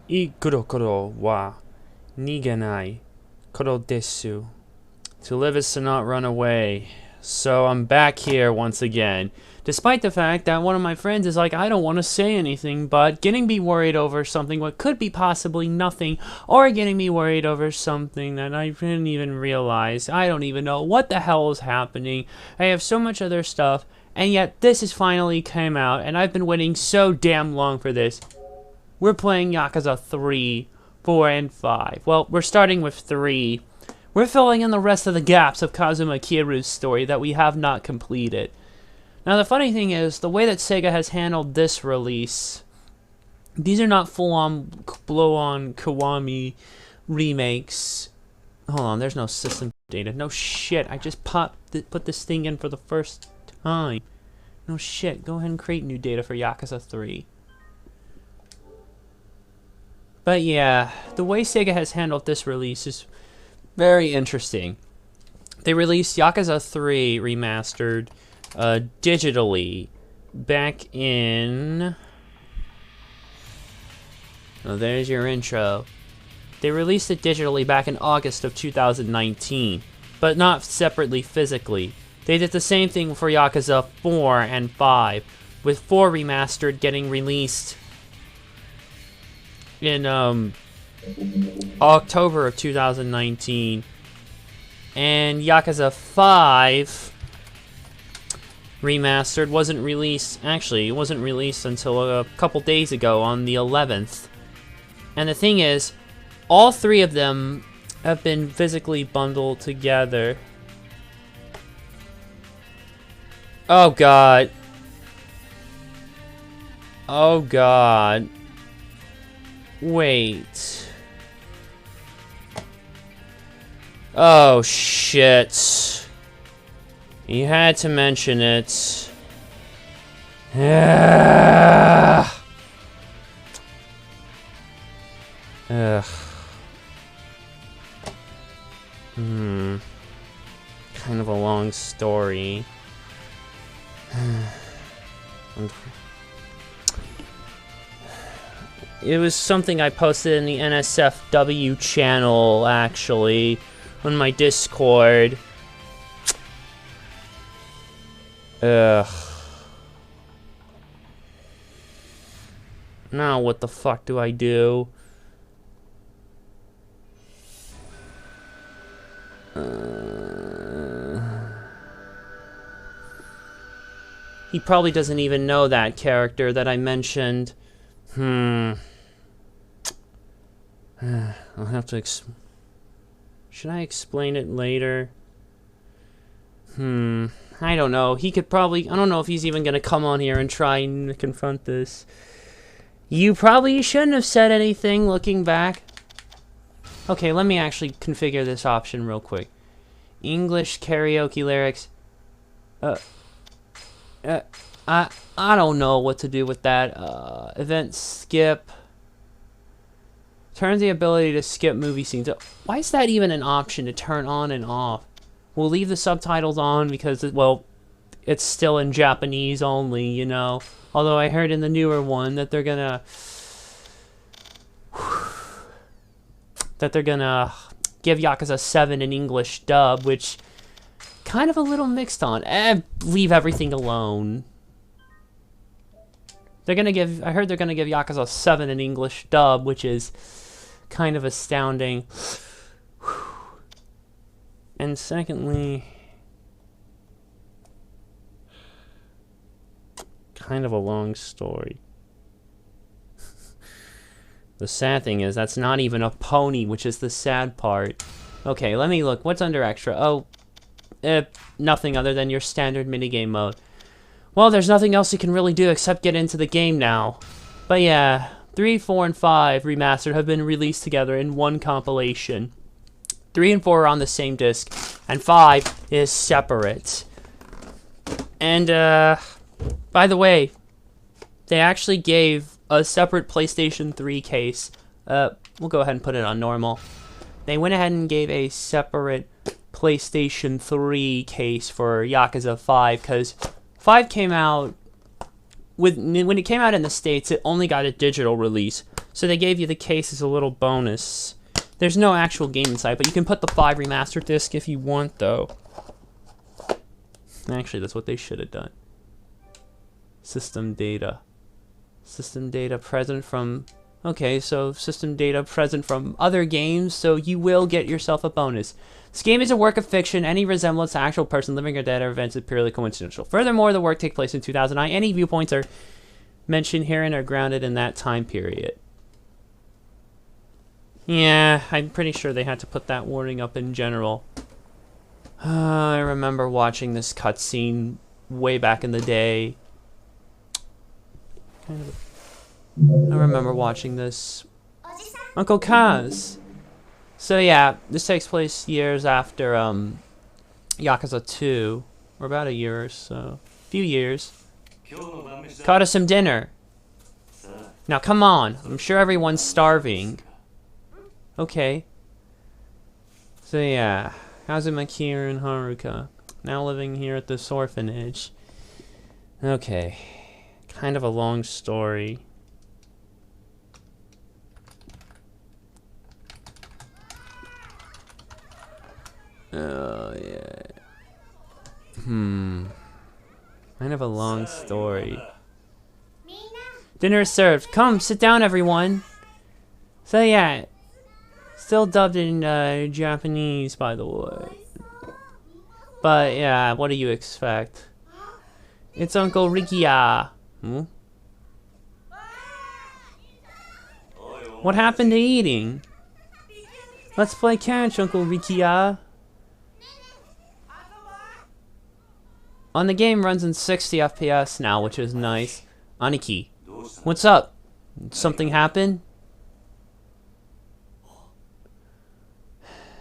Ikuro koro wa nigenai koro desu. To live is to not run away. So I'm back here once again. Despite the fact that one of my friends is like, I don't want to say anything, but getting me worried over something what could be possibly nothing, or getting me worried over something that I didn't even realize. I don't even know what the hell is happening. I have so much other stuff, and yet this has finally come out, and I've been waiting so damn long for this. We're playing Yakuza 3, 4, and 5. Well, we're starting with 3. We're filling in the rest of the gaps of Kazuma Kiryu's story that we have not completed. Now, the funny thing is, the way that Sega has handled this release, these are not full-on, blow-on Kiwami remakes. Hold on, there's no system data. No shit, I just put this thing in for the first time. No shit, go ahead and create new data for Yakuza 3. But yeah, the way Sega has handled this release is very interesting. They released Yakuza 3 Remastered digitally back in... Oh, there's your intro. They released it digitally back in August of 2019, but not separately physically. They did the same thing for Yakuza 4 and 5, with 4 Remastered getting released in October of 2019, and Yakuza 5 Remastered wasn't released, actually, it wasn't released until a couple days ago on the 11th. And the thing is, all 3 of them have been physically bundled together. Oh god. Oh god. Wait. Oh shit. You had to mention it. Ugh. Kind of a long story. It was something I posted in the NSFW channel, actually, on my Discord. Ugh. Now what the fuck do I do? He probably doesn't even know that character that I mentioned. I'll have to should I explain it later? I don't know. He could probably... I don't know if he's even gonna come on here and try and confront this. You probably shouldn't have said anything, looking back. Okay, let me actually configure this option real quick. English karaoke lyrics. I don't know what to do with that. Event skip. Turns the ability to skip movie scenes. Why is that even an option to turn on and off? We'll leave the subtitles on because, well, it's still in Japanese only, you know. Although I heard in the newer one that they're gonna... give Yakuza 7 an English dub, which... kind of a little mixed on. Leave everything alone. They're gonna give... I heard they're gonna give Yakuza 7 an English dub, which is kind of astounding. And secondly, kind of a long story. The sad thing is, that's not even a pony, which is the sad part. Okay, let me look. What's under extra? Oh, nothing other than your standard minigame mode. Well, there's nothing else you can really do except get into the game now. But yeah, 3, 4, and 5 Remastered have been released together in one compilation. 3 and 4 are on the same disc, and 5 is separate. And, by the way, they actually gave a separate PlayStation 3 case. We'll go ahead and put it on normal. They went ahead and gave a separate PlayStation 3 case for Yakuza 5, because 5 came out when it came out in the States, it only got a digital release. So they gave you the case as a little bonus. There's no actual game inside, but you can put the 5 remastered disc if you want, though. Actually, that's what they should have done. System data. System data present from... Okay, so system data present from other games, so you will get yourself a bonus. This game is a work of fiction. Any resemblance to actual person, living or dead, or events is purely coincidental. Furthermore, the work takes place in 2009. Any viewpoints are mentioned herein are grounded in that time period. Yeah, I'm pretty sure they had to put that warning up in general. I remember watching this cutscene way back in the day. I remember watching this. Uncle Kaz. So yeah, this takes place years after Yakuza 2, or about a year or so, few years. Caught us some dinner. Now come on, I'm sure everyone's starving. Okay. So yeah, Kazuma, Kira, and Haruka now living here at this orphanage. Okay, kind of a long story. Oh, yeah. Kind of a long story. Dinner is served. Come, sit down, everyone. So, yeah. Still dubbed in Japanese, by the way. But, yeah, what do you expect? It's Uncle Rikia. What happened to eating? Let's play catch, Uncle Rikia. On the game runs in 60 FPS now, which is nice. Aniki, what's up? Something happened?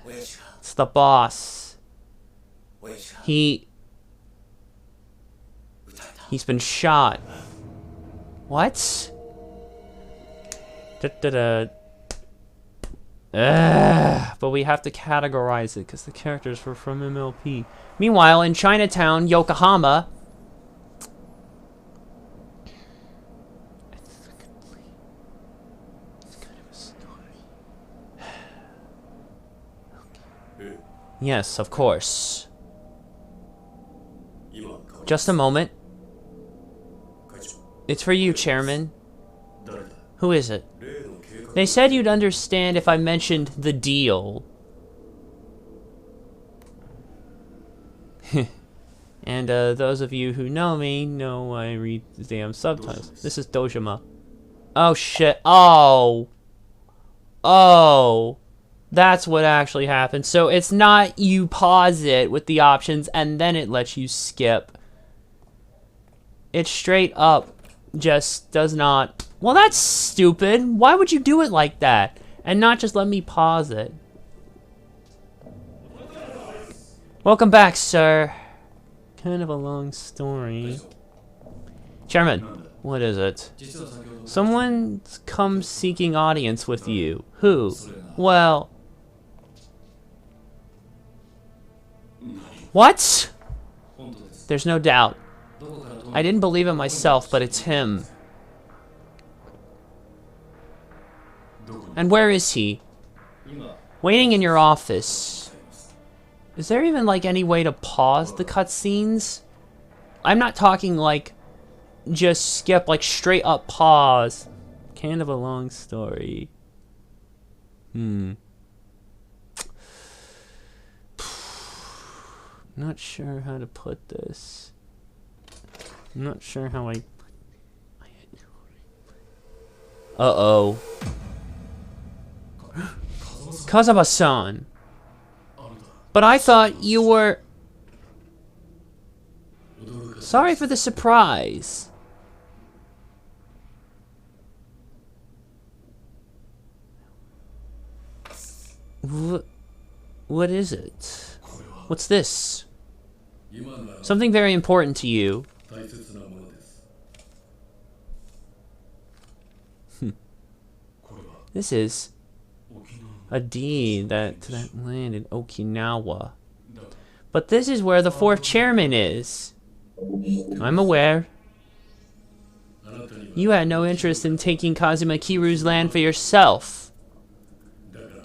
It's the boss. He's been shot. What? But we have to categorize it because the characters were from MLP. Meanwhile, in Chinatown, Yokohama, yes, of course. Just a moment. It's for you, Chairman. Who is it? They said you'd understand if I mentioned the deal. And those of you who know me know I read the damn subtitles. This is Dojima. Oh shit. Oh. Oh. That's what actually happened. So it's not you pause it with the options and then it lets you skip. It straight up just does not... Well, that's stupid. Why would you do it like that? And not just let me pause it. Welcome back, sir. Kind of a long story. Chairman, what is it? Someone's come seeking audience with you. Who? Well... What? There's no doubt. I didn't believe it myself, but it's him. And where is he? Waiting in your office. Is there even like any way to pause the cutscenes? I'm not talking like just skip, like straight up pause. Kind of a long story. Not sure how to put this. I'm not sure how I... Uh-oh. Kazama-san. But I thought you were... Sorry for the surprise. What is it? What's this? Something very important to you. This is a deed that land in Okinawa. But this is where the fourth chairman is. I'm aware. You had no interest in taking Kazuma Kiru's land for yourself.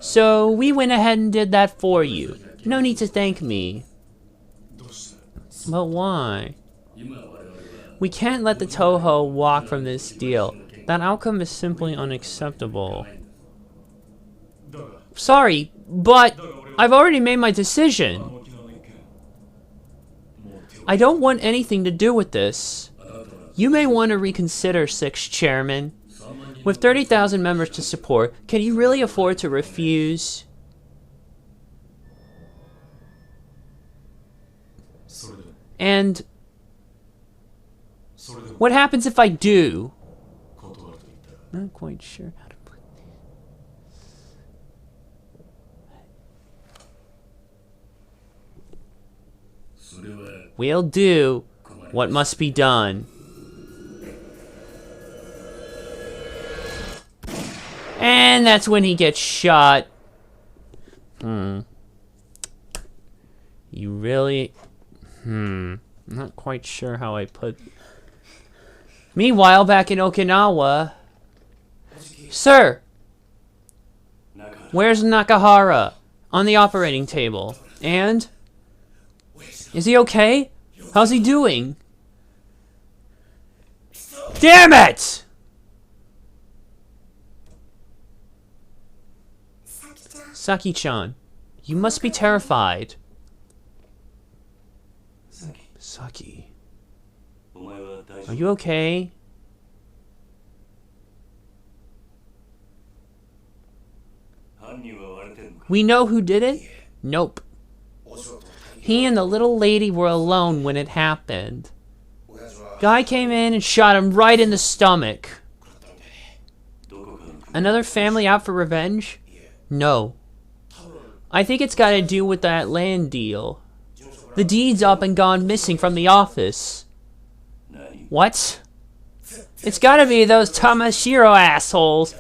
So we went ahead and did that for you. No need to thank me. But why? We can't let the Toho walk from this deal. That outcome is simply unacceptable. Sorry, but I've already made my decision. I don't want anything to do with this. You may want to reconsider, 6th Chairman. With 30,000 members to support, can you really afford to refuse? And what happens if I do? Not quite sure how to put this. We'll do what must be done. And that's when he gets shot. You really... I'm not quite sure how I put... Meanwhile, back in Okinawa... Sir! Where's Nakahara? On the operating table. And? Is he okay? How's he doing? Damn it! Saki-chan, you must be terrified. Saki. Are you okay? We know who did it? Nope. He and the little lady were alone when it happened. Guy came in and shot him right in the stomach. Another family out for revenge? No. I think it's got to do with that land deal. The deed's up and gone missing from the office. What? It's got to be those Tamashiro assholes.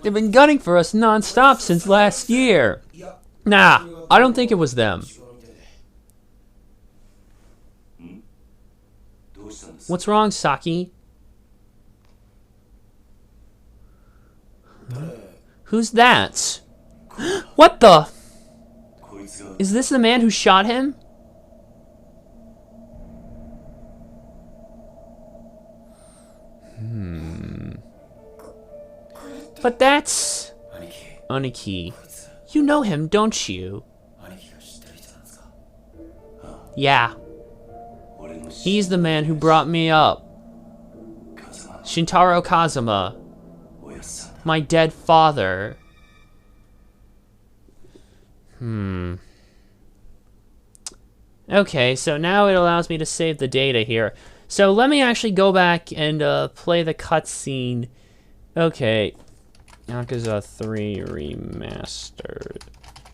They've been gunning for us non-stop since last year. Nah, I don't think it was them. What's wrong, Saki? Who's that? What the? Is this the man who shot him? But that's... Aniki. You know him, don't you? Yeah. He's the man who brought me up. Shintaro Kazuma. My dead father. Okay, so now it allows me to save the data here. So let me actually go back and play the cutscene. Okay. Yakuza 3 Remastered.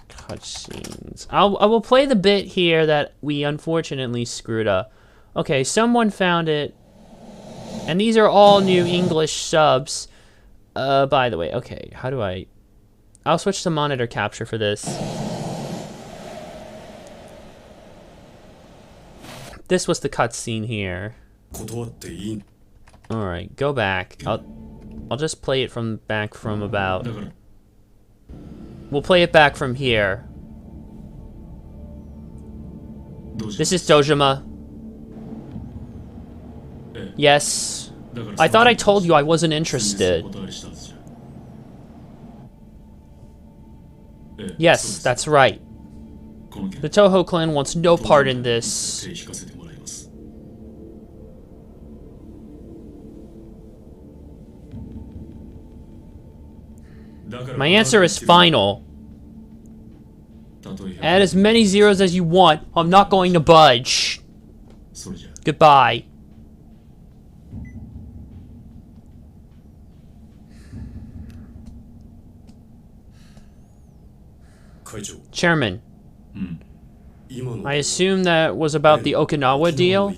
Cutscenes. I will play the bit here that we unfortunately screwed up. Okay, someone found it. And these are all new English subs. By the way, okay, how do I... I'll switch to monitor capture for this. This was the cutscene here. Alright, go back. I'll just play it from back from about... We'll play it back from here. This is Dojima. Yes. I thought I told you I wasn't interested. Yes, that's right. The Toho clan wants no part in this. My answer is final. Add as many zeros as you want. I'm not going to budge. Goodbye. Chairman, I assume that was about the Okinawa deal?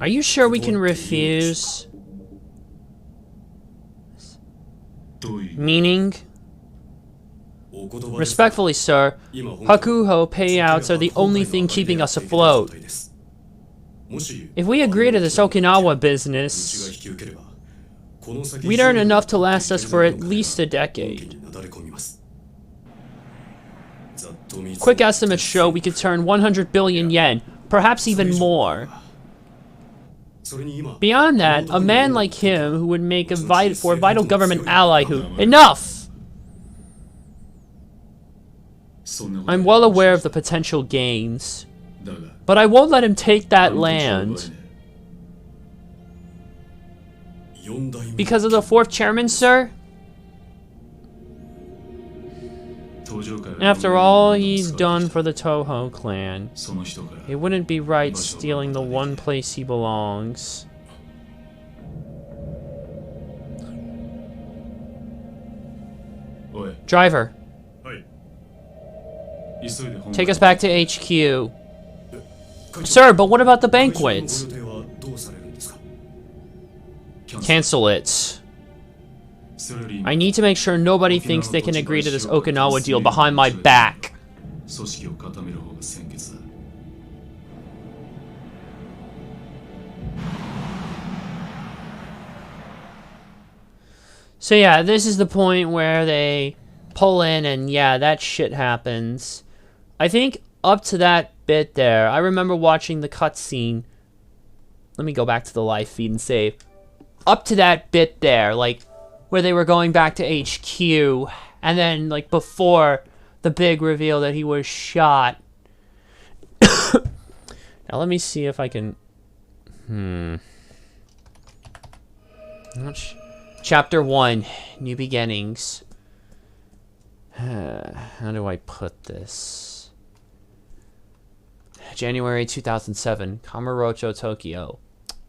Are you sure we can refuse? Meaning? Respectfully, sir, Hakuho payouts are the only thing keeping us afloat. If we agree to this Okinawa business, we'd earn enough to last us for at least a decade. Quick estimates show we could turn 100 billion yen, perhaps even more. Beyond that, a man like him who would make for a vital government ally who... Enough! I'm well aware of the potential gains, but I won't let him take that land. Because of the fourth chairman, sir? After all he's done for the Toho clan, it wouldn't be right stealing the one place he belongs. Driver, take us back to HQ. Sir, but what about the banquet? Cancel it. I need to make sure nobody thinks they can agree to this Okinawa deal behind my back. So yeah, this is the point where they pull in and yeah, that shit happens. I think up to that bit there, I remember watching the cutscene. Let me go back to the live feed and save. Up to that bit there, like, where they were going back to HQ, and then, like, before the big reveal that he was shot. Now, let me see if I can... Chapter 1, New Beginnings. How do I put this? January 2007, Kamurocho, Tokyo.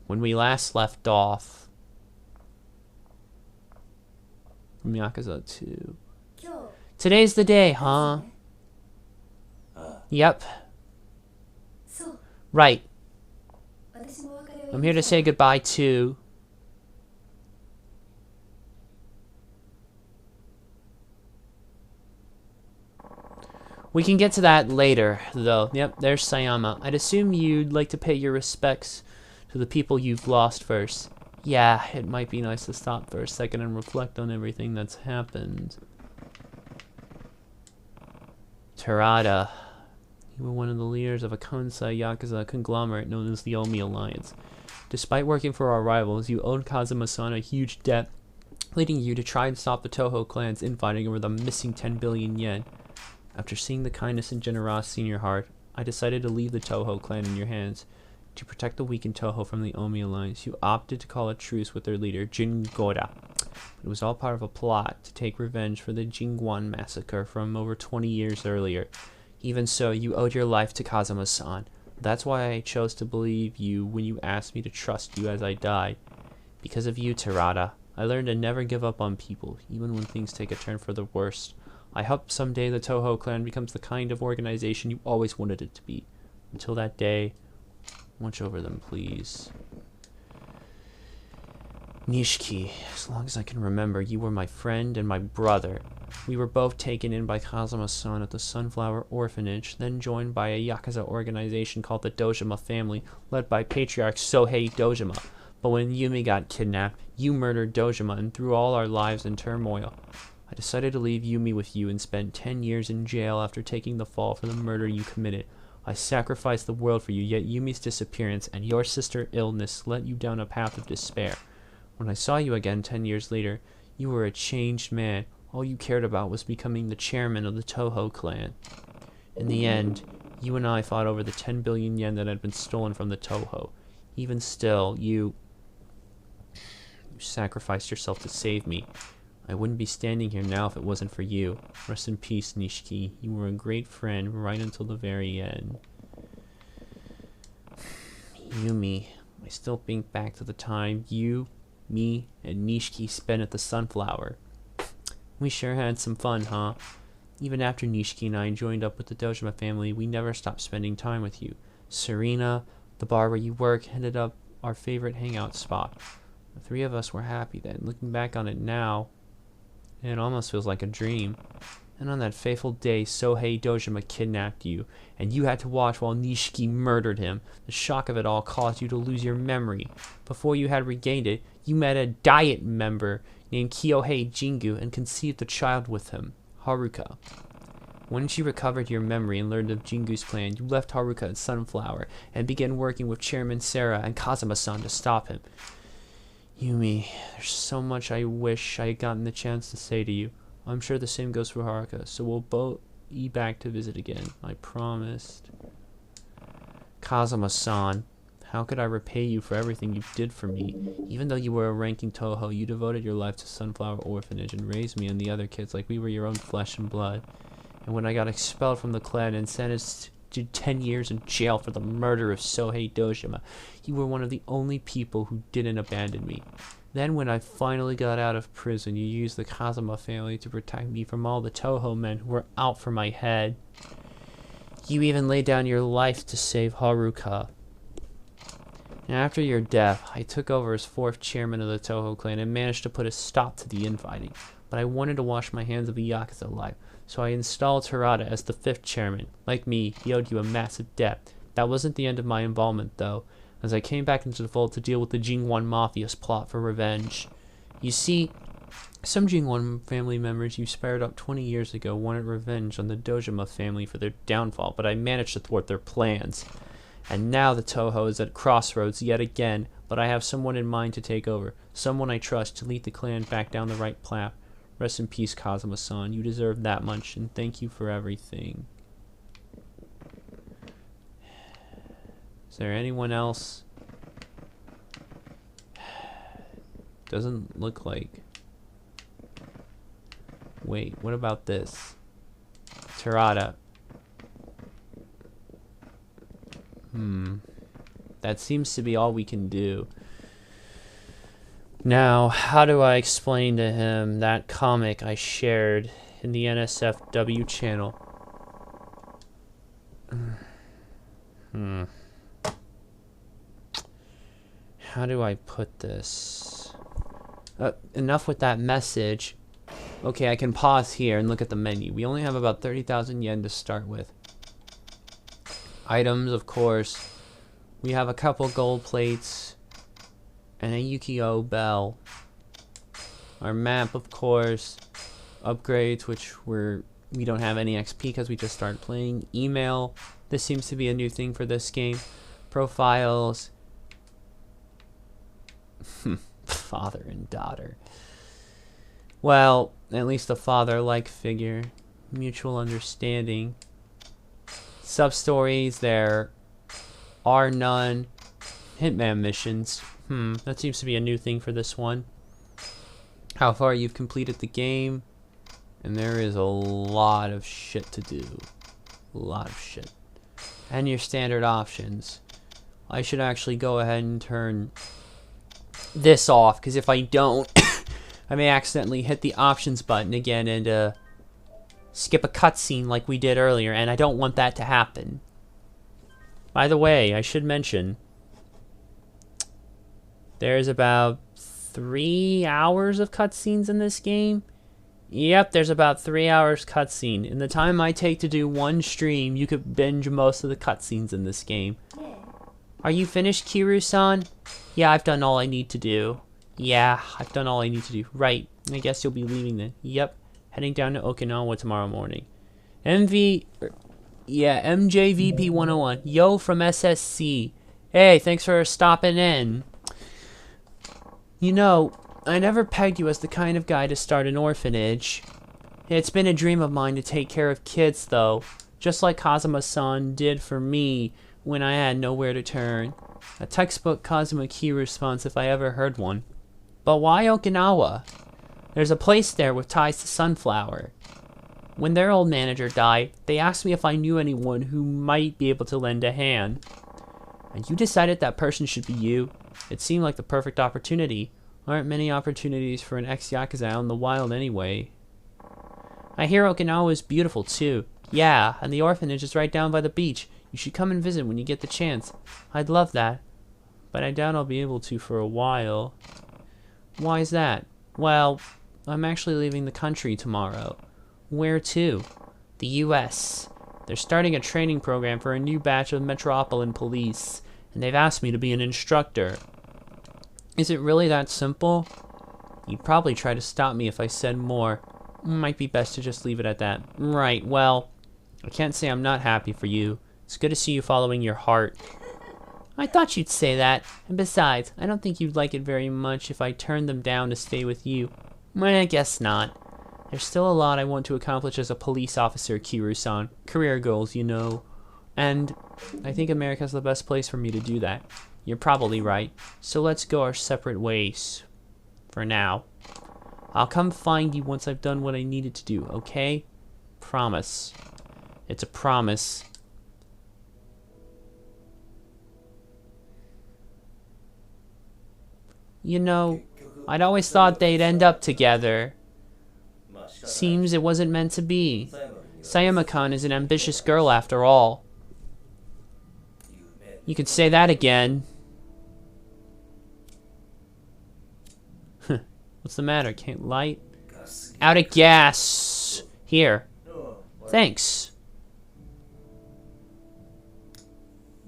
When we last left off... From Yakuza 2. Today's the day, huh? Yep. Right. I'm here to say goodbye to... We can get to that later, though. Yep, there's Sayama. I'd assume you'd like to pay your respects to the people you've lost first. Yeah, it might be nice to stop for a second and reflect on everything that's happened. Terada. You were one of the leaders of a Kansai Yakuza conglomerate known as the Omi Alliance. Despite working for our rivals, you owed Kazuma-san a huge debt, leading you to try and stop the Toho clan's infighting over the missing 10 billion yen. After seeing the kindness and generosity in your heart, I decided to leave the Toho clan in your hands. To protect the weakened Toho from the Omi Alliance, you opted to call a truce with their leader, Jin Gora. It was all part of a plot to take revenge for the Jingwan massacre from over 20 years earlier. Even so, you owed your life to Kazuma-san. That's why I chose to believe you when you asked me to trust you as I died. Because of you, Terada, I learned to never give up on people, even when things take a turn for the worst. I hope someday the Toho clan becomes the kind of organization you always wanted it to be. Until that day, watch over them, please. Nishiki, as long as I can remember, you were my friend and my brother. We were both taken in by Kazuma-san at the Sunflower Orphanage, then joined by a Yakuza organization called the Dojima family, led by Patriarch Sohei Dojima. But when Yumi got kidnapped, you murdered Dojima and threw all our lives in turmoil. I decided to leave Yumi with you and spent 10 years in jail after taking the fall for the murder you committed. I sacrificed the world for you, yet Yumi's disappearance and your sister's illness led you down a path of despair. When I saw you again 10 years later, you were a changed man. All you cared about was becoming the chairman of the Toho clan. In the end, you and I fought over the 10 billion yen that had been stolen from the Toho. Even still, you sacrificed yourself to save me. I wouldn't be standing here now if it wasn't for you. Rest in peace, Nishiki. You were a great friend right until the very end. Yumi, I still think back to the time you, me, and Nishiki spent at the Sunflower. We sure had some fun, huh? Even after Nishiki and I joined up with the Dojima family, we never stopped spending time with you. Serena, the bar where you work, ended up our favorite hangout spot. The three of us were happy then. Looking back on it now, it almost feels like a dream. And on that fateful day, Sohei Dojima kidnapped you, and you had to watch while Nishiki murdered him. The shock of it all caused you to lose your memory. Before you had regained it, you met a Diet member named Kyohei Jingu and conceived a child with him, Haruka. Once you recovered your memory and learned of Jingu's plan, you left Haruka at Sunflower and began working with Chairman Sarah and Kazuma-san to stop him. Yumi, there's so much I wish I had gotten the chance to say to you. I'm sure the same goes for Haruka, so we'll both be back to visit again. I promised. Kazuma-san, how could I repay you for everything you did for me? Even though you were a ranking Toho, you devoted your life to Sunflower Orphanage and raised me and the other kids like we were your own flesh and blood. And when I got expelled from the clan and sentenced to 10 years in jail for the murder of Sohei Dojima, you were one of the only people who didn't abandon me. Then when I finally got out of prison, you used the Kazuma family to protect me from all the Toho men who were out for my head. You even laid down your life to save Haruka. And after your death, I took over as 4th chairman of the Toho clan and managed to put a stop to the infighting. But I wanted to wash my hands of the Yakuza life, so I installed Terada as the 5th chairman. Like me, he owed you a massive debt. That wasn't the end of my involvement, though, as I came back into the fold to deal with the Jingwan Mafia's plot for revenge. You see, some Jingwan family members you spared up 20 years ago wanted revenge on the Dojima family for their downfall, but I managed to thwart their plans. And now the Toho is at crossroads yet again, but I have someone in mind to take over, someone I trust to lead the clan back down the right path. Rest in peace, Kazuma-san. You deserve that much, and thank you for everything. Is there anyone else? Doesn't look like. Wait, what about this? Terada. That seems to be all we can do. Now, how do I explain to him that comic I shared in the NSFW channel? How do I put this? Enough with that message. Okay, I can pause here and look at the menu. We only have about 30,000 yen to start with. Items, of course. We have a couple gold plates and a Yukio bell. Our map, of course. Upgrades, which we don't have any XP because we just started playing. Email. This seems to be a new thing for this game. Profiles. Father and daughter. Well, at least a father-like figure. Mutual understanding. Sub-stories, there are none. Hitman missions. That seems to be a new thing for this one. How far you've completed the game. And there is a lot of shit to do. A lot of shit. And your standard options. I should actually go ahead and turn this off, because if I don't, I may accidentally hit the options button again and skip a cutscene like we did earlier, and I don't want that to happen. By the way, I should mention, there's about 3 hours of cutscenes in this game. Yep, there's about 3 hours cutscene. In the time I take to do one stream, you could binge most of the cutscenes in this game. Are you finished, Kiru-san? Yeah, I've done all I need to do. Yeah, I've done all I need to do. Right, I guess you'll be leaving then. Yep, heading down to Okinawa tomorrow morning. MJVP 101. Yo from SSC. Hey, thanks for stopping in. You know, I never pegged you as the kind of guy to start an orphanage. It's been a dream of mine to take care of kids, though. Just like Kazuma-san did for me when I had nowhere to turn. A textbook Kazuma Key response if I ever heard one. But why Okinawa? There's a place there with ties to Sunflower. When their old manager died, they asked me if I knew anyone who might be able to lend a hand. And you decided that person should be you. It seemed like the perfect opportunity. Aren't many opportunities for an ex-Yakuza out in the wild anyway. I hear Okinawa is beautiful too. Yeah, and the orphanage is right down by the beach. You should come and visit when you get the chance. I'd love that. But I doubt I'll be able to for a while. Why is that? Well, I'm actually leaving the country tomorrow. Where to? The US. They're starting a training program for a new batch of Metropolitan Police, and they've asked me to be an instructor. Is it really that simple? You'd probably try to stop me if I said more. Might be best to just leave it at that. Right, well, I can't say I'm not happy for you. It's good to see you following your heart. I thought you'd say that. And besides, I don't think you'd like it very much if I turned them down to stay with you. I guess not. There's still a lot I want to accomplish as a police officer, Kiryu-san. Career goals, you know. And I think America's the best place for me to do that. You're probably right. So let's go our separate ways. For now. I'll come find you once I've done what I needed to do, okay? Promise. It's a promise. You know, I'd always thought they'd end up together. Seems it wasn't meant to be. Sayama-kan is an ambitious girl after all. You could say that again. What's the matter? Can't light? Out of gas! Here. Thanks.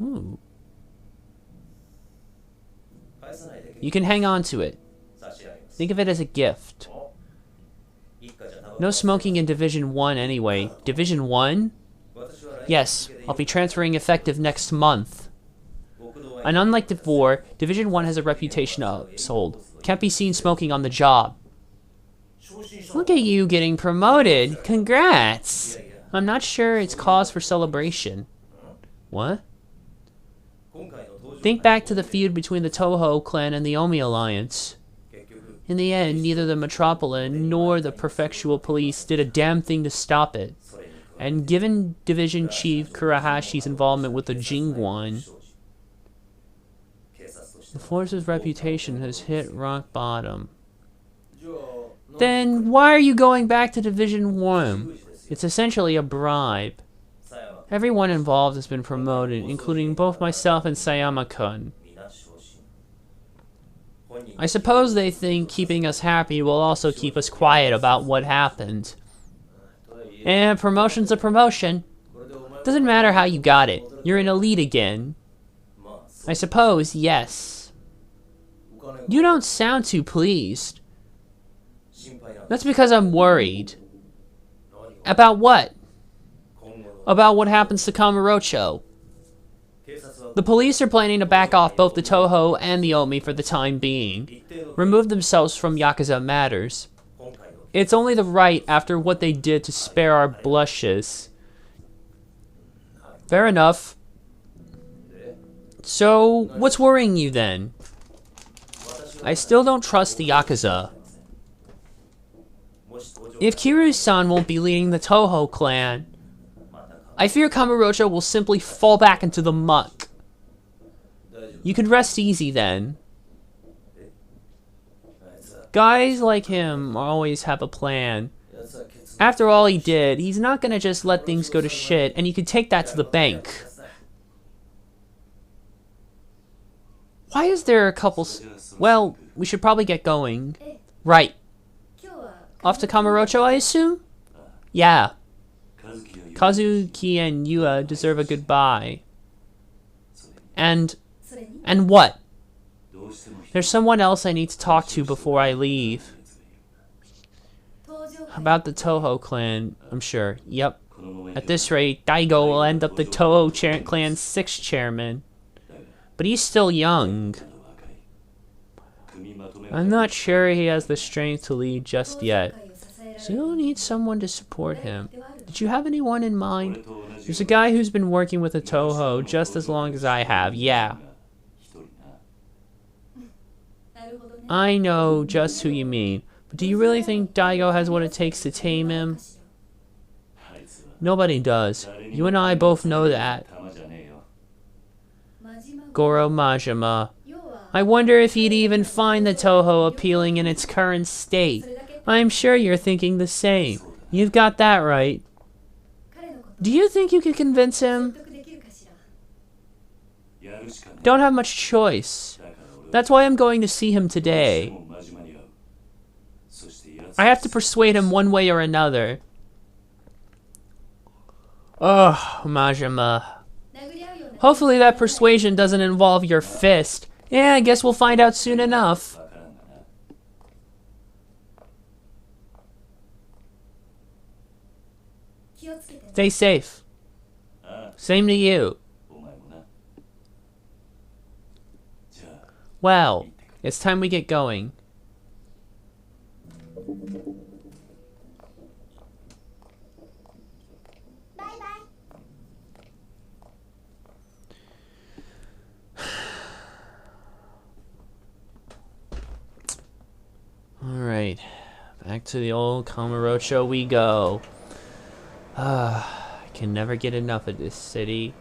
Ooh. You can hang on to it. Think of it as a gift. No smoking in Division 1 anyway. Division 1? Yes, I'll be transferring effective next month. And unlike the 4, Division 1 has a reputation to uphold. Can't be seen smoking on the job. Look at you getting promoted. Congrats! I'm not sure it's cause for celebration. What? Think back to the feud between the Toho clan and the Omi Alliance. In the end, neither the Metropolitan nor the Prefectural Police did a damn thing to stop it. And given Division Chief Kurahashi's involvement with the Jingwan, the force's reputation has hit rock bottom. Then why are you going back to Division 1? It's essentially a bribe. Everyone involved has been promoted, including both myself and Sayama-kun. I suppose they think keeping us happy will also keep us quiet about what happened. And promotion's a promotion. Doesn't matter how you got it. You're an elite again. I suppose, yes. You don't sound too pleased. That's because I'm worried. About what? About what happens to Kamurocho. The police are planning to back off both the Toho and the Omi for the time being. Remove themselves from Yakuza matters. It's only the right after what they did to spare our blushes. Fair enough. So, what's worrying you then? I still don't trust the Yakuza. If Kiryu-san won't be leading the Toho clan, I fear Kamurocho will simply fall back into the muck. You can rest easy then. Guys like him always have a plan. After all he did, he's not gonna just let things go to shit, and you can take that to the bank. Why is there a couple... Well, we should probably get going. Right. Off to Kamurocho, I assume? Yeah. Kazuki and Yua deserve a goodbye. And what? There's someone else I need to talk to before I leave. About the Toho clan, I'm sure. Yep. At this rate, Daigo will end up the Toho clan's 6th chairman. But he's still young. I'm not sure he has the strength to lead just yet. So you'll need someone to support him. Did you have anyone in mind? There's a guy who's been working with the Toho just as long as I have, yeah. I know just who you mean, but do you really think Daigo has what it takes to tame him? Nobody does. You and I both know that. Goro Majima. I wonder if he'd even find the Toho appealing in its current state. I'm sure you're thinking the same. You've got that right. Do you think you can convince him? Don't have much choice. That's why I'm going to see him today. I have to persuade him one way or another. Oh, Majima. Hopefully that persuasion doesn't involve your fist. Yeah, I guess we'll find out soon enough. Stay safe. Same to you. Well, it's time we get going. Alright, back to the old Kamurocho we go. I can never get enough of this city.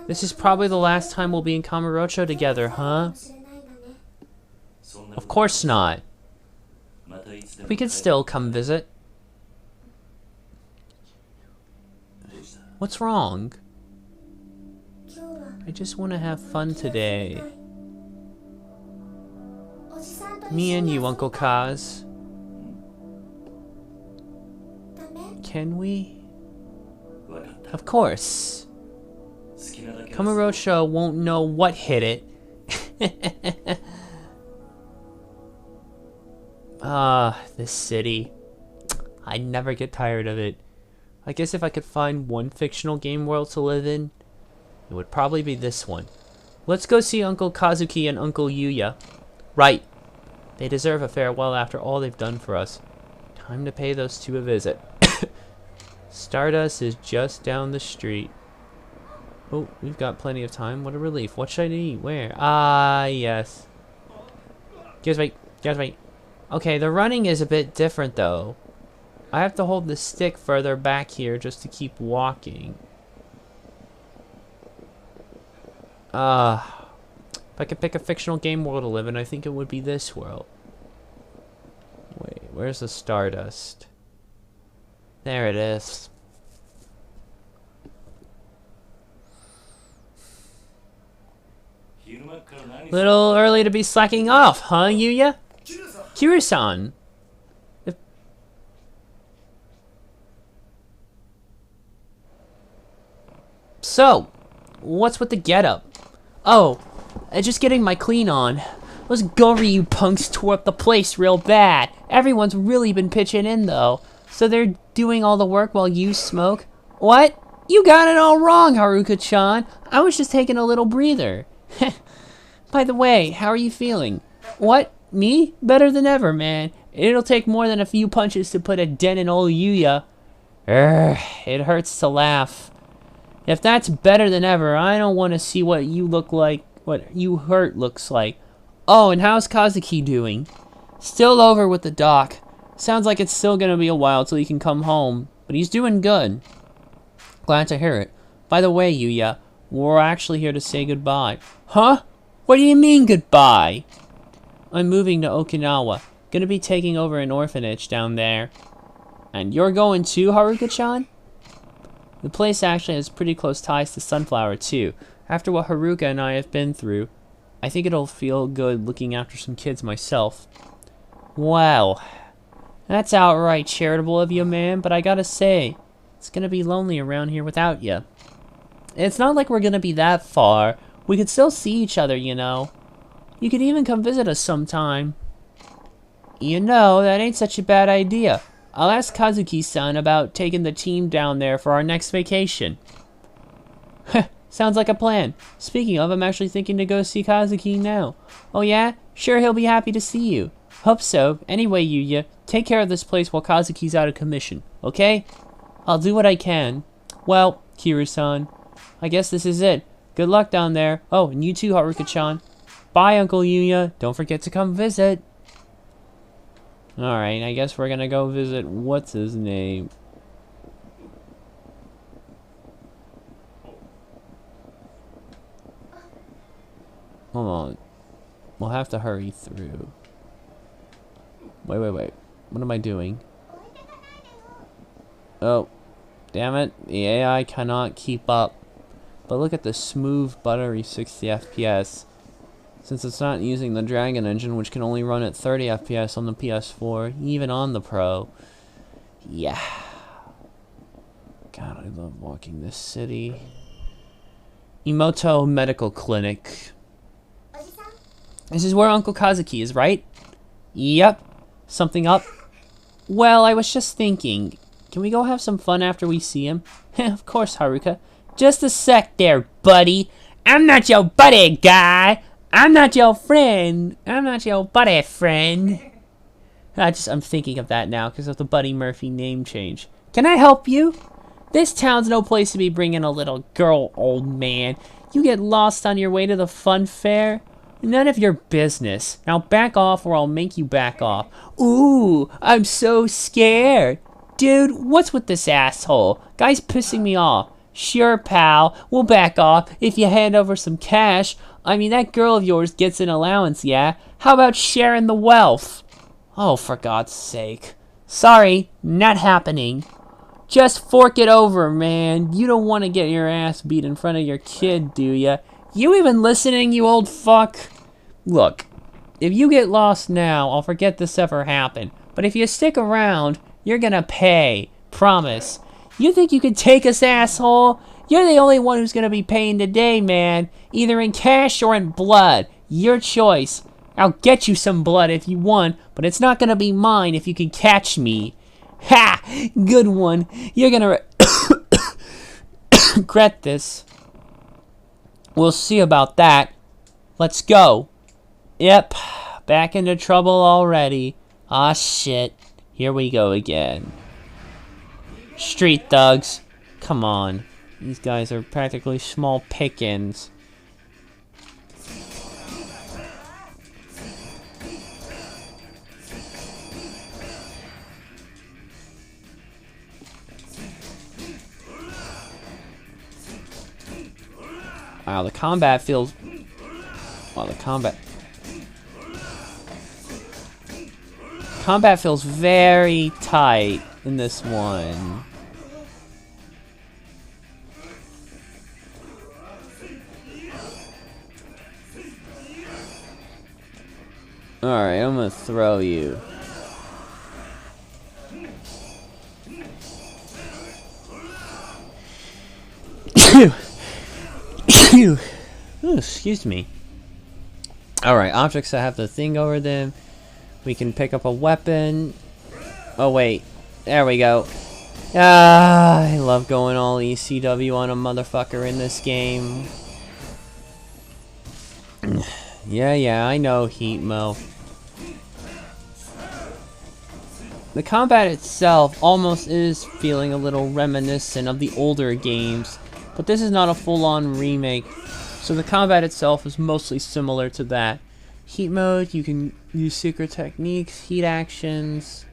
This is probably the last time we'll be in Kamurocho together, huh? Of course not. We could still come visit. What's wrong? I just want to have fun today. Me and you, Uncle Kaz. Can we? Of course. Kamurocho won't know what hit it. This city. I never get tired of it. I guess if I could find one fictional game world to live in, it would probably be this one. Let's go see Uncle Kazuki and Uncle Yuya. Right. They deserve a farewell after all they've done for us. Time to pay those two a visit. Stardust is just down the street. Oh, we've got plenty of time. What a relief. What should I eat? Where? Ah, yes. Guys, wait. Guys, wait. Okay, the running is a bit different, though. I have to hold the stick further back here just to keep walking. If I could pick a fictional game world to live in, I think it would be this world. Wait, where's the Stardust? There it is. Little early to be slacking off, huh, Yuya? Kira-san. So, what's with the getup? Oh, just getting my clean on. Those Goryu punks tore up the place real bad. Everyone's really been pitching in, though. So they're doing all the work while you smoke? What? You got it all wrong, Haruka-chan. I was just taking a little breather. By the way, how are you feeling? What? Me? Better than ever, man. It'll take more than a few punches to put a dent in old Yuya. It hurts to laugh. If that's better than ever, I don't want to see what you look like, what you hurt looks like. Oh, and how's Kazuki doing? Still over with the doc. Sounds like it's still gonna be a while till he can come home, but he's doing good. Glad to hear it. By the way, Yuya, we're actually here to say goodbye. Huh? What do you mean goodbye? I'm moving to Okinawa. Gonna be taking over an orphanage down there. And you're going too, Haruka-chan? The place actually has pretty close ties to Sunflower too. After what Haruka and I have been through, I think it'll feel good looking after some kids myself. Wow. That's outright charitable of you, man, but I gotta say, it's gonna be lonely around here without you. It's not like we're gonna be that far. We could still see each other, you know. You could even come visit us sometime. You know, that ain't such a bad idea. I'll ask Kazuki-san about taking the team down there for our next vacation. Sounds like a plan. Speaking of, I'm actually thinking to go see Kazuki now. Oh yeah? Sure, he'll be happy to see you. Hope so. Anyway, Yuya, take care of this place while Kazuki's out of commission, okay? I'll do what I can. Well, Kiru-san, I guess this is it. Good luck down there. Oh, and you too, Haruka-chan. Bye, Uncle Yuya. Don't forget to come visit. Alright, I guess we're gonna go visit what's his name. Hold on. We'll have to hurry through. Wait. What am I doing? Oh, damn it. The AI cannot keep up. But look at the smooth, buttery 60 FPS. Since it's not using the Dragon engine, which can only run at 30 FPS on the PS4, even on the Pro. Yeah. God, I love walking this city. Imoto Medical Clinic. This is where Uncle Kazuki is, right? Yep. Something up? Well, I was just thinking. Can we go have some fun after we see him? Of course, Haruka. Just a sec there, buddy. I'm not your buddy, guy. I'm not your friend. I'm not your buddy, friend. I'm thinking of that now because of the Buddy Murphy name change. Can I help you? This town's no place to be bringing a little girl, old man. You get lost on your way to the fun fair? None of your business. Now back off or I'll make you back off. Ooh, I'm so scared. Dude, what's with this asshole? Guy's pissing me off. Sure, pal, we'll back off if you hand over some cash. I mean, that girl of yours gets an allowance, yeah? How about sharing the wealth? Oh, for God's sake. Sorry, not happening. Just fork it over, man. You don't want to get your ass beat in front of your kid, do ya? You even listening, you old fuck? Look, if you get lost now, I'll forget this ever happened. But if you stick around, you're gonna pay. Promise. You think you can take us, asshole? You're the only one who's gonna be paying today, man. Either in cash or in blood. Your choice. I'll get you some blood if you want, but it's not gonna be mine if you can catch me. Ha! Good one. You're gonna regret this. We'll see about that. Let's go. Yep. Back into trouble already. Ah, shit. Here we go again. Street thugs. Come on. These guys are practically small pickings. Wow, the combat feels... Wow, the combat feels very tight in this one. Alright, I'm gonna throw you. Ooh, excuse me. Alright, objects that have the thing over them. We can pick up a weapon. Oh, wait. There we go. Ah, I love going all ECW on a motherfucker in this game. Yeah, I know, Heatmo. The combat itself almost is feeling a little reminiscent of the older games, but this is not a full-on remake, so the combat itself is mostly similar to that. Heat mode, you can use secret techniques, heat actions.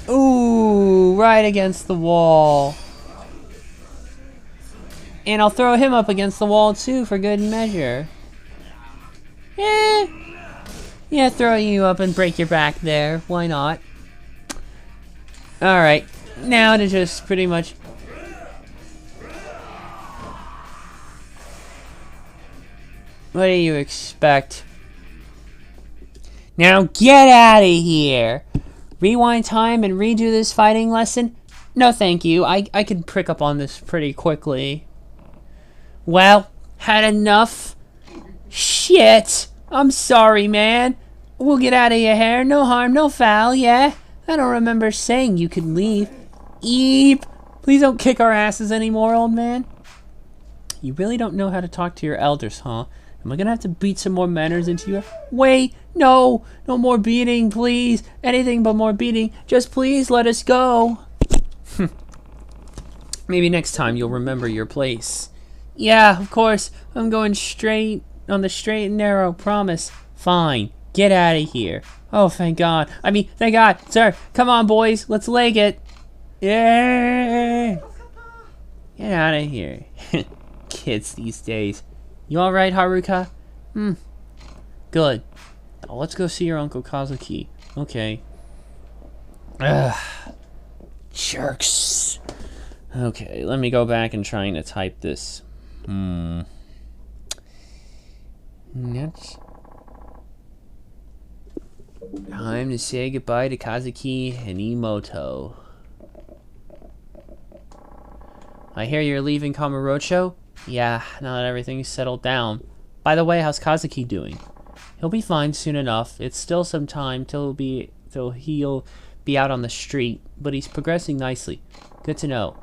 Ooh, right against the wall. And I'll throw him up against the wall too for good measure. Yeah, throw you up and break your back there. Why not? Alright, now to just pretty much... What do you expect? Now get out of here! Rewind time and redo this fighting lesson? No thank you, I can pick up on this pretty quickly. Well, had enough? Shit! I'm sorry, man. We'll get out of your hair, no harm, no foul, yeah? I don't remember saying you could leave. Eep! Please don't kick our asses anymore, old man. You really don't know how to talk to your elders, huh? Am I gonna have to beat some more manners into you? Wait! No! No more beating, please! Anything but more beating. Just please let us go! Maybe next time you'll remember your place. Yeah, of course. I'm going straight on the straight and narrow, promise. Fine. Get out of here. Oh, thank God. I mean, thank God. Sir, come on, boys. Let's leg it. Yeah. Get out of here. Kids these days. You alright, Haruka? Good. Oh, let's go see your Uncle Kazuki. Okay. Jerks. Okay, let me go back and trying to type this. It's time to say goodbye to Kazuki and Imoto. I hear you're leaving Kamurocho? Yeah, now that everything's settled down. By the way, how's Kazuki doing? He'll be fine soon enough. It's still some time till he'll be out on the street, but he's progressing nicely. Good to know.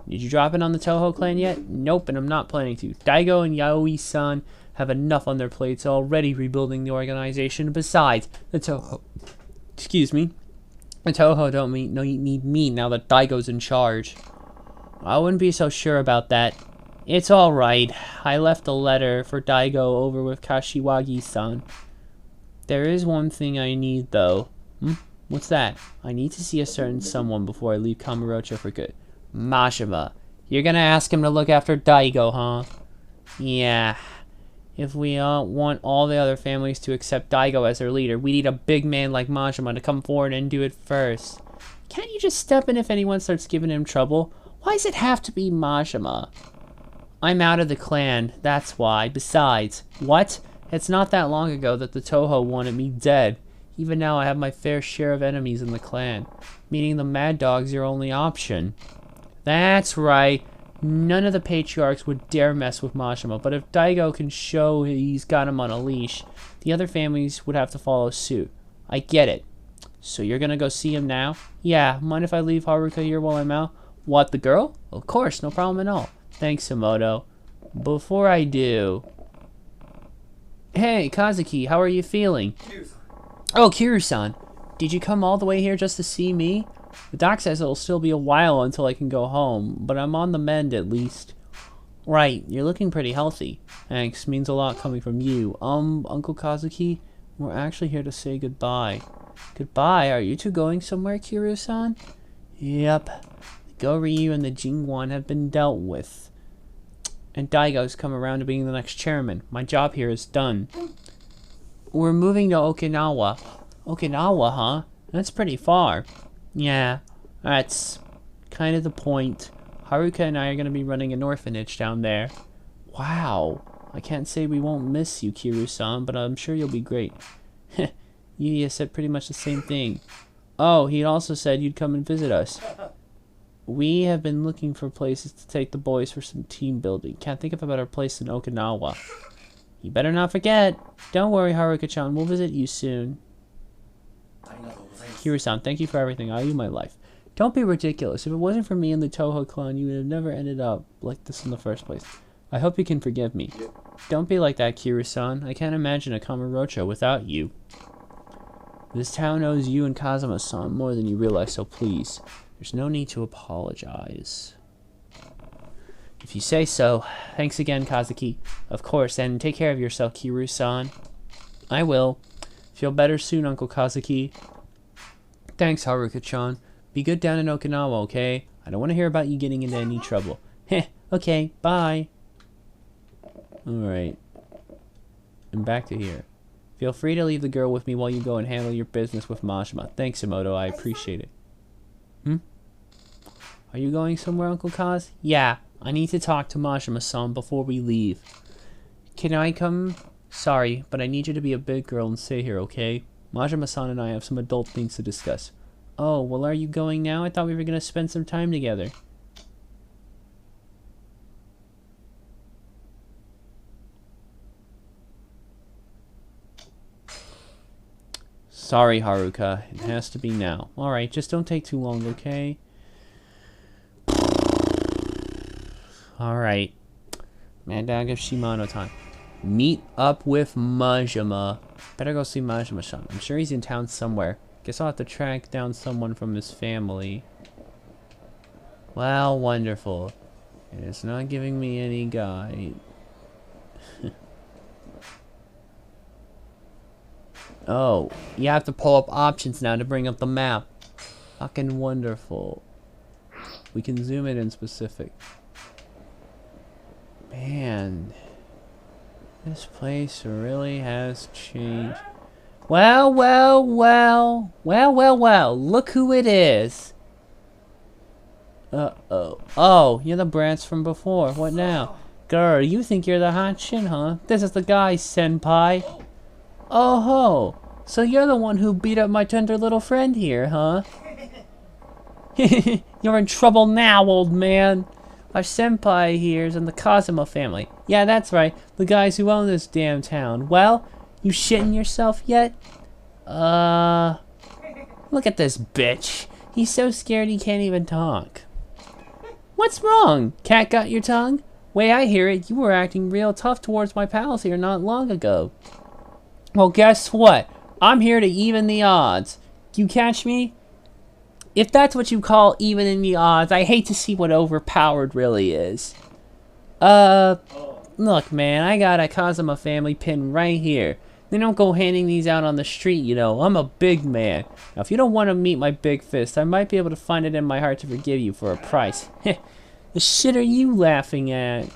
Did you drop in on the Toho clan yet? Nope, and I'm not planning to. Daigo and Yaoi-san have enough on their plates already rebuilding the organization. Besides, the Toho... Excuse me. The Toho don't need me now that Daigo's in charge. I wouldn't be so sure about that. It's alright. I left a letter for Daigo over with Kashiwagi-san. There is one thing I need, though. What's that? I need to see a certain someone before I leave Kamurocho for good. Mashima. You're gonna ask him to look after Daigo, huh? Yeah. If we want all the other families to accept Daigo as their leader, we need a big man like Mashima to come forward and do it first. Can't you just step in if anyone starts giving him trouble? Why does it have to be Mashima? I'm out of the clan, that's why. Besides, what? It's not that long ago that the Toho wanted me dead. Even now I have my fair share of enemies in the clan, meaning the Mad Dog's your only option. That's right. None of the patriarchs would dare mess with Mashima, but if Daigo can show he's got him on a leash, the other families would have to follow suit. I get it. So you're gonna go see him now? Yeah, mind if I leave Haruka here while I'm out? What, the girl? Of course, no problem at all. Thanks, Emoto. Before I do... Hey, Kazuki, how are you feeling? Oh, Kiryu-san. Did you come all the way here just to see me? The doc says it'll still be a while until I can go home, but I'm on the mend at least. Right, you're looking pretty healthy. Thanks, means a lot coming from you. Uncle Kazuki, we're actually here to say goodbye. Goodbye? Are you two going somewhere, Kiryu-san? Yep. Go-Ryu and the Jingwan have been dealt with. And Daigo's come around to being the next chairman. My job here is done. We're moving to Okinawa. Okinawa, huh? That's pretty far. Yeah, that's kind of the point. Haruka and I are going to be running an orphanage down there. Wow. I can't say we won't miss you, Kiryu-san, but I'm sure you'll be great. Yuya said pretty much the same thing. Oh, he also said you'd come and visit us. We have been looking for places to take the boys for some team building. Can't think of a better place than Okinawa. You better not forget. Don't worry, Haruka-chan. We'll visit you soon. Kiryu-san, thank you for everything. I owe you my life. Don't be ridiculous. If it wasn't for me and the Toho clan, you would have never ended up like this in the first place. I hope you can forgive me. Don't be like that, Kiryu-san. I can't imagine a Kamurocho without you. This town owes you and Kazuma-san more than you realize, so please. There's no need to apologize. If you say so. Thanks again, Kazuki. Of course, and take care of yourself, Kiryu-san. I will. Feel better soon, Uncle Kazuki. Thanks, Haruka-chan. Be good down in Okinawa, okay? I don't want to hear about you getting into any trouble. Heh, okay, bye. Alright. And back to here. Feel free to leave the girl with me while you go and handle your business with Mashima. Thanks, Emoto. I appreciate it. Are you going somewhere, Uncle Kaz? Yeah, I need to talk to Mashima-san before we leave. Can I come? Sorry, but I need you to be a big girl and stay here, okay? Majima-san and I have some adult things to discuss. Oh, well, are you going now? I thought we were going to spend some time together. Sorry, Haruka. It has to be now. Alright, just don't take too long, okay? Alright. Mad Dog of Shimano time. Meet up with Majima. Better go see Majima-san. I'm sure he's in town somewhere. Guess I'll have to track down someone from his family. Well, wonderful. And it's not giving me any guide. Oh, you have to pull up options now to bring up the map. Fucking wonderful. We can zoom it in specific. Man, this place really has changed. Well, look who it is. Uh-oh. Oh, you're the brats from before. What now? Grr, you think you're the hot shit, huh? This is the guy, senpai. Oh ho, so you're the one who beat up my tender little friend here, huh? You're in trouble now, old man. Our senpai here's in the Kazuma family. Yeah, that's right, the guys who own this damn town. Well, you shitting yourself yet? Look at this bitch. He's so scared he can't even talk. What's wrong? Cat got your tongue? Way I hear it, you were acting real tough towards my pals here not long ago. Well, guess what? I'm here to even the odds. You catch me? If that's what you call evening the odds, I hate to see what overpowered really is. Look, man, I got a Kazuma family pin right here. They don't go handing these out on the street, you know. I'm a big man. Now, if you don't want to meet my big fist, I might be able to find it in my heart to forgive you for a price. The shit are you laughing at?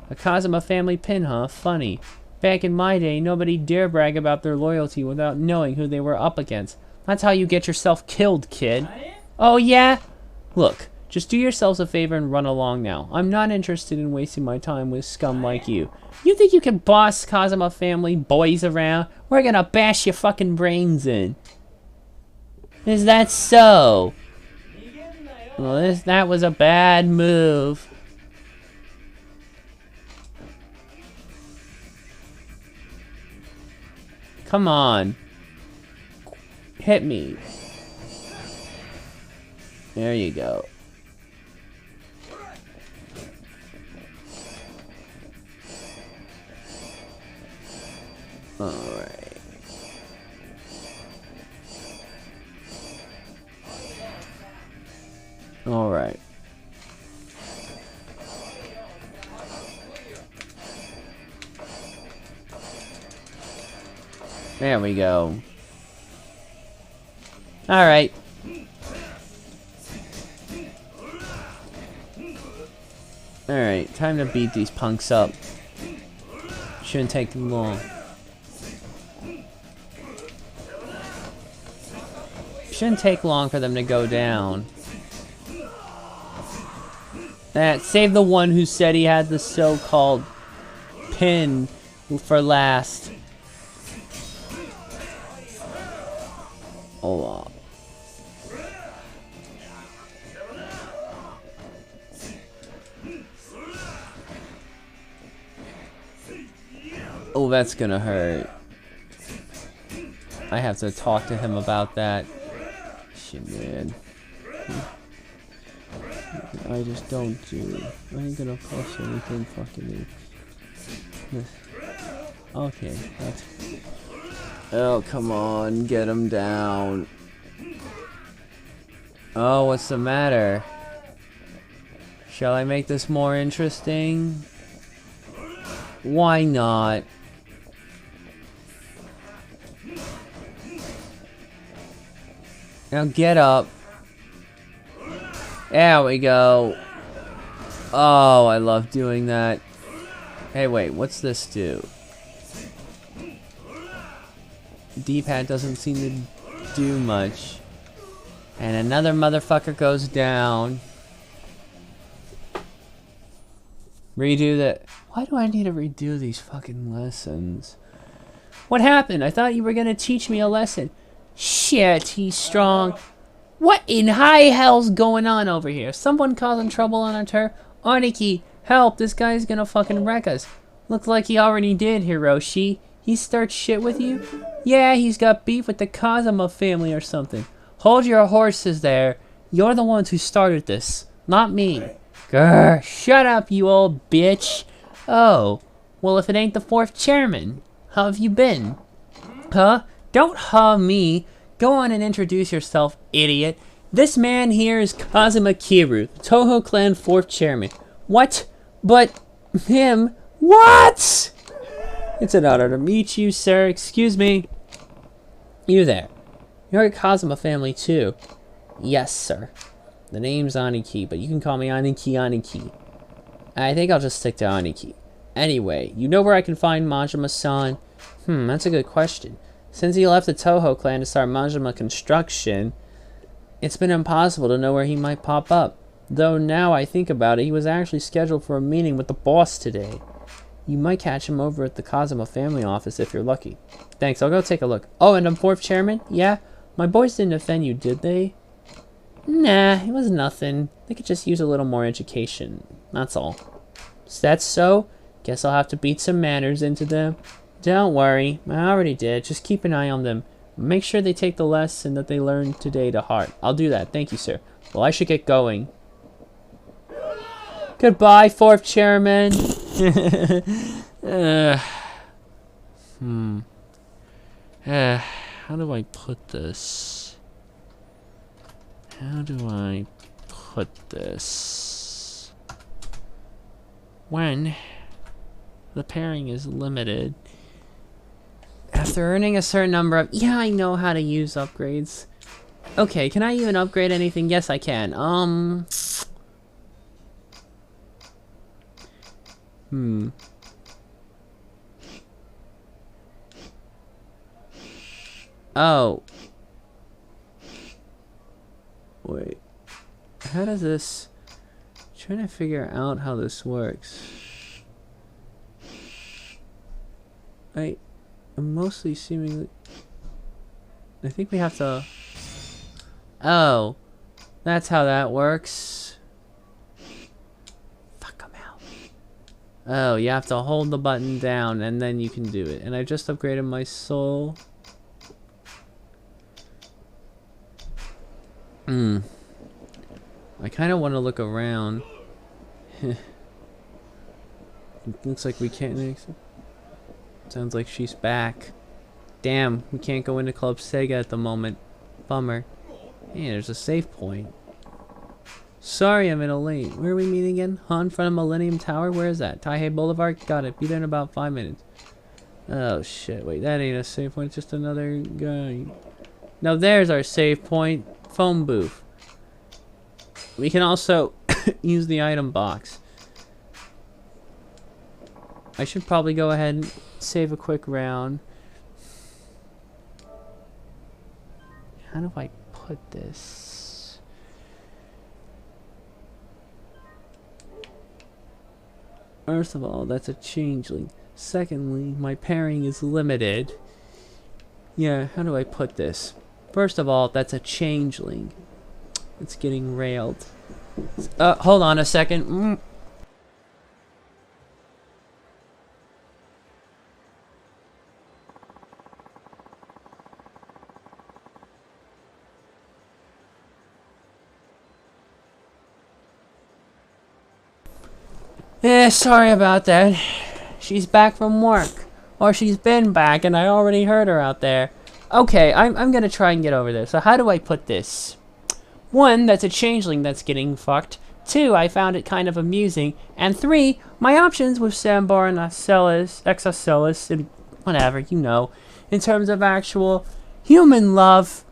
A Kazuma family pin, huh? Funny. Back in my day, nobody dare brag about their loyalty without knowing who they were up against. That's how you get yourself killed, kid. Oh, yeah? Look, just do yourselves a favor and run along now. I'm not interested in wasting my time with scum like you. You think you can boss Kazuma family boys around? We're gonna bash your fucking brains in. Is that so? Well, that was a bad move. Come on. Hit me. There you go. Alright. Alright. There we go. Alright. Alright, time to beat these punks up. Shouldn't take too long. Shouldn't take long for them to go down. Save the one who said he had the so-called pin for last. Hold on. Oh, that's gonna hurt. I have to talk to him about that. Shit, man. I just don't do. I ain't gonna push anything fucking me. Okay, that's. Oh, come on, get him down. Oh, what's the matter? Shall I make this more interesting? Why not? Now get up. There we go. Oh, I love doing that. Hey, wait, what's this do? D-pad doesn't seem to do much. And another motherfucker goes down. Redo that. Why do I need to redo these fucking lessons? What happened? I thought you were gonna teach me a lesson. Shit, he's strong. What in high hell's going on over here? Someone causing trouble on our turf? Aniki, help, this guy's gonna fucking wreck us. Looks like he already did, Hiroshi. He starts shit with you? Yeah, he's got beef with the Kazuma family or something. Hold your horses there. You're the ones who started this, not me. Grr, shut up, you old bitch. Oh, well if it ain't the fourth chairman, how have you been? Huh? Don't huh me. Go on and introduce yourself, idiot. This man here is Kazuma Kiryu, the Toho clan fourth chairman. What? But him? What? It's an honor to meet you, sir. Excuse me. You there. You're a Kazuma family too. Yes, sir. The name's Aniki, but you can call me Aniki. I think I'll just stick to Aniki. Anyway, you know where I can find Majima-san? That's a good question. Since he left the Toho clan to start Majima construction, it's been impossible to know where he might pop up. Though now I think about it, he was actually scheduled for a meeting with the boss today. You might catch him over at the Kazuma family office if you're lucky. Thanks, I'll go take a look. Oh, and I'm fourth chairman? Yeah? My boys didn't offend you, did they? Nah, it was nothing. They could just use a little more education. That's all. Is that so? Guess I'll have to beat some manners into them. Don't worry, I already did. Just keep an eye on them. Make sure they take the lesson that they learned today to heart. I'll do that. Thank you, sir. Well, I should get going. Goodbye, fourth chairman. How do I put this? How do I put this? When the pairing is limited. After earning a certain number of... Yeah, I know how to use upgrades. Okay, can I even upgrade anything? Yes, I can. Oh. Wait. How does this... I'm trying to figure out how this works. I'm mostly seemingly... I think we have to... Oh. That's how that works. Fuck, I'm out. Oh, you have to hold the button down and then you can do it. And I just upgraded my soul. I kind of want to look around. It looks like we can't... Sounds like she's back. Damn, we can't go into Club Sega at the moment. Bummer. Hey, there's a save point. Sorry I'm in a late. Where are we meeting again? Huh, in front of Millennium Tower? Where is that? Taihei Boulevard? Got it. Be there in about 5 minutes. Oh shit, wait, that ain't a save point, just another guy. Now there's our save point. Phone booth. We can also use the item box. I should probably go ahead and save a quick round. How do I put this? First of all, that's a changeling. Secondly, my pairing is limited. Yeah, how do I put this? First of all, that's a changeling. It's getting railed. Hold on a second. Sorry about that. She's back from work. Or she's been back and I already heard her out there. Okay, I'm gonna try and get over this. So how do I put this? 1, that's a changeling that's getting fucked. 2, I found it kind of amusing. And 3, my options with Sambar and Exocellus, and whatever, you know. In terms of actual human love,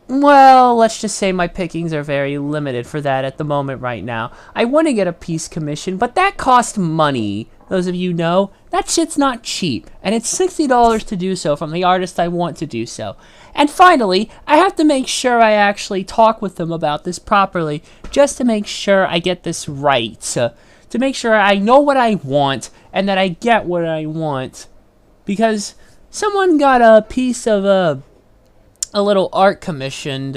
well, let's just say my pickings are very limited for that at the moment right now. I want to get a peace commission, but that costs money. Those of you know, that shit's not cheap. And it's $60 to do so from the artist I want to do so. And finally, I have to make sure I actually talk with them about this properly, just to make sure I get this right. To make sure I know what I want, and that I get what I want. Because someone got a piece of a little art commissioned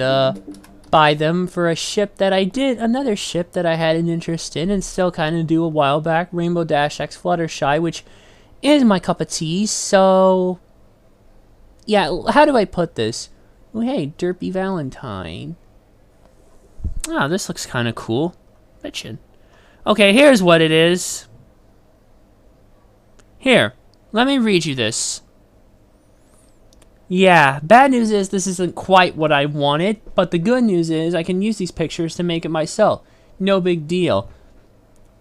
by them for a ship that I did, another ship that I had an interest in and still kind of do a while back, Rainbow Dash X Fluttershy, which is my cup of tea. So yeah, how do I put this? Oh, hey, Derpy Valentine. Ah, this looks kind of cool. Bitchin'. Okay, here's what it is. Here, let me read you this. Yeah, bad news is this isn't quite what I wanted, but the good news is I can use these pictures to make it myself. No big deal.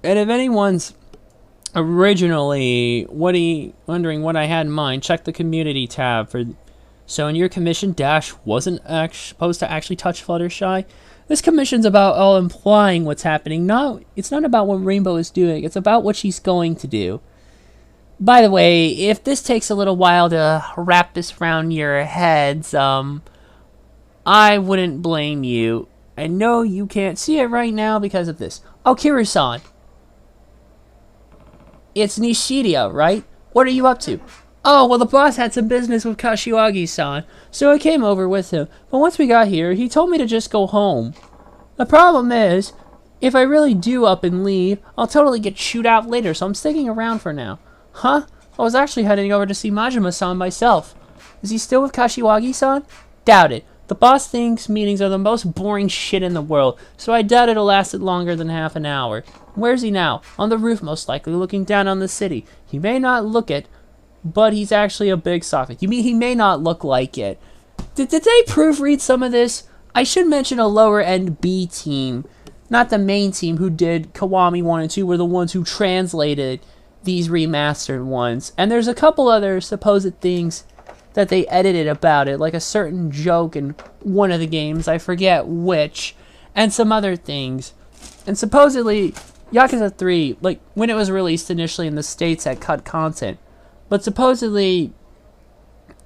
And if anyone's originally wondering what I had in mind, check the community tab for... So in your commission, Dash wasn't supposed to actually touch Fluttershy. This commission's about all implying what's happening. It's not about what Rainbow is doing, it's about what she's going to do. By the way, if this takes a little while to wrap this around your heads, I wouldn't blame you. I know you can't see it right now because of this. Oh, Kiru-san. It's Nishidia, right? What are you up to? Oh, well, the boss had some business with Kashiwagi-san, so I came over with him. But once we got here, he told me to just go home. The problem is, if I really do up and leave, I'll totally get chewed out later, so I'm sticking around for now. Huh? I was actually heading over to see Majima-san myself. Is he still with Kashiwagi-san? Doubt it. The boss thinks meetings are the most boring shit in the world, so I doubt it'll last longer than half an hour. Where's he now? On the roof, most likely, looking down on the city. He may not look it, but he's actually a big socket. You mean he may not look like it? Did they proofread some of this? I should mention a lower-end B team, not the main team who did Kiwami 1 and 2 were the ones who translated these remastered ones. And there's a couple other supposed things that they edited about it, like a certain joke in one of the games, I forget which, and some other things. And supposedly, Yakuza 3, like, when it was released initially in the States, had cut content. But supposedly,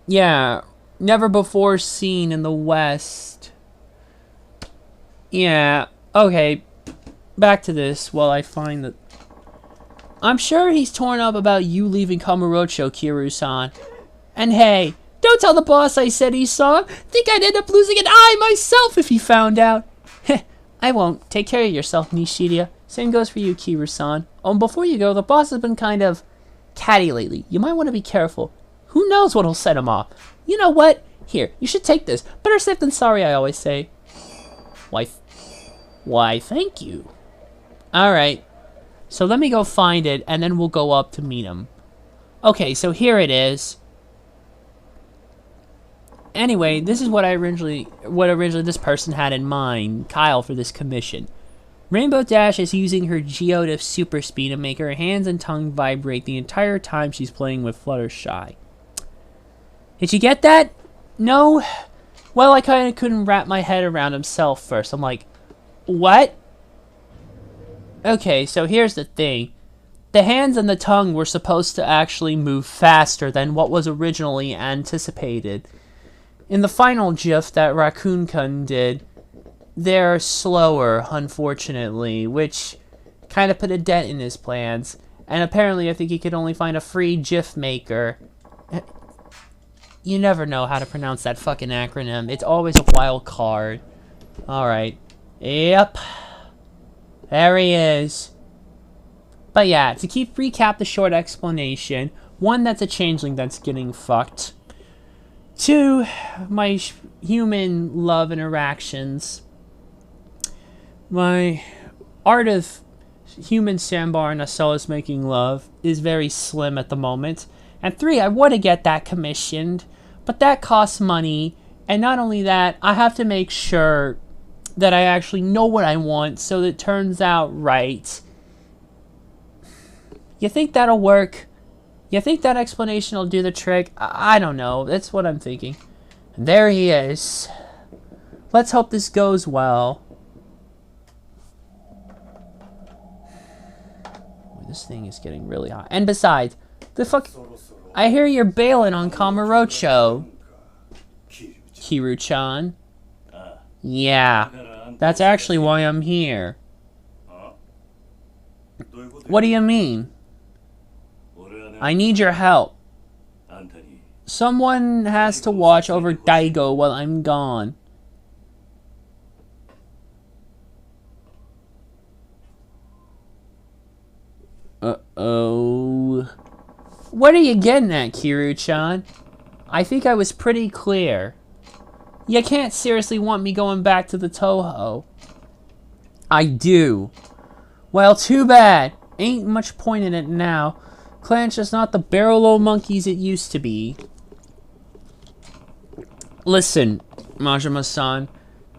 yeah, never before seen in the West. Yeah, okay, back to this while I find that. I'm sure he's torn up about you leaving Kamurocho, Kiru-san. And hey, don't tell the boss I said he saw him. Think I'd end up losing an eye myself if he found out. Heh, I won't. Take care of yourself, Nishidia. Same goes for you, Kiru-san. Oh, and before you go, the boss has been kind of catty lately. You might want to be careful. Who knows what'll set him off? You know what? Here, you should take this. Better safe than sorry, I always say. Why, thank you. Alright. So let me go find it, and then we'll go up to meet him. Okay, so here it is. Anyway, this is what originally this person had in mind, Kyle, for this commission. Rainbow Dash is using her Geoda super speed to make her hands and tongue vibrate the entire time she's playing with Fluttershy. Did you get that? No? Well, I kind of couldn't wrap my head around himself first. I'm like, what? Okay, so here's the thing. The hands and the tongue were supposed to actually move faster than what was originally anticipated. In the final GIF that Raccoon-kun did, they're slower, unfortunately, which kind of put a dent in his plans. And apparently I think he could only find a free GIF maker. You never know how to pronounce that fucking acronym. It's always a wild card. Alright. Yep. There he is. But yeah, to recap the short explanation, 1, that's a changeling that's getting fucked. 2, my human love interactions. My art of human Sambar and Asolas making love is very slim at the moment. And 3, I want to get that commissioned, but that costs money. And not only that, I have to make sure that I actually know what I want so that it turns out right. You think that'll work? You think that explanation will do the trick? I don't know. That's what I'm thinking. And there he is. Let's hope this goes well. This thing is getting really hot. And besides, the fuck... I hear you're bailing on Kamurocho, Kiru-chan. Yeah, that's actually why I'm here. What do you mean? I need your help. Someone has to watch over Daigo while I'm gone. Uh-oh. What are you getting at, Kiru-chan? I think I was pretty clear. You can't seriously want me going back to the Toho. I do. Well, too bad. Ain't much point in it now. Clan's just not the barrel-o monkeys it used to be. Listen, Majima-san.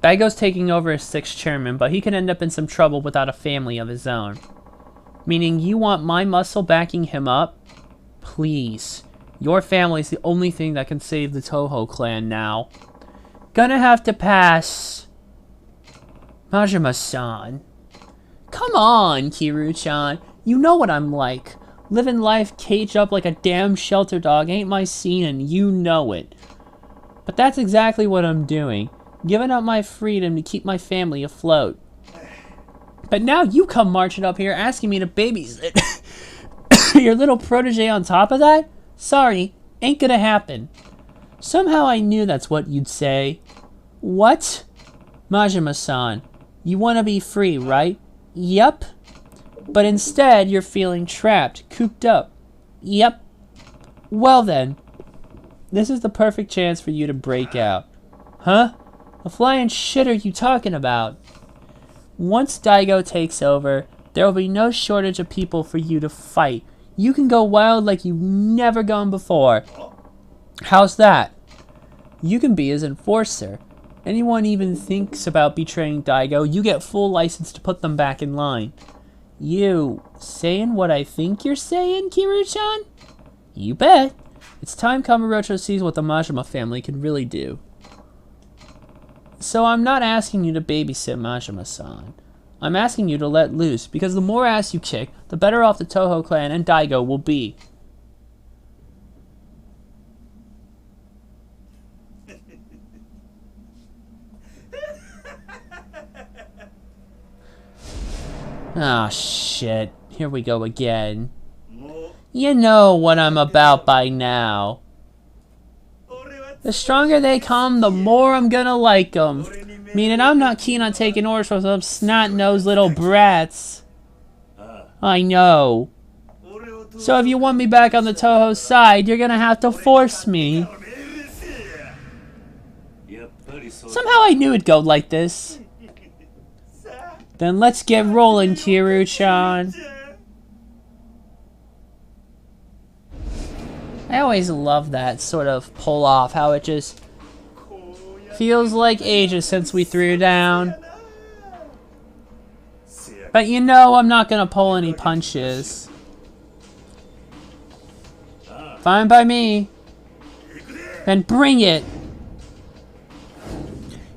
Daigo's taking over as 6th chairman, but he could end up in some trouble without a family of his own. Meaning you want my muscle backing him up? Please. Your family's the only thing that can save the Toho clan now. Gonna have to pass. Majima-san. Come on, Kiru-chan. You know what I'm like. Living life caged up like a damn shelter dog ain't my scene and you know it. But that's exactly what I'm doing. giving up my freedom to keep my family afloat. But now you come marching up here asking me to babysit your little protege on top of that? Sorry, ain't gonna happen. Somehow I knew that's what you'd say. What? Majima-san, you want to be free, right? Yep. But instead, you're feeling trapped, cooped up. Yep. Well then, this is the perfect chance for you to break out. Huh? A flying shit are you talking about? Once Daigo takes over, there will be no shortage of people for you to fight. You can go wild like you've never gone before. How's that? You can be his enforcer. Anyone even thinks about betraying Daigo, you get full license to put them back in line. You saying what I think you're saying, Kiryu-chan? You bet. It's time Kamurocho sees what the Majima family can really do. So I'm not asking you to babysit Majima-san. I'm asking you to let loose, because the more ass you kick, the better off the Toho clan and Daigo will be. Ah, shit. Here we go again. You know what I'm about by now. The stronger they come, the more I'm gonna like them. Meaning I'm not keen on taking orders from some snot-nosed little brats. I know. So if you want me back on the Toho side, you're gonna have to force me. Somehow I knew it'd go like this. Then let's get rolling, Kiryu-chan. I always love that sort of pull-off, how it just feels like ages since we threw down. But you know I'm not gonna pull any punches. Fine by me. Then bring it!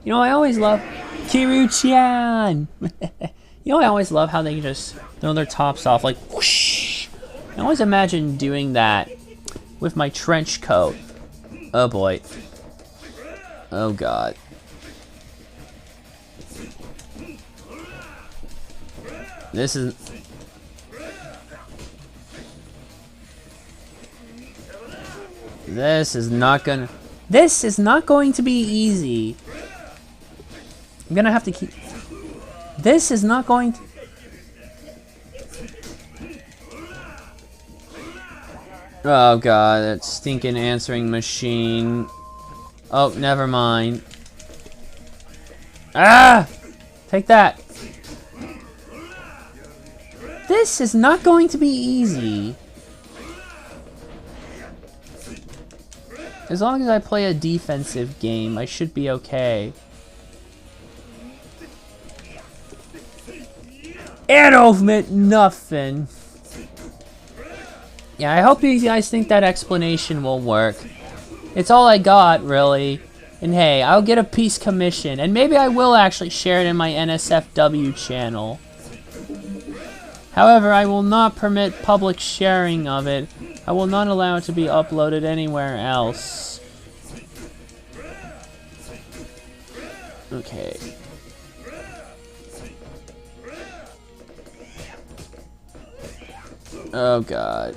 You know, I always love Kiryu-chan! You know, I always love how they just throw their tops off like whoosh! I always imagine doing that with my trench coat. Oh boy. Oh god. This is... This is not going to be easy. I'm gonna have to keep... This is not going to... Oh god, that stinking answering machine. Oh, never mind. Ah! Take that. This is not going to be easy. As long as I play a defensive game, I should be okay. Adolf meant nothing. Yeah, I hope you guys think that explanation will work. It's all I got, really. And hey, I'll get a peace commission, and maybe I will actually share it in my NSFW channel. However, I will not permit public sharing of it. I will not allow it to be uploaded anywhere else. Okay. Oh god.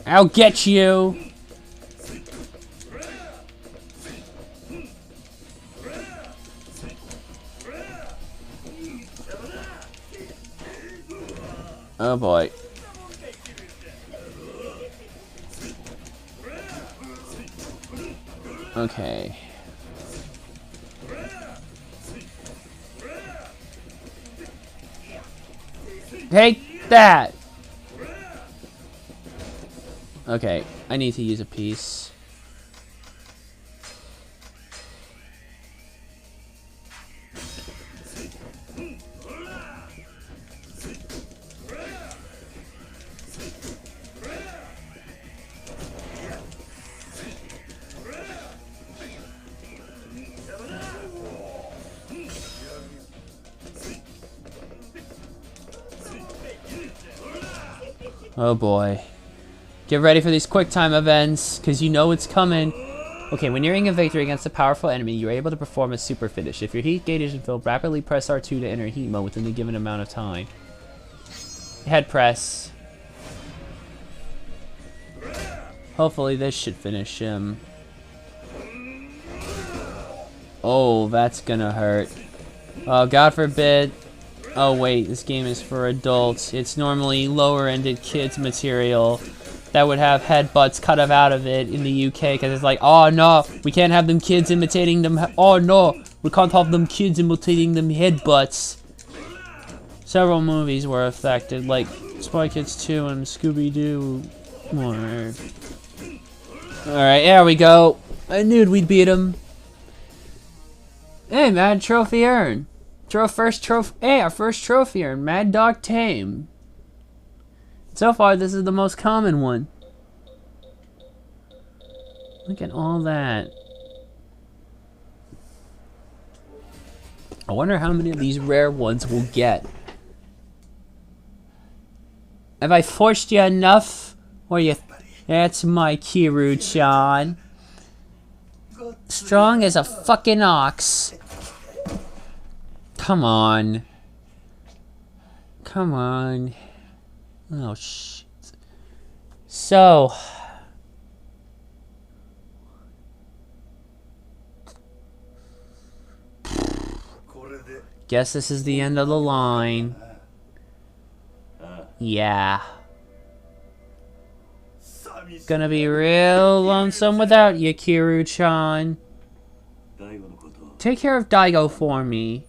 I'll get you! Oh boy. Okay. Take that! Okay, I need to use a piece. Oh boy. Get ready for these quick time events, because you know it's coming. Okay, when nearing a victory against a powerful enemy, you're able to perform a super finish. If your heat gauge isn't filled, rapidly press R2 to enter heat mode within the given amount of time. Head press. Hopefully this should finish him. Oh, that's gonna hurt. Oh, God forbid. Oh wait, this game is for adults. It's normally lower-ended kids material that would have headbutts cut out of it in the UK, because it's like, oh no, we can't have them kids imitating them. Oh no, we can't have them kids imitating them headbutts. Several movies were affected, like Spy Kids 2 and Scooby-Doo. Alright, there we go. I knew we'd beat him. Hey, Mad Trophy earned. Our first trophy earned. Mad Dog Tame. So far, this is the most common one. Look at all that. I wonder how many of these rare ones we'll get. Have I forced you enough? Or you... That's my Kiru-chan. Strong as a fucking ox. Come on. Come on. Oh, shit. So... Guess this is the end of the line. Yeah. Gonna be real lonesome without you, Kiru-chan. Take care of Daigo for me.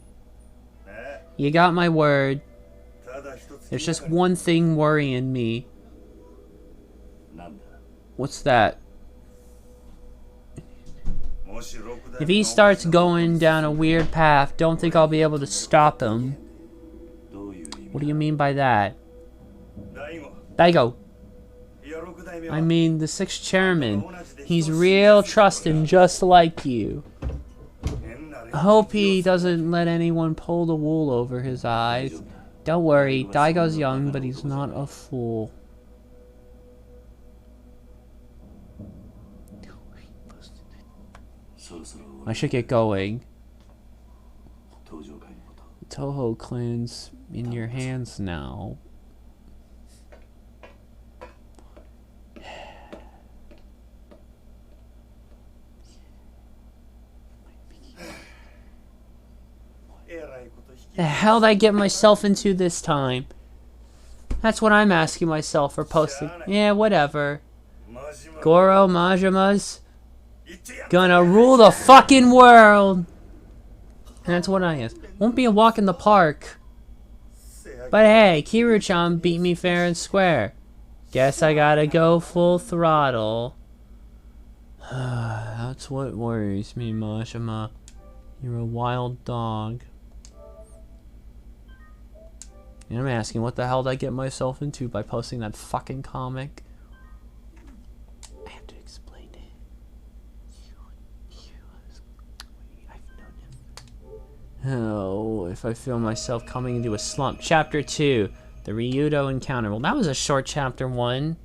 You got my word. There's just one thing worrying me. What's that? If he starts going down a weird path, don't think I'll be able to stop him. What do you mean by that? Daigo. I mean, the 6th chairman. He's real trusting, just like you. I hope he doesn't let anyone pull the wool over his eyes. Don't worry, Daigo's young, but he's not a fool. I should get going. Toho clan's in your hands now. The hell did I get myself into this time? That's what I'm asking myself for posting. Yeah, whatever. Goro Majima's gonna rule the fucking world. That's what I ask. Won't be a walk in the park. But hey, Kiru-chan beat me fair and square. Guess I gotta go full throttle. That's what worries me, Majima. You're a wild dog. And I'm asking, what the hell did I get myself into by posting that fucking comic? I have to explain it. I've known him. Oh, if I feel myself coming into a slump. Chapter 2, the Ryudo encounter. Well, that was a short chapter 1.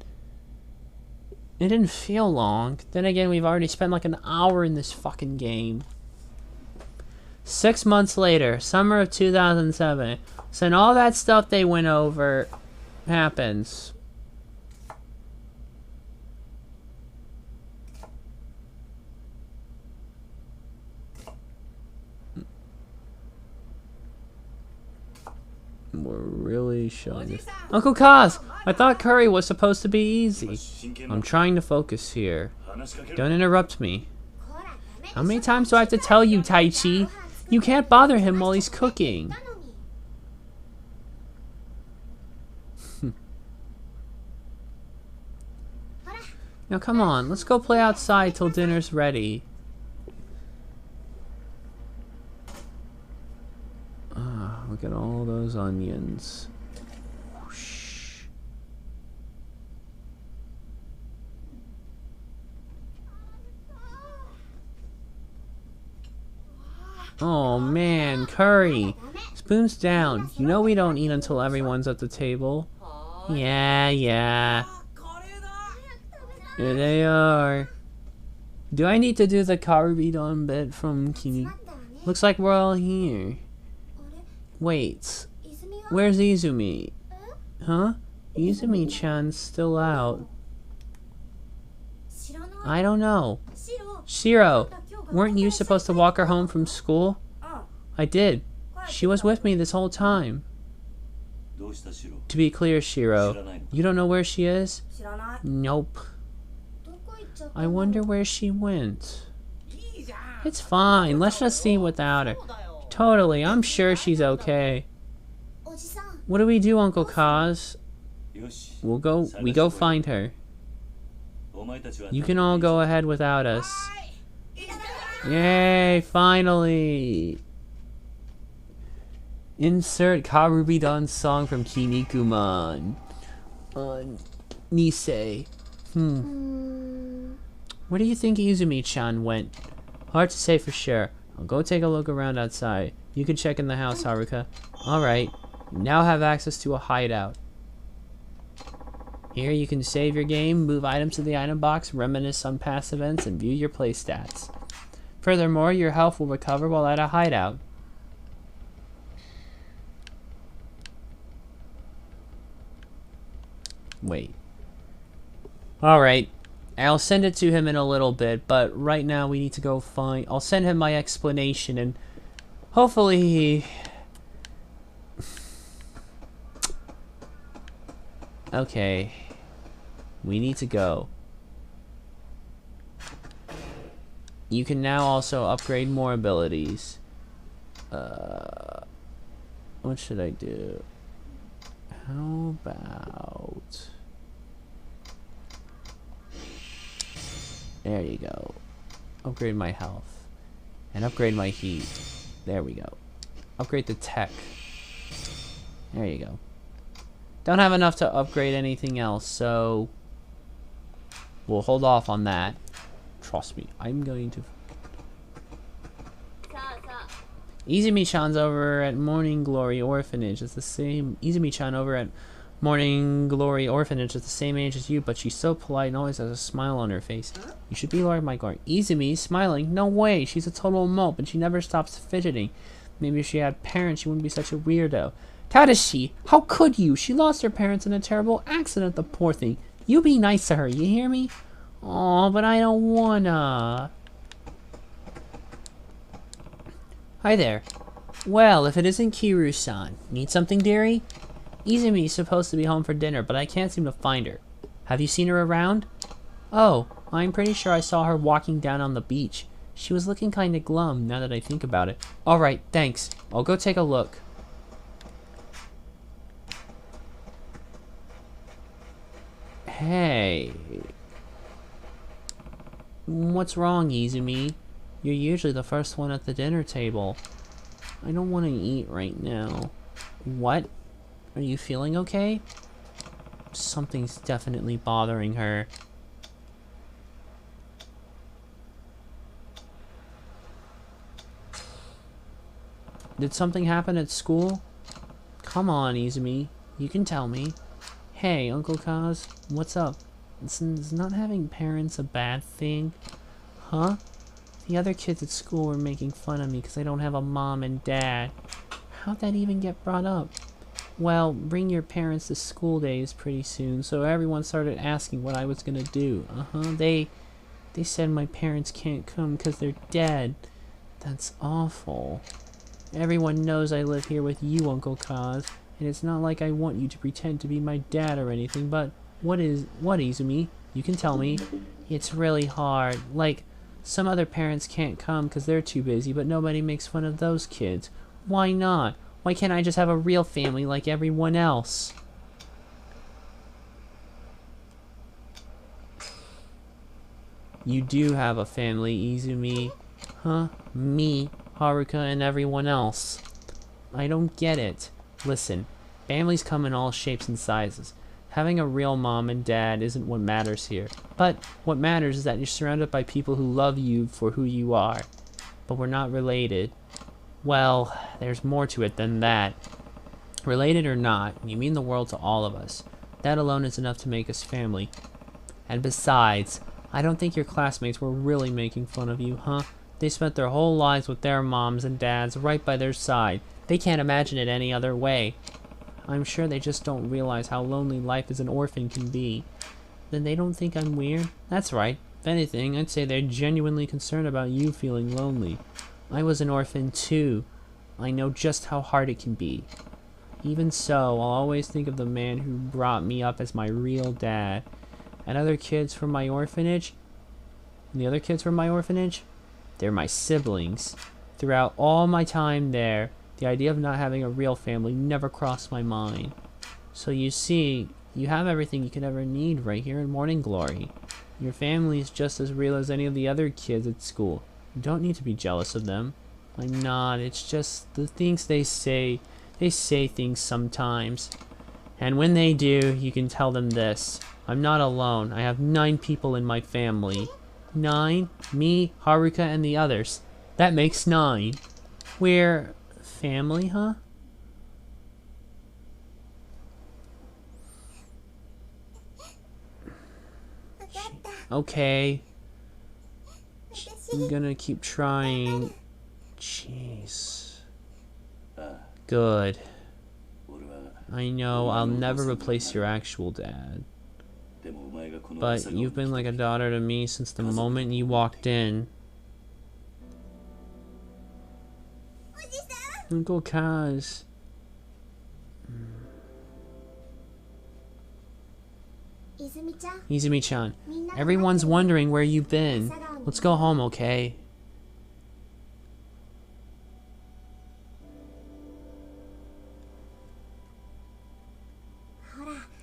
It didn't feel long. Then again, we've already spent like an hour in this fucking game. 6 months later, summer of 2007. So then all that stuff they went over happens. We're really showing this. Uncle Kaz! I thought curry was supposed to be easy. I'm trying to focus here. Don't interrupt me. How many times do I have to tell you, Taichi? You can't bother him while he's cooking. Now come on, let's go play outside till dinner's ready. Look at all those onions. Whoosh. Oh man, curry. Spoons down. You know we don't eat until everyone's at the table. Yeah. Here they are. Do I need to do the Karubidon bit from Kimi? Looks like we're all here. Wait, where's Izumi? Huh? Izumi-chan's still out. I don't know. Shiro, weren't you supposed to walk her home from school? I did. She was with me this whole time. To be clear, Shiro, you don't know where she is? Nope. I wonder where she went. It's fine. Let's just see without her. Totally. I'm sure she's okay. What do we do, Uncle Kaz? We go find her. You can all go ahead without us. Yay, finally! Insert Karubidon's song from Kinnikuman. Nisei. Where do you think Izumi-chan went? Hard to say for sure. I'll go take a look around outside. You can check in the house, Haruka. Alright. Now have access to a hideout. Here you can save your game, move items to the item box, reminisce on past events, and view your play stats. Furthermore, your health will recover while at a hideout. Wait. Alright. I'll send it to him in a little bit, but right now we need to go find... I'll send him my explanation, and hopefully he... Okay. We need to go. You can now also upgrade more abilities. What should I do? How about... There you go. Upgrade my health. And upgrade my heat. There we go. Upgrade the tech. There you go. Don't have enough to upgrade anything else, so we'll hold off on that. Trust me, I'm going to... Izumi-chan's over at Morning Glory Orphanage. It's the same... Izumi-chan over at Morning Glory Orphanage is the same age as you, but she's so polite and always has a smile on her face. You should be Lord Mike. Izumi smiling? No way! She's a total mope and she never stops fidgeting. Maybe if she had parents, she wouldn't be such a weirdo. Tadashi, how could you? She lost her parents in a terrible accident, the poor thing. You be nice to her, you hear me? Aw, but I don't wanna. Hi there. Well, if it isn't Kiru-san. Need something, dearie? Izumi's supposed to be home for dinner, but I can't seem to find her. Have you seen her around? Oh, I'm pretty sure I saw her walking down on the beach. She was looking kinda glum, now that I think about it. Alright, thanks. I'll go take a look. Hey. What's wrong, Izumi? You're usually the first one at the dinner table. I don't want to eat right now. What? Are you feeling okay? Something's definitely bothering her. Did something happen at school? Come on, Izumi. You can tell me. Hey, Uncle Kaz, what's up? Is not having parents a bad thing? Huh? The other kids at school were making fun of me because I don't have a mom and dad. How'd that even get brought up? Well, bring your parents to school days pretty soon, so everyone started asking what I was gonna do. They said my parents can't come because they're dead. That's awful. Everyone knows I live here with you, Uncle Kaz. And it's not like I want you to pretend to be my dad or anything, but what, Izumi? You can tell me. It's really hard. Like, some other parents can't come because they're too busy, but nobody makes fun of those kids. Why not? Why can't I just have a real family like everyone else? You do have a family, Izumi. Huh? Me, Haruka, and everyone else. I don't get it. Listen, families come in all shapes and sizes. Having a real mom and dad isn't what matters here. But what matters is that you're surrounded by people who love you for who you are. But we're not related. Well, there's more to it than that. Related or not, you mean the world to all of us. That alone is enough to make us family. And besides, I don't think your classmates were really making fun of you, huh? They spent their whole lives with their moms and dads right by their side. They can't imagine it any other way. I'm sure they just don't realize how lonely life as an orphan can be. Then they don't think I'm weird? That's right. If anything, I'd say they're genuinely concerned about you feeling lonely. I was an orphan too. I know just how hard it can be. Even so, I'll always think of the man who brought me up as my real dad. And other kids from my orphanage? The other kids from my orphanage? They're my siblings. Throughout all my time there, the idea of not having a real family never crossed my mind. So you see, you have everything you could ever need right here in Morning Glory. Your family is just as real as any of the other kids at school. You don't need to be jealous of them. I'm not, it's just the things they say things sometimes. And when they do, you can tell them this. I'm not alone. I have 9 people in my family. 9? Me, Haruka, and the others. That makes 9. We're family, huh? Okay. I'm gonna keep trying. Jeez. Good. I know I'll never replace your actual dad. But you've been like a daughter to me since the moment you walked in. Uncle Kaz. Izumi-chan, everyone's wondering where you've been. Let's go home, okay?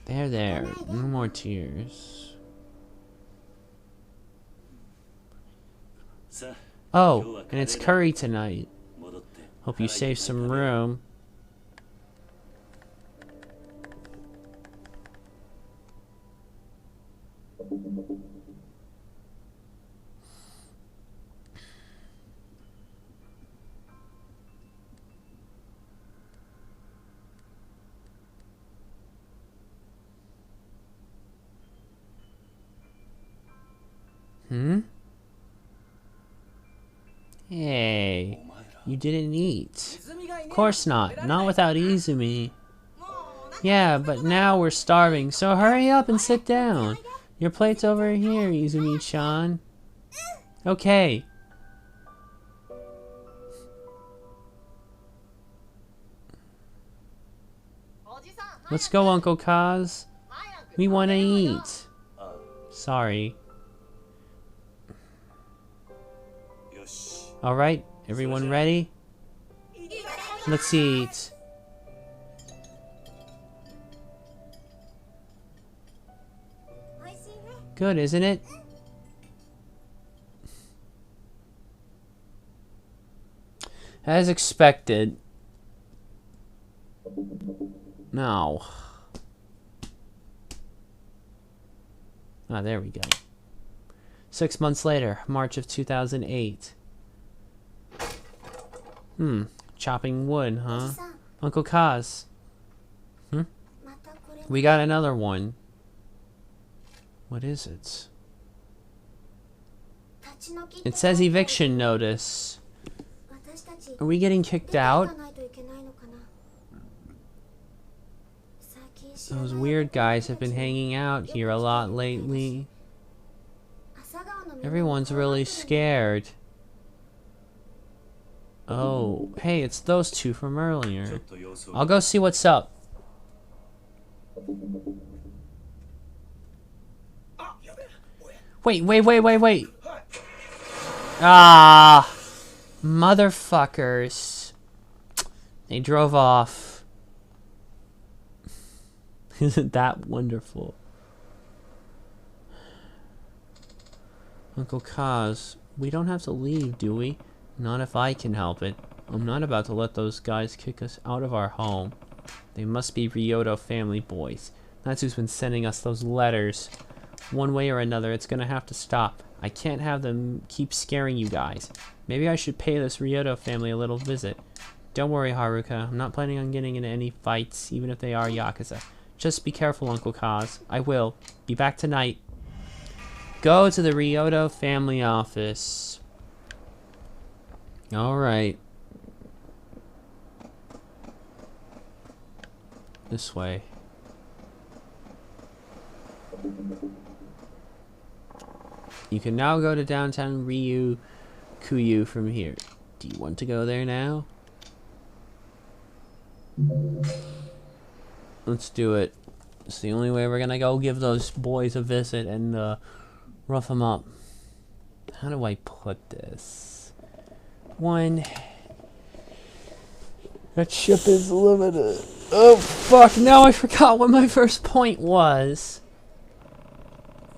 There. No more tears. Oh, and it's curry tonight. Hope you save some room. Hey, you didn't eat. Of course not. Not without Izumi. Yeah, but now we're starving, so hurry up and sit down. Your plate's over here, Izumi-chan. Okay. Let's go, Uncle Kaz. We want to eat. Sorry. Alright, everyone ready? Let's eat. Good, isn't it? As expected. No. Ah, there we go. 6 months later, March of 2008. Chopping wood, huh? Uncle Kaz. We got another one. What is it? It says eviction notice. Are we getting kicked out? Those weird guys have been hanging out here a lot lately. Everyone's really scared. Oh, hey, it's those two from earlier. I'll go see what's up. Wait. Ah, motherfuckers. They drove off. Isn't that wonderful? Uncle Kaz, we don't have to leave, do we? Not if I can help it. I'm not about to let those guys kick us out of our home. They must be Ryoto family boys. That's who's been sending us those letters. One way or another, it's gonna have to stop. I can't have them keep scaring you guys. Maybe I should pay this Ryoto family a little visit. Don't worry, Haruka. I'm not planning on getting into any fights, even if they are Yakuza. Just be careful, Uncle Kaz. I will. Be back tonight. Go to the Ryota family office. Alright. This way. You can now go to downtown Ryukuyu from here. Do you want to go there now? Let's do it. It's the only way we're gonna go give those boys a visit and rough them up. How do I put this? One. That ship is limited. Oh fuck, now I forgot what my first point was.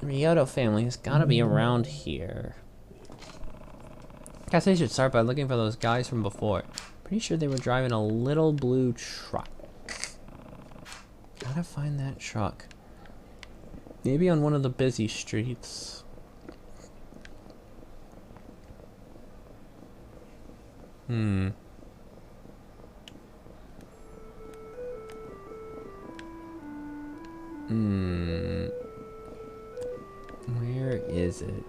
The Ryota family has gotta be around here. Guess I should start by looking for those guys from before. Pretty sure they were driving a little blue truck. Gotta find that truck. Maybe on one of the busy streets. Where is it?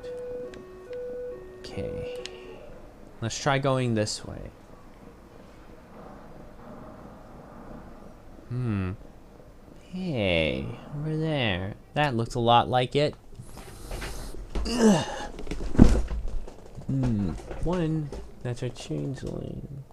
Okay. Let's try going this way. Hey, over there. That looks a lot like it. One, that's a changeling.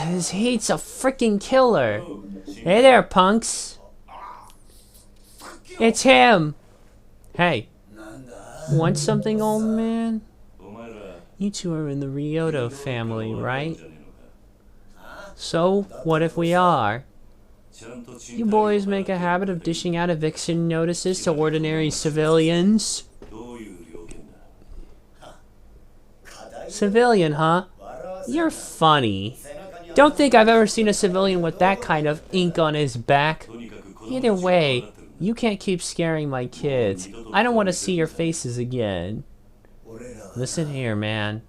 His heat's a freaking killer. Hey there, punks. It's him. Hey. Want something, old man? You two are in the Ryota family, right? So, what if we are? You boys make a habit of dishing out eviction notices to ordinary civilians? Civilian, huh? You're funny. Don't think I've ever seen a civilian with that kind of ink on his back. Either way, you can't keep scaring my kids. I don't want to see your faces again. Listen here, man.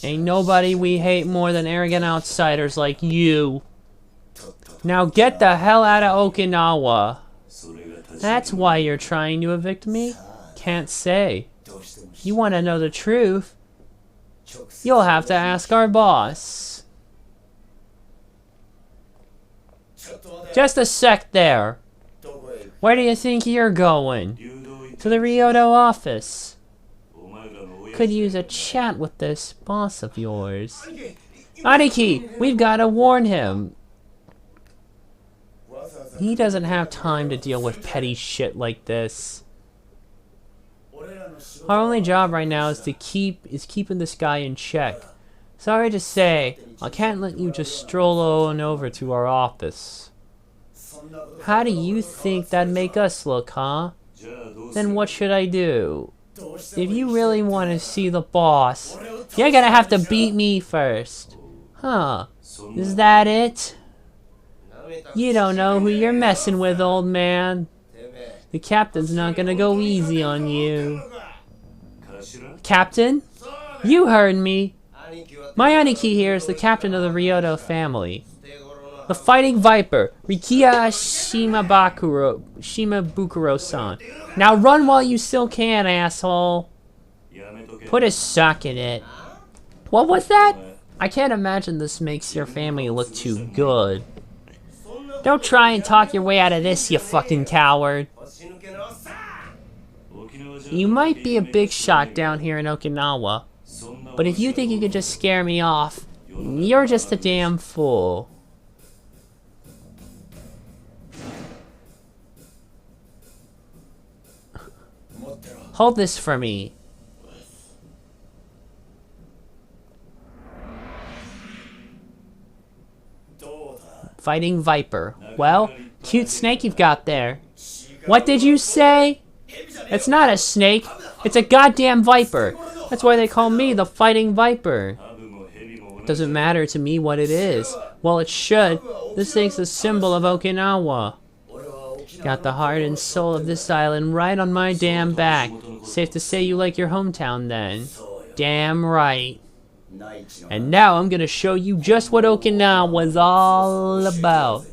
Ain't nobody we hate more than arrogant outsiders like you. Now get the hell out of Okinawa. That's why you're trying to evict me? Can't say. You want to know the truth? You'll have to ask our boss. Just a sec there. Where do you think you're going? To the Ryota office. Could use a chat with this boss of yours. Aniki, we've got to warn him. He doesn't have time to deal with petty shit like this. Our only job right now is keeping this guy in check. Sorry to say, I can't let you just stroll on over to our office. How do you think that'd make us look, huh? Then what should I do? If you really want to see the boss, you're gonna have to beat me first. Huh? Is that it? You don't know who you're messing with, old man. The captain's not gonna go easy on you. Captain? You heard me. My Aniki here is the captain of the Ryota family. The Fighting Viper, Rikiya Shimabukuro-san. Now run while you still can, asshole. Put a sock in it. What was that? I can't imagine this makes your family look too good. Don't try and talk your way out of this, you fucking coward. You might be a big shot down here in Okinawa, but if you think you could just scare me off, you're just a damn fool. Hold this for me. Fighting Viper. Well, cute snake you've got there. What did you say? It's not a snake. It's a goddamn viper. That's why they call me the Fighting Viper. Doesn't matter to me what it is. Well, it should. This thing's the symbol of Okinawa. Got the heart and soul of this island right on my damn back. Safe to say you like your hometown then. Damn right. And now I'm gonna show you just what Okinawa was all about.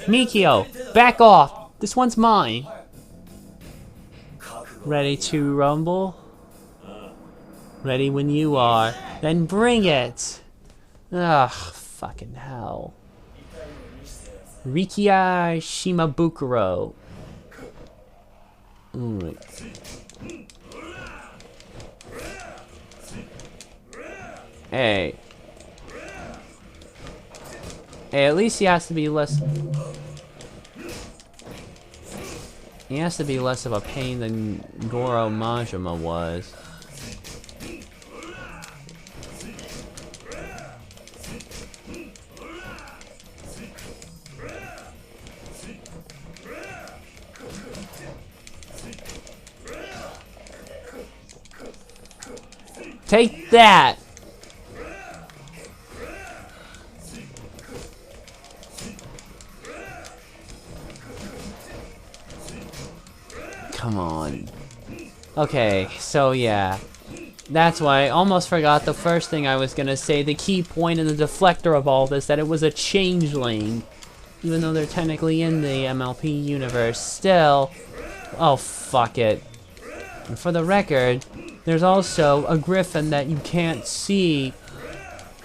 Mikio, back off. This one's mine. Ready to rumble? Ready when you are. Then bring it. Ugh, fucking hell. Rikiya Shimabukuro. Alright. Hey. Hey, at least he has to be less... He has to be less of a pain than Goro Majima was. Take that! Come on. Okay, so yeah. That's why I almost forgot the first thing I was gonna say. The key point and the deflector of all this, that it was a changeling. Even though they're technically in the MLP universe, still. Oh, fuck it. And for the record, there's also a griffin that you can't see.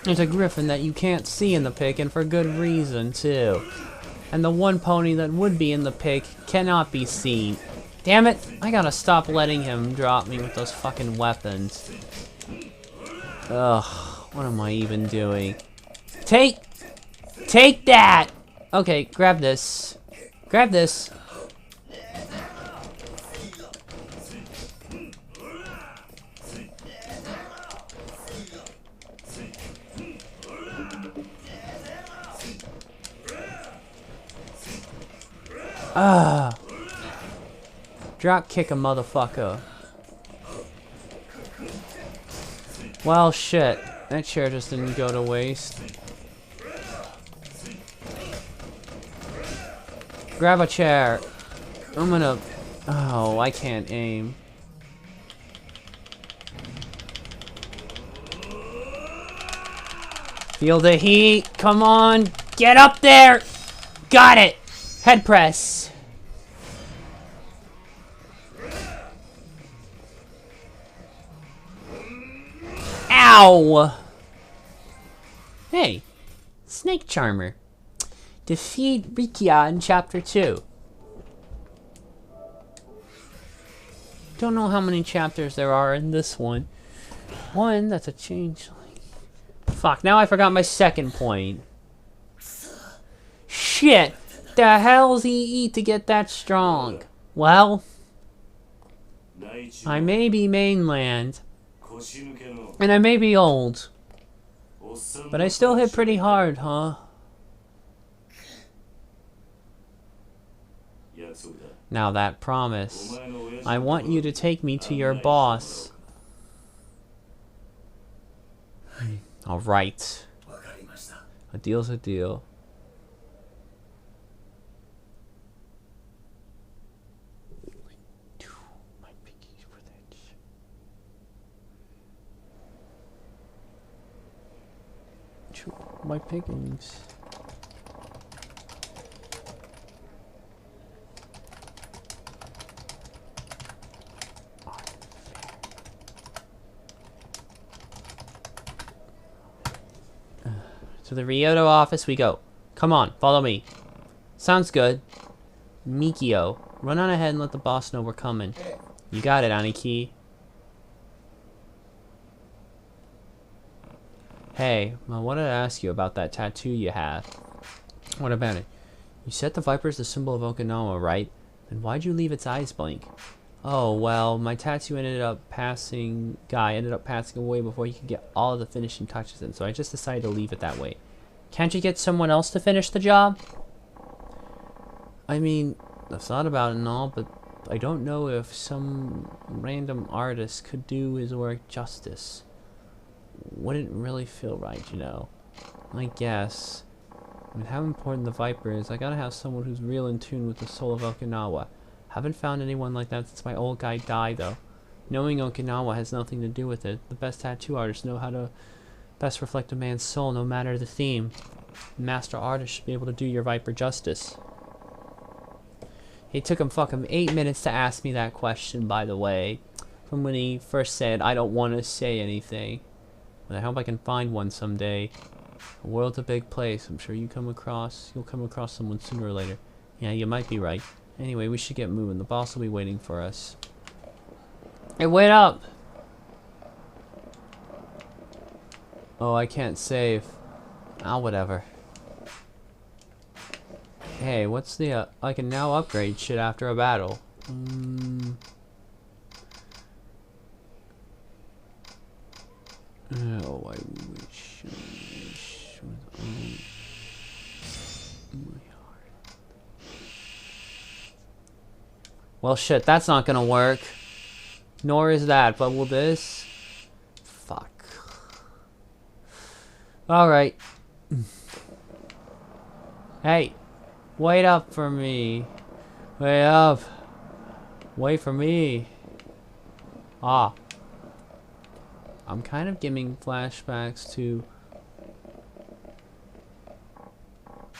There's a griffin that you can't see in the pic, and for good reason, too. And the one pony that would be in the pic cannot be seen. Damn it! I gotta stop letting him drop me with those fucking weapons. Ugh, what am I even doing? Take that! Okay, grab this. Grab this. Ah. Drop kick a motherfucker. Well, shit. That chair just didn't go to waste. Grab a chair. I'm gonna... Oh, I can't aim. Feel the heat. Come on. Get up there. Got it. Head press. Ow! Hey, Snake Charmer. Defeat Rikiya in Chapter 2. Don't know how many chapters there are in this one. One, that's a changeling. Fuck, now I forgot my second point. Shit! The hell's he eat to get that strong? Well, I may be mainland. And I may be old, but I still hit pretty hard, huh? Now that promise. I want you to take me to your boss. Alright. A deal's a deal. My pickings. To the Ryoto office we go. Come on, follow me. Sounds good. Mikio, run on ahead and let the boss know we're coming. You got it, Aniki. Hey, I wanted to ask you about that tattoo you have. What about it? You said the viper is the symbol of Okinawa, right? Then why'd you leave its eyes blank? Oh, well, my tattoo ended up passing away before he could get all of the finishing touches in, so I just decided to leave it that way. Can't you get someone else to finish the job? I mean, I've thought about it and all, but I don't know if some random artist could do his work justice. Wouldn't really feel right, you know. I guess. I mean, how important the Viper is, I gotta have someone who's real in tune with the soul of Okinawa. Haven't found anyone like that since my old guy died, though. Knowing Okinawa has nothing to do with it. The best tattoo artists know how to best reflect a man's soul, no matter the theme. The master artist should be able to do your Viper justice. It took him fucking 8 minutes to ask me that question, by the way. From when he first said, I don't want to say anything. But I hope I can find one someday. The world's a big place. I'm sure you'll come across someone sooner or later. Yeah, you might be right. Anyway, we should get moving. The boss will be waiting for us. Hey, wait up! Oh, I can't save. Ah, whatever. Hey, what's the, I can now upgrade shit after a battle. Oh, I wish with all my heart. Well, shit, that's not gonna work. Nor is that, but will this? Fuck. Alright. Hey. Wait up for me. Wait up. Wait for me. Ah. I'm kind of getting flashbacks to...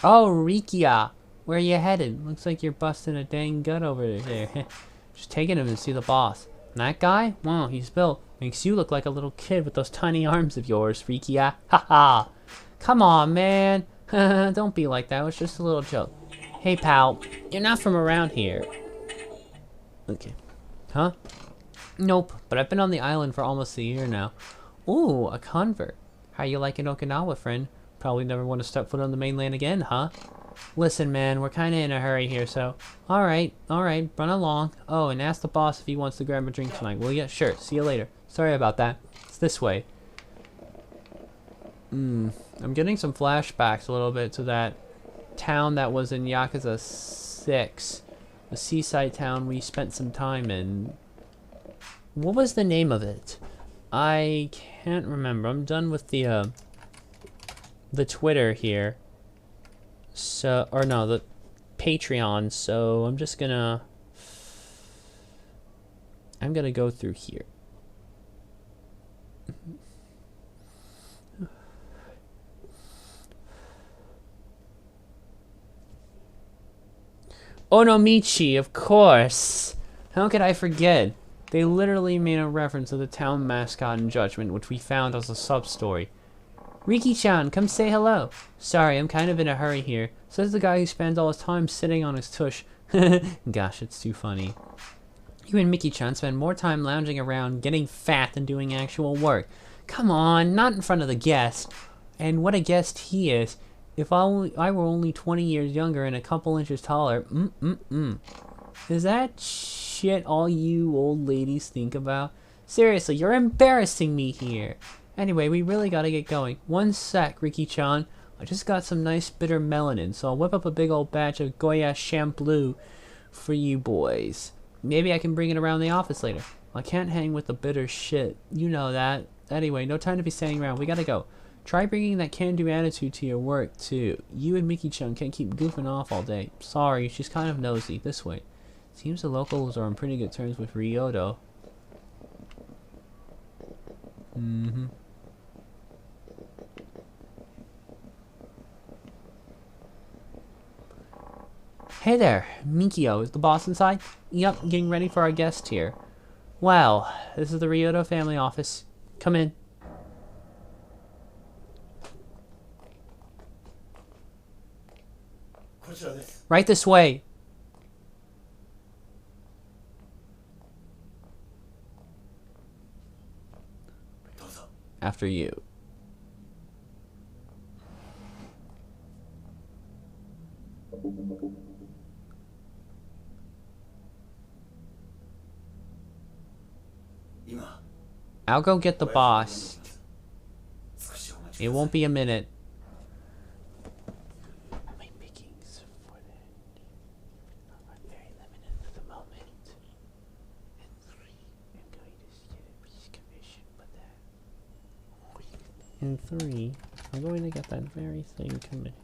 Oh, Rikia. Where you headed? Looks like you're busting a dang gut over there. Just taking him to see the boss. And that guy? Wow, he's built. Makes you look like a little kid with those tiny arms of yours, Rikia. Haha. Come on, man. Don't be like that. It was just a little joke. Hey, pal. You're not from around here. Okay. Huh? Nope. But I've been on the island for almost a year now. Ooh, a convert. How you liking Okinawa, friend? Probably never want to step foot on the mainland again, huh? Listen, man, we're kind of in a hurry here, so... Alright, run along. Oh, and ask the boss if he wants to grab a drink tonight, will ya? Sure, see you later. Sorry about that. It's this way. I'm getting some flashbacks a little bit to that town that was in Yakuza 6. The seaside town we spent some time in. What was the name of it? I can't remember. I'm done with the Twitter here. So, or no, the Patreon. So I'm just gonna go through here. Onomichi, of course. How could I forget? They literally made a reference to the town mascot in Judgment, which we found as a sub-story. Riki-chan, come say hello. Sorry, I'm kind of in a hurry here. Says the guy who spends all his time sitting on his tush. Gosh, it's too funny. You and Miki-chan spend more time lounging around, getting fat than doing actual work. Come on, not in front of the guest. And what a guest he is. If I were only 20 years younger and a couple inches taller, Is that shit all you old ladies think about? Seriously, you're embarrassing me here. Anyway, we really gotta get going. One sec, Riki-chan. I just got some nice bitter melanin, so I'll whip up a big old batch of Goya Shampoo for you boys. Maybe I can bring it around the office later. I can't hang with the bitter shit. You know that. Anyway, no time to be standing around. We gotta go. Try bringing that can-do attitude to your work, too. You and Miki-chan can't keep goofing off all day. Sorry, she's kind of nosy. This way. Seems the locals are on pretty good terms with Ryoto. Hey there, Mikio. Is the boss inside? Yep, getting ready for our guest here. Well, this is the Ryoto family office. Come in. Right this way. After you. I'll go get the boss. It won't be a minute. My pickings for that are very limited at the moment. And 3, I'm going to get a peace commission for that. And 3, I'm going to get that very thing commission.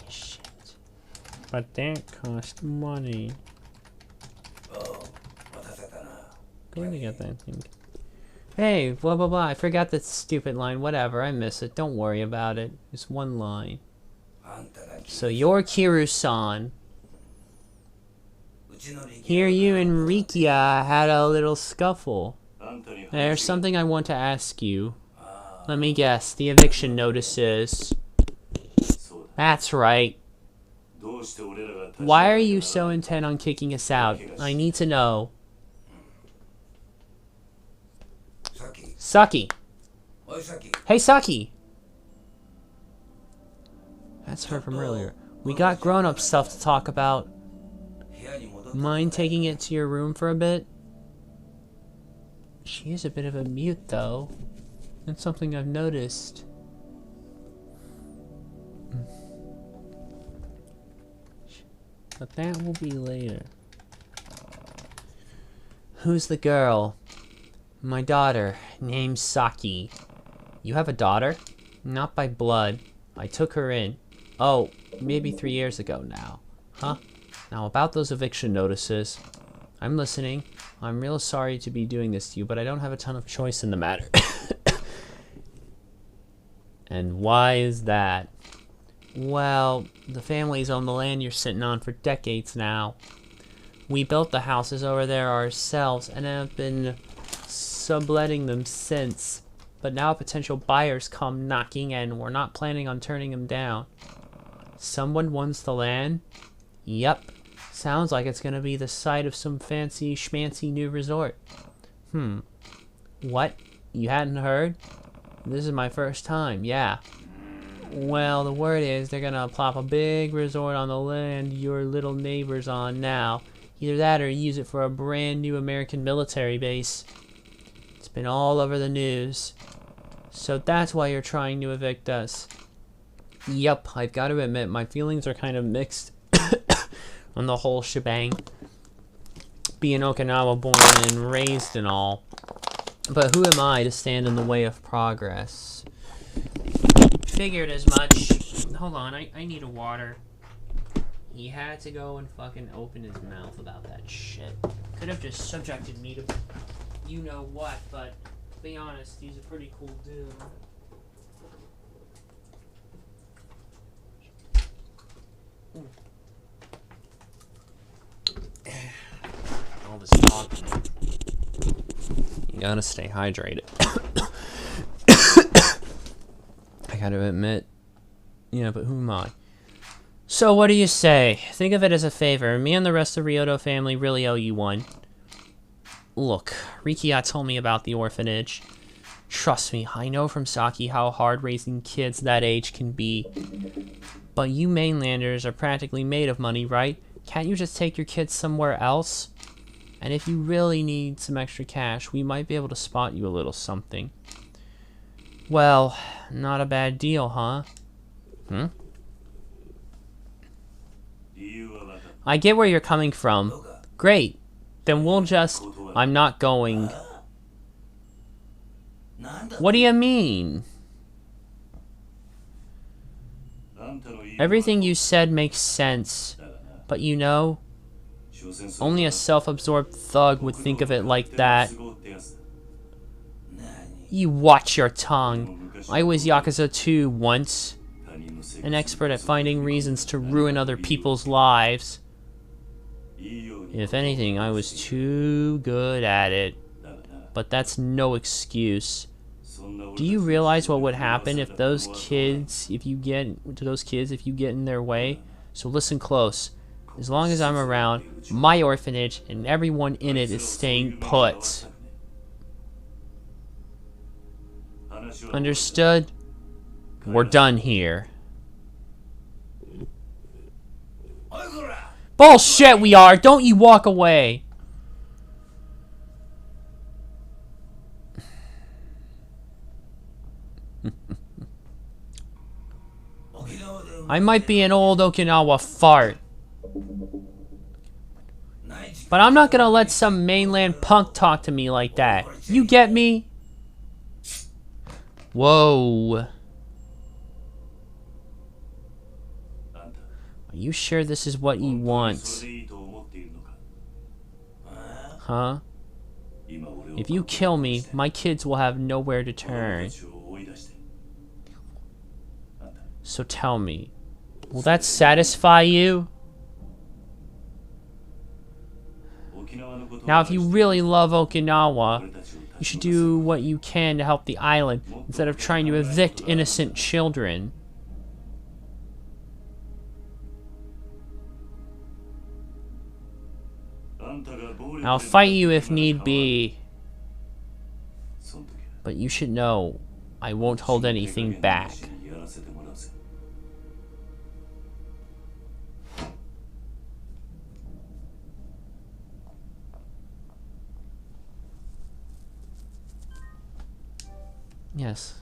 Shit. But that cost money. going to get that thing. Hey, blah blah blah. I forgot that stupid line. Whatever, I miss it. Don't worry about it. It's one line. So you're Kiru-san. Here you and Rikia had a little scuffle. There's something I want to ask you. Let me guess. The eviction notices. That's right. Why are you so intent on kicking us out? I need to know. Saki. Hey, Saki. That's her from earlier. We got grown-up stuff to talk about. Mind taking it to your room for a bit? She is a bit of a mute, though. That's something I've noticed. But that will be later. Who's the girl? My daughter, named Saki. You have a daughter? Not by blood. I took her in. Oh, maybe 3 years ago now. Huh? Now about those eviction notices. I'm listening. I'm real sorry to be doing this to you, but I don't have a ton of choice in the matter. And why is that? Well, the family's owned the land you're sitting on for decades now. We built the houses over there ourselves and have been subletting them since. But now potential buyers come knocking and we're not planning on turning them down. Someone wants the land? Yep. Sounds like it's gonna be the site of some fancy schmancy new resort. What? You hadn't heard? This is my first time, yeah. Well, the word is they're gonna plop a big resort on the land your little neighbor's on now. Either that or use it for a brand new American military base. It's been all over the news. So that's why you're trying to evict us. Yep, I've got to admit, my feelings are kind of mixed on the whole shebang. Being Okinawa born and raised and all. But who am I to stand in the way of progress? Figured as much. Hold on, I need a water. He had to go and fucking open his mouth about that shit. Could have just subjected me to you know what, but to be honest, he's a pretty cool dude. All this talking. You gotta stay hydrated. I gotta admit. Yeah, but who am I? So what do you say? Think of it as a favor. Me and the rest of the Ryoto family really owe you one. Look, Rikia told me about the orphanage. Trust me, I know from Saki how hard raising kids that age can be. But you mainlanders are practically made of money, right? Can't you just take your kids somewhere else? And if you really need some extra cash, we might be able to spot you a little something. Well, not a bad deal, huh? I get where you're coming from. Great. Then we'll just... I'm not going. What do you mean? Everything you said makes sense. But you know, only a self-absorbed thug would think of it like that. You watch your tongue. I was Yakuza 2 once. An expert at finding reasons to ruin other people's lives. If anything, I was too good at it. But that's no excuse. Do you realize what would happen if those kids, if you get in their way? So listen close. As long as I'm around, my orphanage and everyone in it is staying put. Understood? We're done here. Bullshit we are! Don't you walk away! I might be an old Okinawa fart. But I'm not gonna let some mainland punk talk to me like that. You get me? Whoa. Are you sure this is what you want? Huh? If you kill me, my kids will have nowhere to turn. So tell me, will that satisfy you? Now, if you really love Okinawa, you should do what you can to help the island instead of trying to evict innocent children. I'll fight you if need be. But you should know, I won't hold anything back. Yes.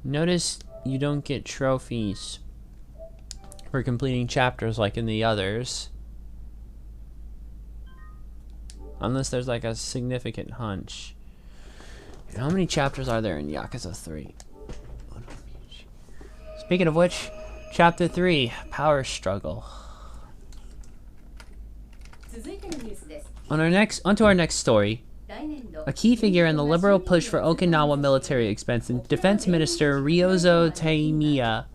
Notice you don't get trophies for completing chapters like in the others. Unless there's like a significant hunch. And how many chapters are there in Yakuza 3? Speaking of which, Chapter 3, Power Struggle. Onto our next story. A key figure in the liberal push for Okinawa military expansion, Defense Minister Ryozo Taimiya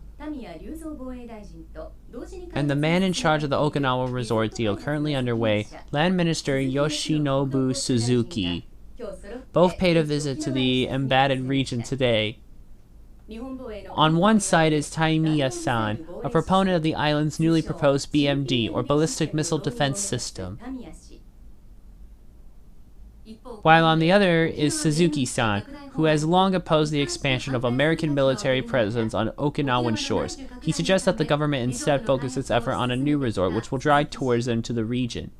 and the man in charge of the Okinawa resort deal currently underway, Land Minister Yoshinobu Suzuki, both paid a visit to the embattled region today. On one side is Taimiya-san, a proponent of the island's newly proposed BMD, or Ballistic Missile Defense System, while on the other is Suzuki-san, who has long opposed the expansion of American military presence on Okinawan shores. He suggests that the government instead focus its effort on a new resort, which will drive tourism to the region.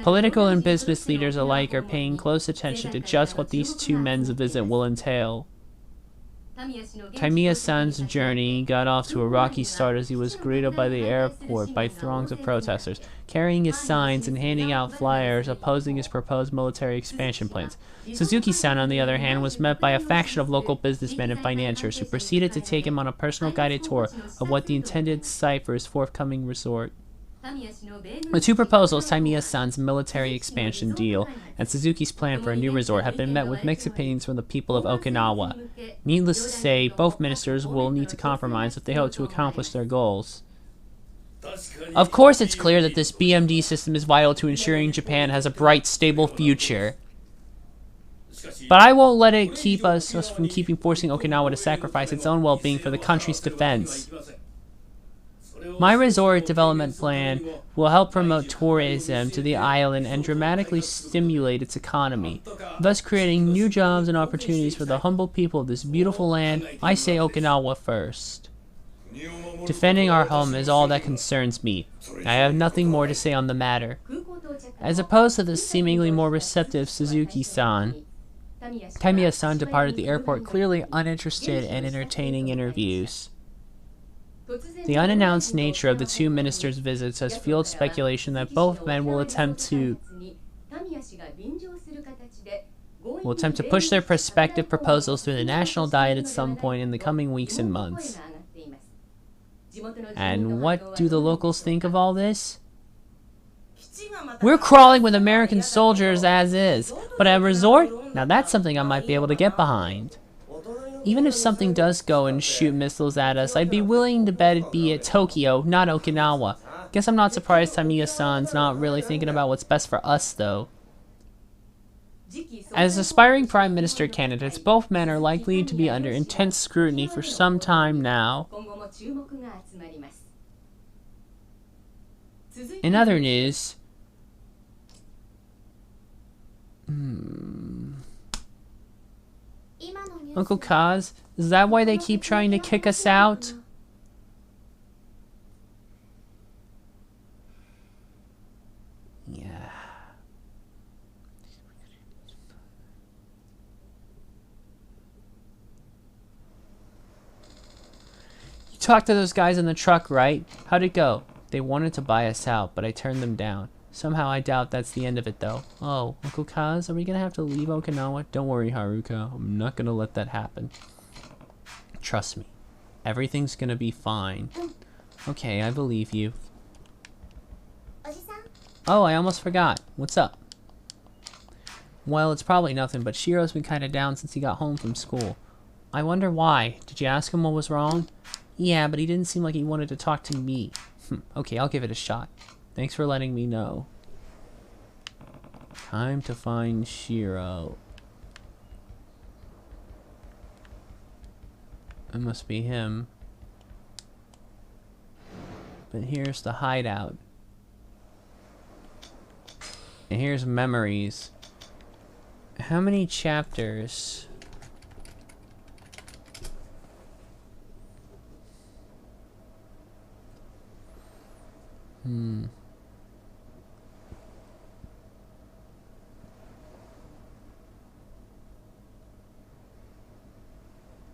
Political and business leaders alike are paying close attention to just what these two men's visit will entail. Taimiya-san's journey got off to a rocky start as he was greeted by the airport by throngs of protesters, carrying his signs and handing out flyers opposing his proposed military expansion plans. Suzuki-san, on the other hand, was met by a faction of local businessmen and financiers who proceeded to take him on a personal guided tour of what the intended site for his forthcoming resort. The two proposals, Taimiya-san's military expansion deal and Suzuki's plan for a new resort, have been met with mixed opinions from the people of Okinawa. Needless to say, both ministers will need to compromise if they hope to accomplish their goals. Of course, it's clear that this BMD system is vital to ensuring Japan has a bright, stable future. But I won't let it keep us from forcing Okinawa to sacrifice its own well-being for the country's defense. My resort development plan will help promote tourism to the island and dramatically stimulate its economy, thus creating new jobs and opportunities for the humble people of this beautiful land. I say Okinawa first. Defending our home is all that concerns me. I have nothing more to say on the matter. As opposed to the seemingly more receptive Suzuki-san, Taimiya-san departed the airport clearly uninterested in entertaining interviews. The unannounced nature of the two ministers' visits has fueled speculation that both men will attempt to push their prospective proposals through the national diet at some point in the coming weeks and months. And what do the locals think of all this? We're crawling with American soldiers as is, but a resort? Now that's something I might be able to get behind. Even if something does go and shoot missiles at us, I'd be willing to bet it'd be at Tokyo, not Okinawa. Guess I'm not surprised Taimiya-san's not really thinking about what's best for us, though. As aspiring prime minister candidates, both men are likely to be under intense scrutiny for some time now. In other news... Uncle Kaz, is that why they keep trying to kick us out? Yeah. You talked to those guys in the truck, right? How'd it go? They wanted to buy us out, but I turned them down. Somehow I doubt that's the end of it, though. Oh, Uncle Kaz, are we gonna have to leave Okinawa? Don't worry, Haruka. I'm not gonna let that happen. Trust me. Everything's gonna be fine. Okay, I believe you. Oh, I almost forgot. What's up? Well, it's probably nothing, but Shiro's been kinda down since he got home from school. I wonder why. Did you ask him what was wrong? Yeah, but he didn't seem like he wanted to talk to me. Okay, I'll give it a shot. Thanks for letting me know. Time to find Shiro. It must be him. But here's the hideout. And here's memories. How many chapters?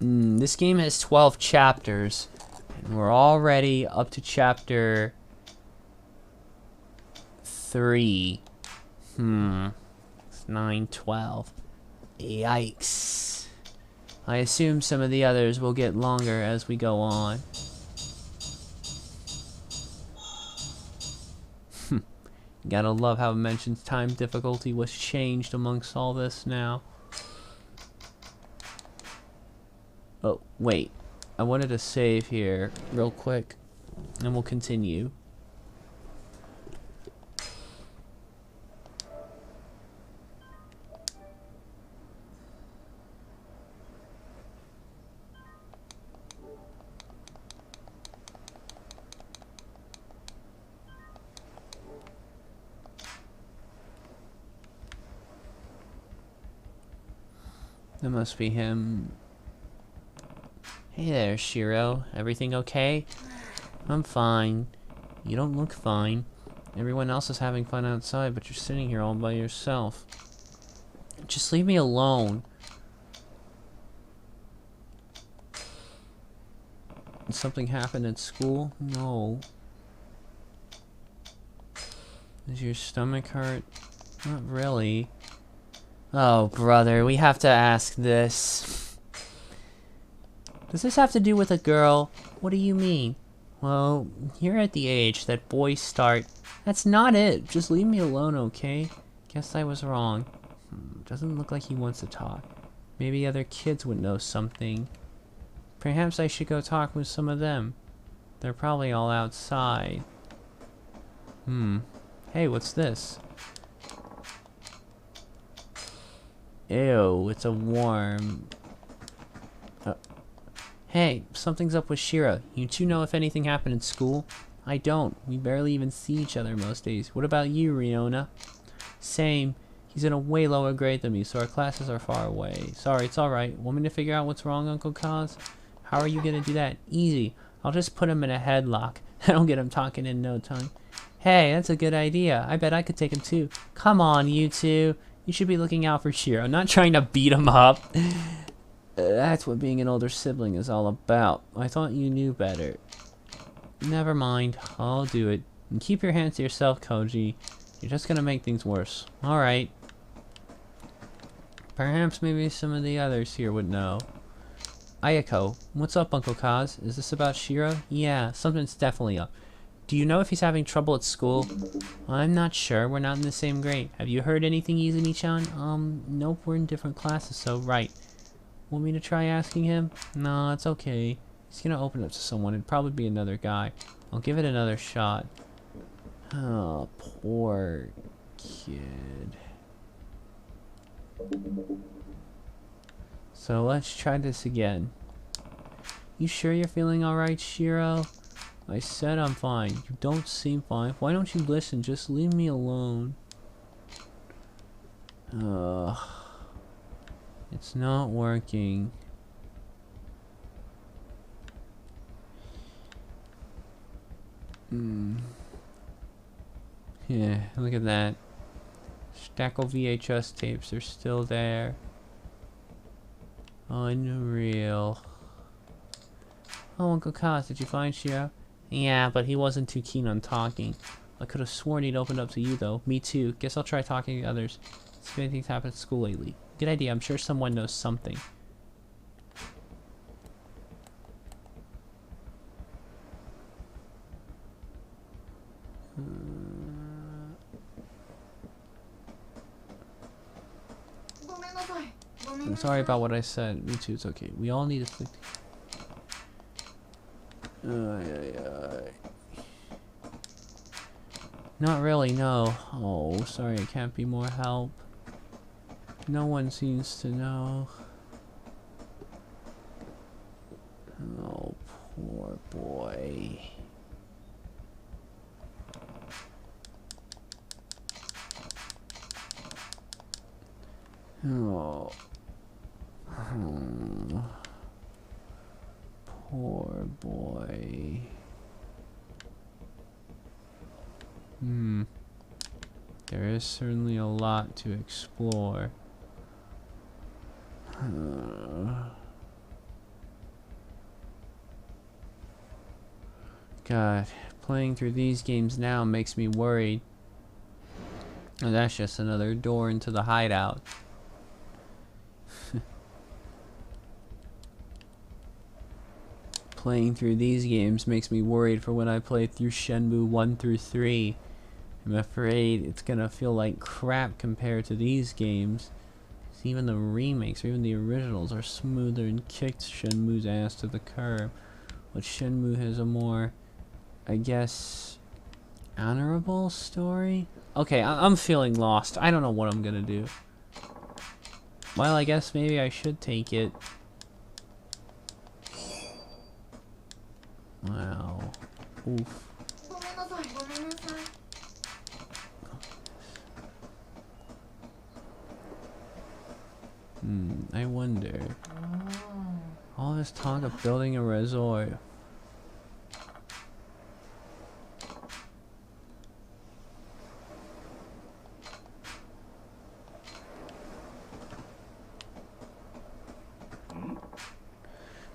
This game has 12 chapters. And we're already up to chapter 3. It's 9, 12. Yikes. I assume some of the others will get longer as we go on. Gotta love how it mentions time difficulty was changed amongst all this now. Oh, wait. I wanted to save here real quick, and we'll continue. That must be him. Hey there, Shiro. Everything okay? I'm fine. You don't look fine. Everyone else is having fun outside, but you're sitting here all by yourself. Just leave me alone. Did something happen at school? No. Does your stomach hurt? Not really. Oh, brother, we have to ask this. Does this have to do with a girl? What do you mean? Well, you're at the age that boys start. That's not it. Just leave me alone, okay? Guess I was wrong. Doesn't look like he wants to talk. Maybe other kids would know something. Perhaps I should go talk with some of them. They're probably all outside. Hey, what's this? Ew, it's a worm. Hey, something's up with Shiro. You two know if anything happened in school? I don't. We barely even see each other most days. What about you, Riona? Same. He's in a way lower grade than me, so our classes are far away. Sorry, it's alright. Want me to figure out what's wrong, Uncle Kaz? How are you gonna do that? Easy. I'll just put him in a headlock. That'll get him talking in no time. Hey, that's a good idea. I bet I could take him too. Come on, you two. You should be looking out for Shiro, not trying to beat him up. That's what being an older sibling is all about. I thought you knew better. Never mind. I'll do it. And keep your hands to yourself, Koji. You're just gonna make things worse. Alright. Perhaps maybe some of the others here would know. Ayako, what's up, Uncle Kaz? Is this about Shiro? Yeah, something's definitely up. Do you know if he's having trouble at school? I'm not sure. We're not in the same grade. Have you heard anything, Izumi-chan? Nope, we're in different classes, so right. Want me to try asking him? No, it's okay. He's gonna open up to someone. It'd probably be another guy. I'll give it another shot. Oh, poor kid. So let's try this again. You sure you're feeling alright, Shiro? I said I'm fine. You don't seem fine. Why don't you listen? Just leave me alone. Ugh. It's not working. Yeah, look at that. Stack of VHS tapes are still there. Unreal. Oh, Uncle Kaz, did you find Shiro? Yeah, but he wasn't too keen on talking. I could have sworn he'd opened up to you, though. Me too. Guess I'll try talking to others. See if anything's happened at school lately. Good idea. I'm sure someone knows something. I'm sorry about what I said. Me too, it's okay. We all need to click. Not really, no. Oh, sorry, I can't be more help. No one seems to know. Oh, poor boy. Oh. Poor boy. There is certainly a lot to explore. God, playing through these games now makes me worried. Oh, that's just another door into the hideout. Playing through these games makes me worried for when I play through Shenmue 1 through 3. I'm afraid it's gonna feel like crap compared to these games. Even the remakes, or even the originals, are smoother and kicked Shenmue's ass to the curb. But Shenmue has a more, I guess, honorable story? Okay, I'm feeling lost. I don't know what I'm gonna do. Well, I guess maybe I should take it. Wow. Oof. I wonder. All this talk of building a resort.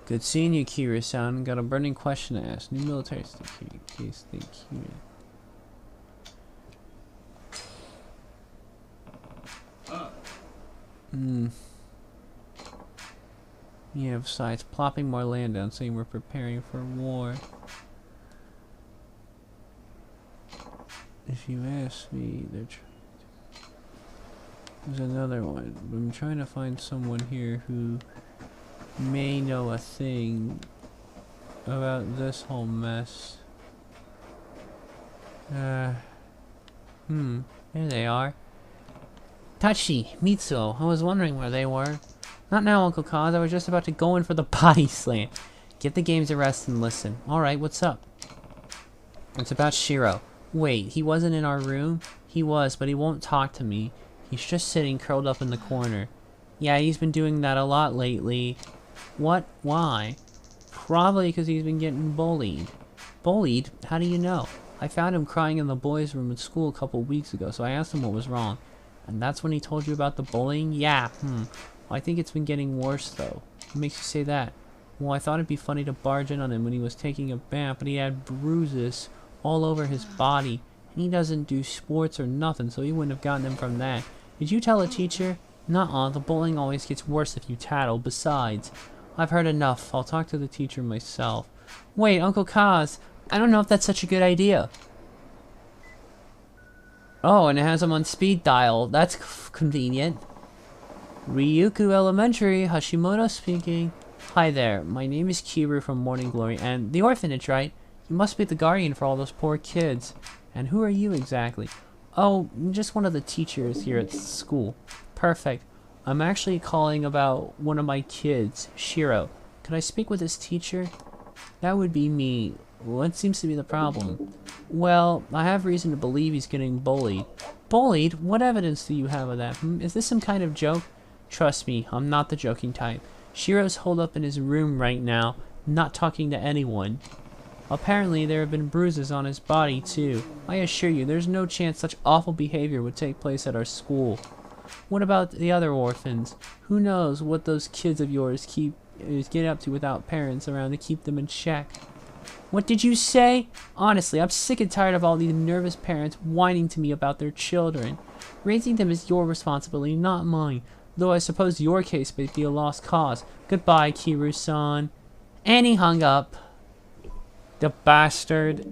Good seeing you, Kira-san. Got a burning question to ask. New military stick here in case they curious. Yeah, besides, plopping more land down saying we're preparing for war. If you ask me, there's another one. I'm trying to find someone here who may know a thing about this whole mess. There they are. Tachi, Mitsuo, I was wondering where they were. Not now, Uncle Kaz, I was just about to go in for the body slam. Get the games a rest and listen. Alright, what's up? It's about Shiro. Wait, he wasn't in our room? He was, but he won't talk to me. He's just sitting curled up in the corner. Yeah, he's been doing that a lot lately. What? Why? Probably because he's been getting bullied. Bullied? How do you know? I found him crying in the boys' room at school a couple weeks ago, so I asked him what was wrong. And that's when he told you about the bullying? Yeah, Well, I think it's been getting worse, though. What makes you say that? Well, I thought it'd be funny to barge in on him when he was taking a bath, but he had bruises all over his body. And he doesn't do sports or nothing, so he wouldn't have gotten them from that. Did you tell a teacher? Nuh-uh, the bullying always gets worse if you tattle. Besides, I've heard enough. I'll talk to the teacher myself. Wait, Uncle Kaz, I don't know if that's such a good idea. Oh, and it has him on speed dial. That's convenient. Ryuku Elementary, Hashimoto speaking. Hi there, my name is Kiru from Morning Glory, and the orphanage, right? You must be the guardian for all those poor kids. And who are you exactly? Oh, I'm just one of the teachers here at school. Perfect. I'm actually calling about one of my kids, Shiro. Could I speak with his teacher? That would be me. What seems to be the problem? Well, I have reason to believe he's getting bullied. Bullied? What evidence do you have of that? Is this some kind of joke? Trust me, I'm not the joking type. Shiro's holed up in his room right now, not talking to anyone. Apparently, there have been bruises on his body, too. I assure you, there's no chance such awful behavior would take place at our school. What about the other orphans? Who knows what those kids of yours get up to without parents around to keep them in check? What did you say? Honestly, I'm sick and tired of all these nervous parents whining to me about their children. Raising them is your responsibility, not mine. Though I suppose your case may be a lost cause. Goodbye, Kiru-san. And he hung up. The bastard.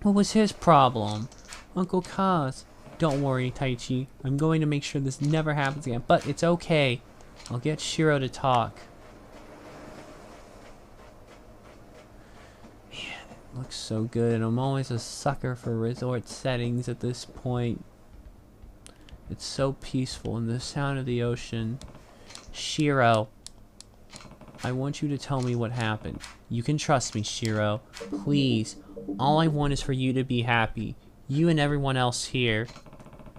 What was his problem? Uncle Kaz. Don't worry, Taichi. I'm going to make sure this never happens again. But it's okay. I'll get Shiro to talk. Man, it looks so good. And I'm always a sucker for resort settings at this point. It's so peaceful and the sound of the ocean. Shiro, I want you to tell me what happened. You can trust me, Shiro. Please. All I want is for you to be happy. You and everyone else here.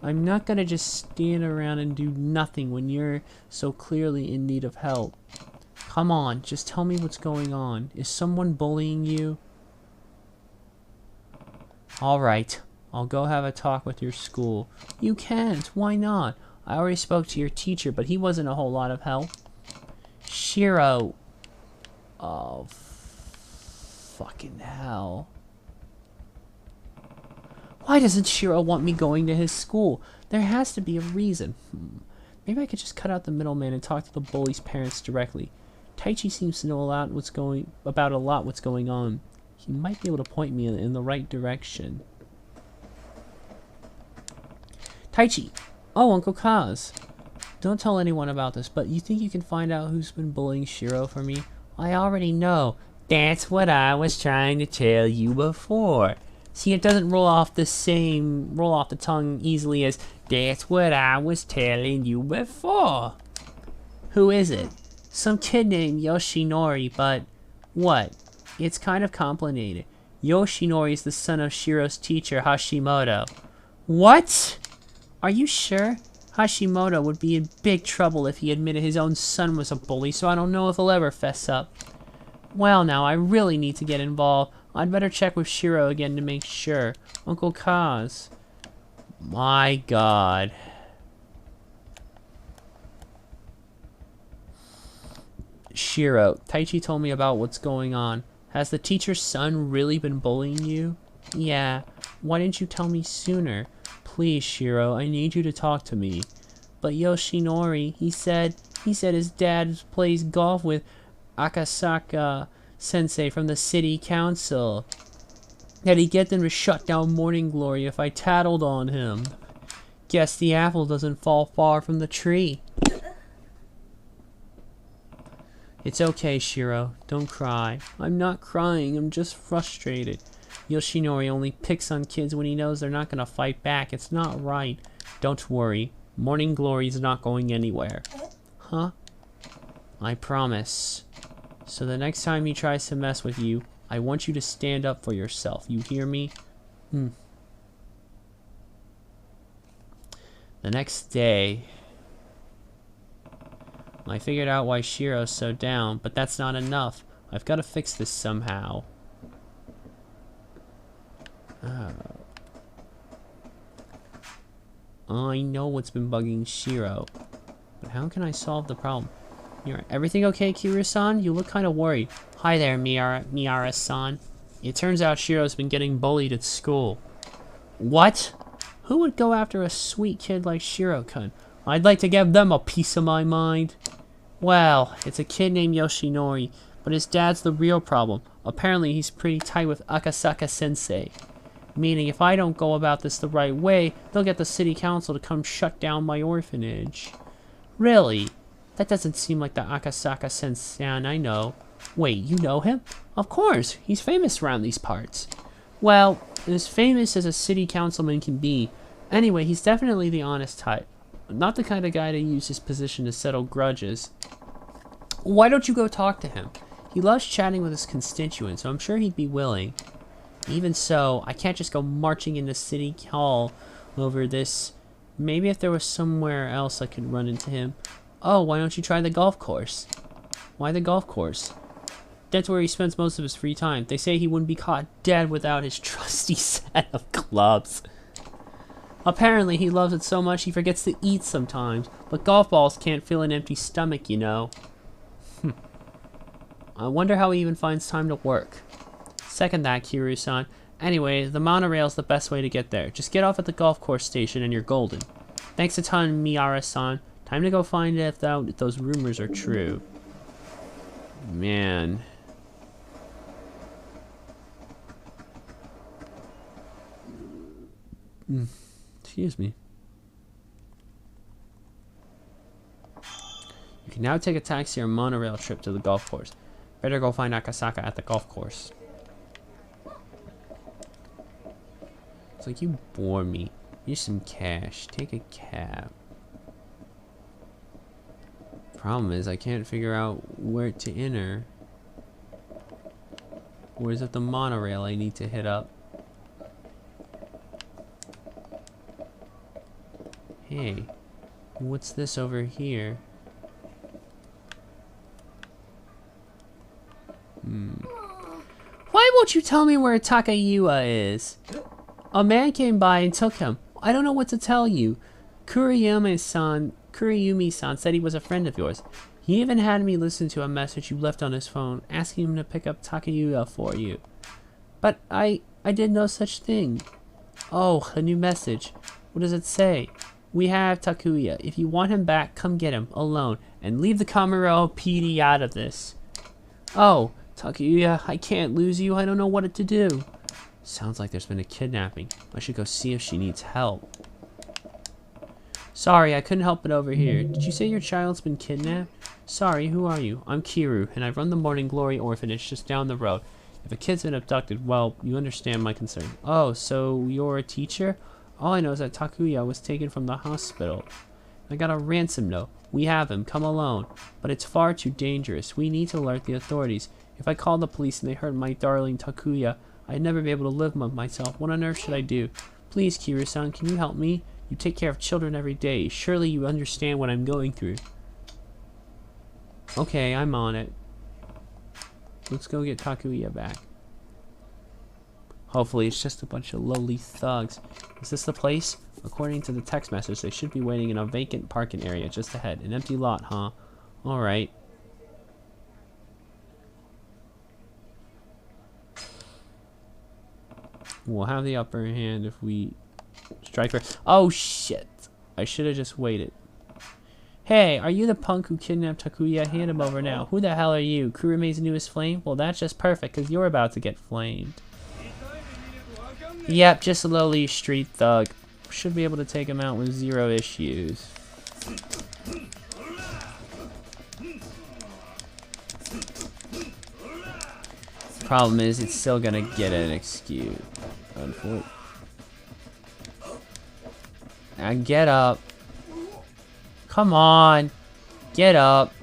I'm not gonna just stand around and do nothing when you're so clearly in need of help. Come on, just tell me what's going on. Is someone bullying you? Alright, I'll go have a talk with your school. You can't, why not? I already spoke to your teacher, but he wasn't a whole lot of help. Shiro. Oh, fucking hell. Why doesn't Shiro want me going to his school? There has to be a reason. Maybe I could just cut out the middleman and talk to the bully's parents directly. Taichi seems to know what's going on. He might be able to point me in the right direction. Taichi! Oh, Uncle Kaz. Don't tell anyone about this, but you think you can find out who's been bullying Shiro for me? I already know. That's what I was trying to tell you before. See, it doesn't roll off the tongue easily as, that's what I was telling you before. Who is it? Some kid named Yoshinori, but what? It's kind of complicated. Yoshinori is the son of Shiro's teacher, Hashimoto. What? Are you sure? Hashimoto would be in big trouble if he admitted his own son was a bully, so I don't know if he'll ever fess up. Well, now, I really need to get involved. I'd better check with Shiro again to make sure. Uncle Kaz. My God. Shiro, Taichi told me about what's going on. Has the teacher's son really been bullying you? Yeah. Why didn't you tell me sooner? Please, Shiro, I need you to talk to me. But Yoshinori, he said his dad plays golf with Akasaka Sensei from the city council. That he'd get them to shut down Morning Glory if I tattled on him. Guess the apple doesn't fall far from the tree. It's okay, Shiro. Don't cry. I'm not crying, I'm just frustrated. Yoshinori only picks on kids when he knows they're not gonna fight back. It's not right. Don't worry. Morning Glory's not going anywhere. Huh? I promise. So the next time he tries to mess with you, I want you to stand up for yourself. You hear me? The next day, I figured out why Shiro's so down, but that's not enough. I've got to fix this somehow. I know what's been bugging Shiro, but how can I solve the problem? Everything okay, Kiryu-san? You look kind of worried. Hi there, Miara-san. It turns out Shiro's been getting bullied at school. What? Who would go after a sweet kid like Shiro-kun? I'd like to give them a piece of my mind. Well, it's a kid named Yoshinori, but his dad's the real problem. Apparently he's pretty tight with Akasaka Sensei. Meaning if I don't go about this the right way, they'll get the city council to come shut down my orphanage. Really? That doesn't seem like the Akasaka Sensei I know. Wait, you know him? Of course, he's famous around these parts. Well, as famous as a city councilman can be. Anyway, he's definitely the honest type. Not the kind of guy to use his position to settle grudges. Why don't you go talk to him? He loves chatting with his constituents, so I'm sure he'd be willing. Even so, I can't just go marching into City Hall over this. Maybe if there was somewhere else I could run into him. Oh, why don't you try the golf course? Why the golf course? That's where he spends most of his free time. They say he wouldn't be caught dead without his trusty set of clubs. Apparently, he loves it so much he forgets to eat sometimes. But golf balls can't fill an empty stomach, you know. I wonder how he even finds time to work. Second that, Kiryu-san. Anyway, the monorail's the best way to get there. Just get off at the golf course station and you're golden. Thanks a ton, Miara-san. Time to go find out if those rumors are true. Man. Excuse me. You can now take a taxi or monorail trip to the golf course. Better go find Akasaka at the golf course. It's like, you bore me. Here's some cash. Take a cab. Problem is, I can't figure out where to enter. Or is it the monorail I need to hit up? Hey, what's this over here? Why won't you tell me where Takayua is? A man came by and took him. I don't know what to tell you. Kuriyumi-san said he was a friend of yours. He even had me listen to a message you left on his phone, asking him to pick up Takayua for you. But I did no such thing. Oh, a new message. What does it say? We have Takuya. If you want him back, come get him, alone, and leave the Kamuro PD out of this. Oh, Takuya, I can't lose you. I don't know what to do. Sounds like there's been a kidnapping. I should go see if she needs help. Sorry, I couldn't help but overhear. Did you say your child's been kidnapped? Sorry, who are you? I'm Kiru, and I run the Morning Glory Orphanage just down the road. If a kid's been abducted, well, you understand my concern. Oh, so you're a teacher? All I know is that Takuya was taken from the hospital. I got a ransom note. We have him. Come alone. But it's far too dangerous. We need to alert the authorities. If I call the police and they hurt my darling Takuya, I'd never be able to live with myself. What on earth should I do? Please, Kiru-san, can you help me? You take care of children every day. Surely you understand what I'm going through. Okay, I'm on it. Let's go get Takuya back. Hopefully it's just a bunch of lowly thugs. Is this the place? According to the text message, they should be waiting in a vacant parking area just ahead. An empty lot, huh? Alright. We'll have the upper hand if we strike her. Oh, shit. I should have just waited. Hey, are you the punk who kidnapped Takuya? Hand him over now. Who the hell are you? Kurume's newest flame? Well, that's just perfect, because you're about to get flamed. Yep, just a lowly street thug. Should be able to take him out with zero issues. Problem is, it's still gonna get an excuse. Unfortunately. Now get up. Come on. Get up.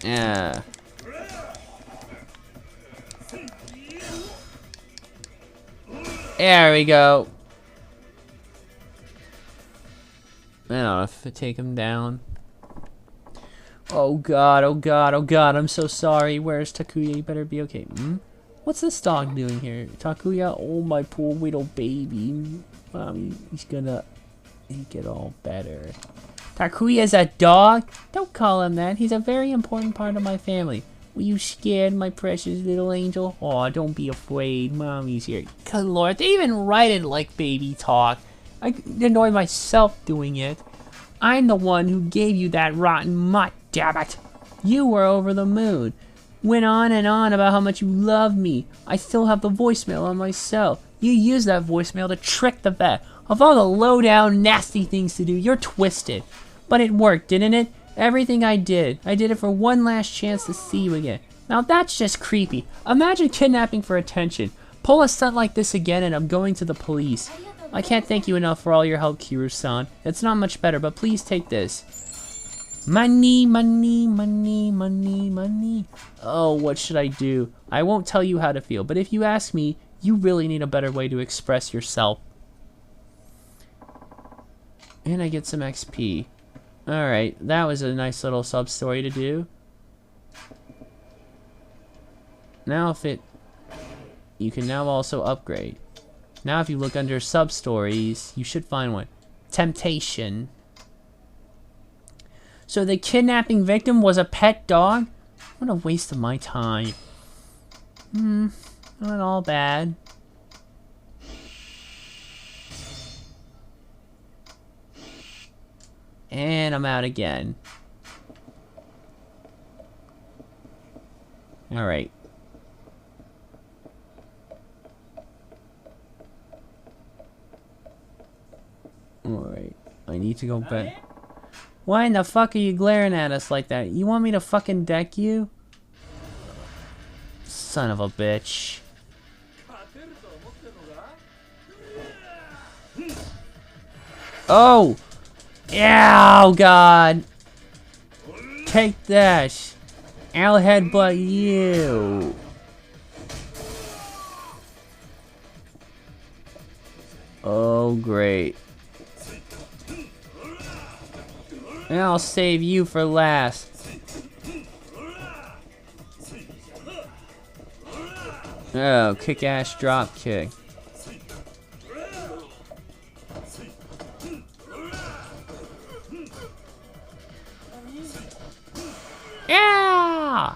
Yeah. There we go. I don't know if I take him down. Oh god, oh god, oh god, I'm so sorry. Where's Takuya? You better be okay. What's this dog doing here? Takuya? Oh, my poor little baby. He's gonna make it all better. Takuya's a dog? Don't call him that. He's a very important part of my family. Were you scared, my precious little angel? Aw, don't be afraid. Mommy's here. Good lord, they even write it like baby talk. I annoy myself doing it. I'm the one who gave you that rotten mutt, damn it. You were over the moon. Went on and on about how much you love me. I still have the voicemail on my cell. You used that voicemail to trick the vet. Of all the low-down, nasty things to do, you're twisted. But it worked, didn't it? Everything I did it for one last chance to see you again. Now that's just creepy. Imagine kidnapping for attention. Pull a stunt like this again and I'm going to the police. I can't thank you enough for all your help, Kiru-san. It's not much better, but please take this. Money, money, money, money, money. Oh, what should I do? I won't tell you how to feel, but if you ask me, you really need a better way to express yourself. And I get some XP. Alright, that was a nice little sub-story to do. Now if it... You can now also upgrade. Now if you look under sub-stories, you should find one. Temptation. So the kidnapping victim was a pet dog? What a waste of my time. Not all bad. And I'm out again. Alright. need to go back. Why in the fuck are you glaring at us like that? You want me to fucking deck you? Son of a bitch. Oh! Yeah, oh god! Take that! I'll headbutt you! Oh, great. And I'll save you for last. Oh, kick-ass drop kick. Yeah!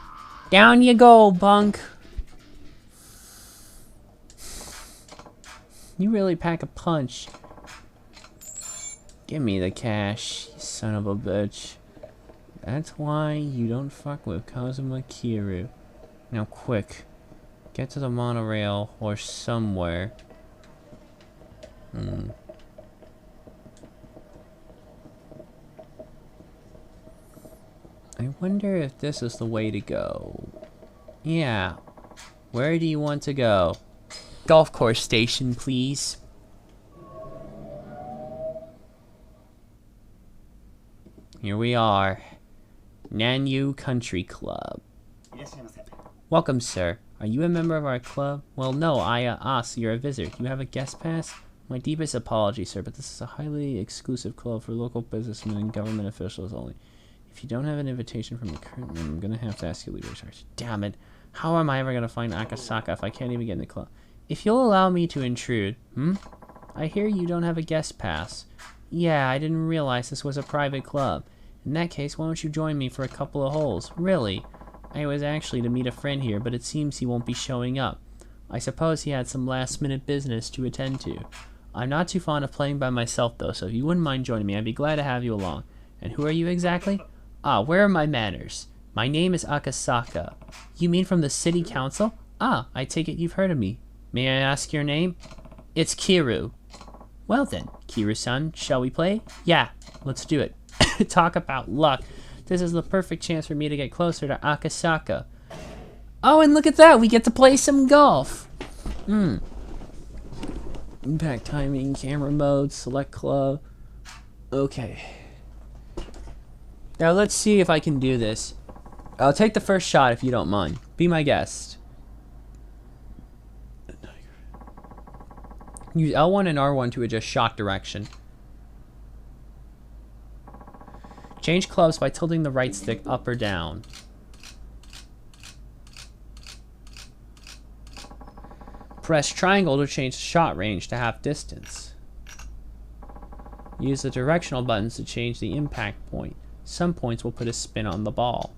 Down you go, punk. You really pack a punch. Give me the cash, you son of a bitch. That's why you don't fuck with Kazuma Kiryu. Now quick, get to the monorail or somewhere. I wonder if this is the way to go. Yeah. Where do you want to go? Golf course station, please. Here we are. Nanyu Country Club. Welcome, sir. Are you a member of our club? Well, no, you're a visitor. Do you have a guest pass? My deepest apologies, sir, but this is a highly exclusive club for local businessmen and government officials only. If you don't have an invitation from your current member, I'm gonna have to ask you legal charge. Damn it. How am I ever gonna find Akasaka if I can't even get in the club? If you'll allow me to intrude, I hear you don't have a guest pass. Yeah, I didn't realize this was a private club. In that case, why don't you join me for a couple of holes? Really? I was actually to meet a friend here, but it seems he won't be showing up. I suppose he had some last-minute business to attend to. I'm not too fond of playing by myself, though, so if you wouldn't mind joining me, I'd be glad to have you along. And who are you exactly? Ah, where are my manners? My name is Akasaka. You mean from the city council? Ah, I take it you've heard of me. May I ask your name? It's Kiryu. Well then, Kiryu-san, shall we play? Yeah, let's do it. Talk about luck. This is the perfect chance for me to get closer to Akasaka. Oh, and look at that, we get to play some golf. Impact timing, camera mode, select club. Okay. Now let's see if I can do this. I'll take the first shot if you don't mind. Be my guest. Use L1 and R1 to adjust shot direction. Change clubs by tilting the right stick up or down. Press triangle to change the shot range to half distance. Use the directional buttons to change the impact point. Some points will put a spin on the ball.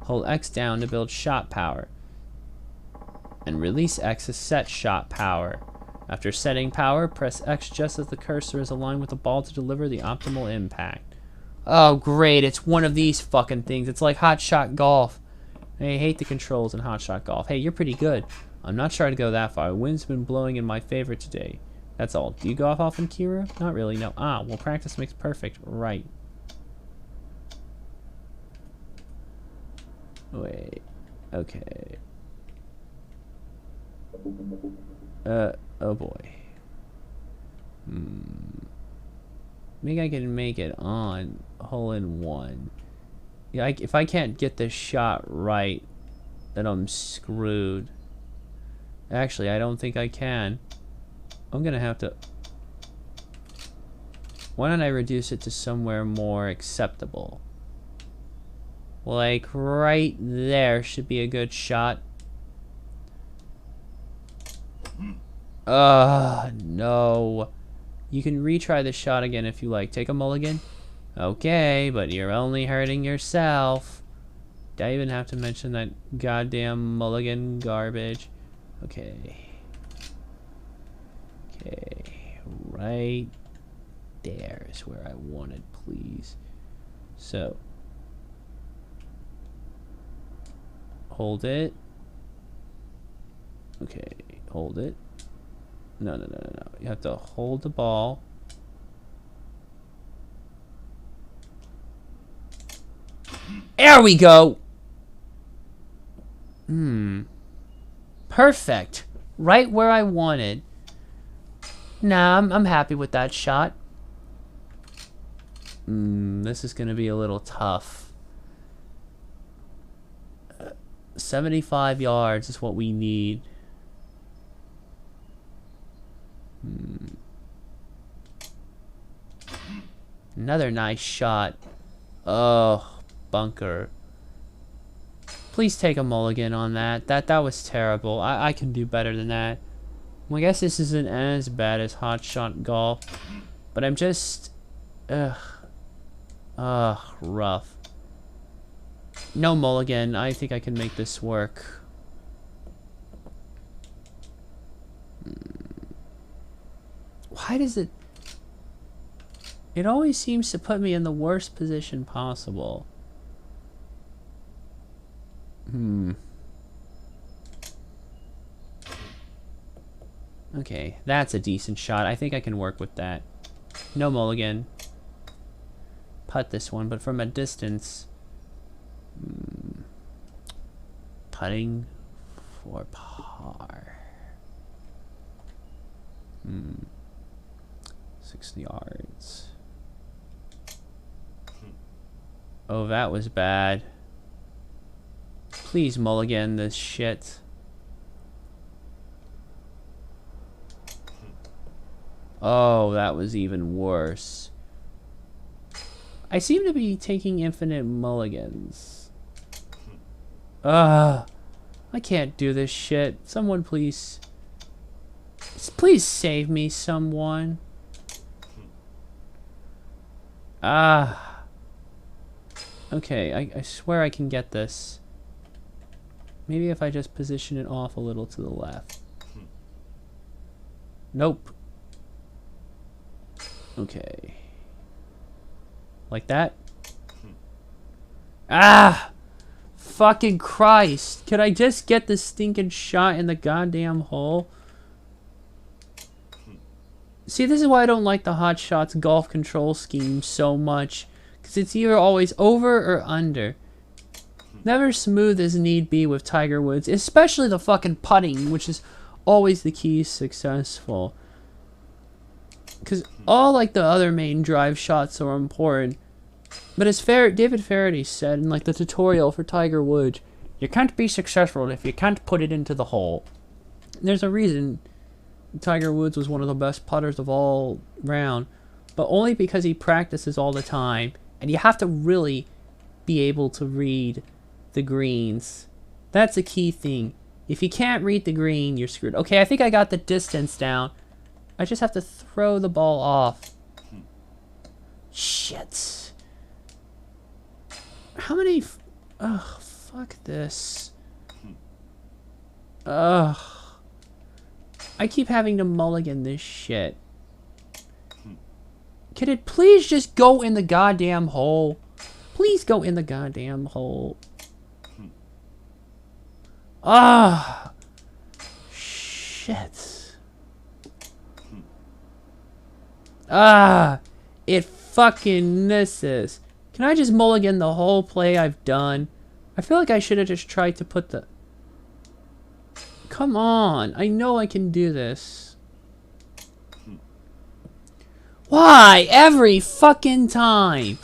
Hold X down to build shot power. And release X to set shot power. After setting power, press X just as the cursor is aligned with the ball to deliver the optimal impact. Oh great, it's one of these fucking things. It's like Hot Shot Golf. I hate the controls in Hot Shot Golf. Hey, you're pretty good. I'm not sure I'd go that far. The wind's been blowing in my favor today. That's all. Do you golf often, Kira? Not really, no. Ah, well, practice makes perfect. Right. Wait. Okay. Oh boy. Maybe I can make it on hole in one. Yeah, if I can't get this shot right, then I'm screwed. Actually, I don't think I can. I'm gonna have to... Why don't I reduce it to somewhere more acceptable? Like right there should be a good shot. No. You can retry the shot again if you like. Take a mulligan. Okay, but you're only hurting yourself. Did I even have to mention that goddamn mulligan garbage? Okay. Okay, right there is where I want it, please. So, hold it. Okay, hold it. No, no, no, no, no. You have to hold the ball. There we go! Perfect. Right where I wanted. Nah, I'm happy with that shot. This is gonna be a little tough. 75 yards is what we need. Another nice shot. Oh, bunker. Please take a mulligan on that. That was terrible. I can do better than that. Well, I guess this isn't as bad as hot shot golf, but I'm just rough. No mulligan. I think I can make this work. Why does it... It always seems to put me in the worst position possible. Okay, that's a decent shot. I think I can work with that. No mulligan. Putt this one, but from a distance. Putting for par. 60 yards. Oh, that was bad. Please mulligan this shit. Oh, that was even worse. I seem to be taking infinite mulligans. I can't do this shit. Someone please... Please save me, someone. Okay, I swear I can get this. Maybe if I just position it off a little to the left. Nope. Okay. Like that? Fucking Christ. Could I just get this stinking shot in the goddamn hole? See, this is why I don't like the Hot Shots golf control scheme so much. Because it's either always over or under. Never smooth as need be with Tiger Woods. Especially the fucking putting, which is always the key successful. Because all like the other main drive shots are important. But as David Faraday said in like the tutorial for Tiger Woods, you can't be successful if you can't put it into the hole. There's a reason Tiger Woods was one of the best putters of all round, but only because he practices all the time, and you have to really be able to read the greens. That's a key thing. If you can't read the green, you're screwed. Okay, I think I got the distance down. I just have to throw the ball off. Shit. How many... Ugh, fuck this. Ugh. I keep having to mulligan this shit. Can it please just go in the goddamn hole? Please go in the goddamn hole. Ah. Shit. Ah. It fucking misses. Can I just mulligan the whole play I've done? I feel like I should have just tried to put the... Come on. I know I can do this. Why? Every fucking time.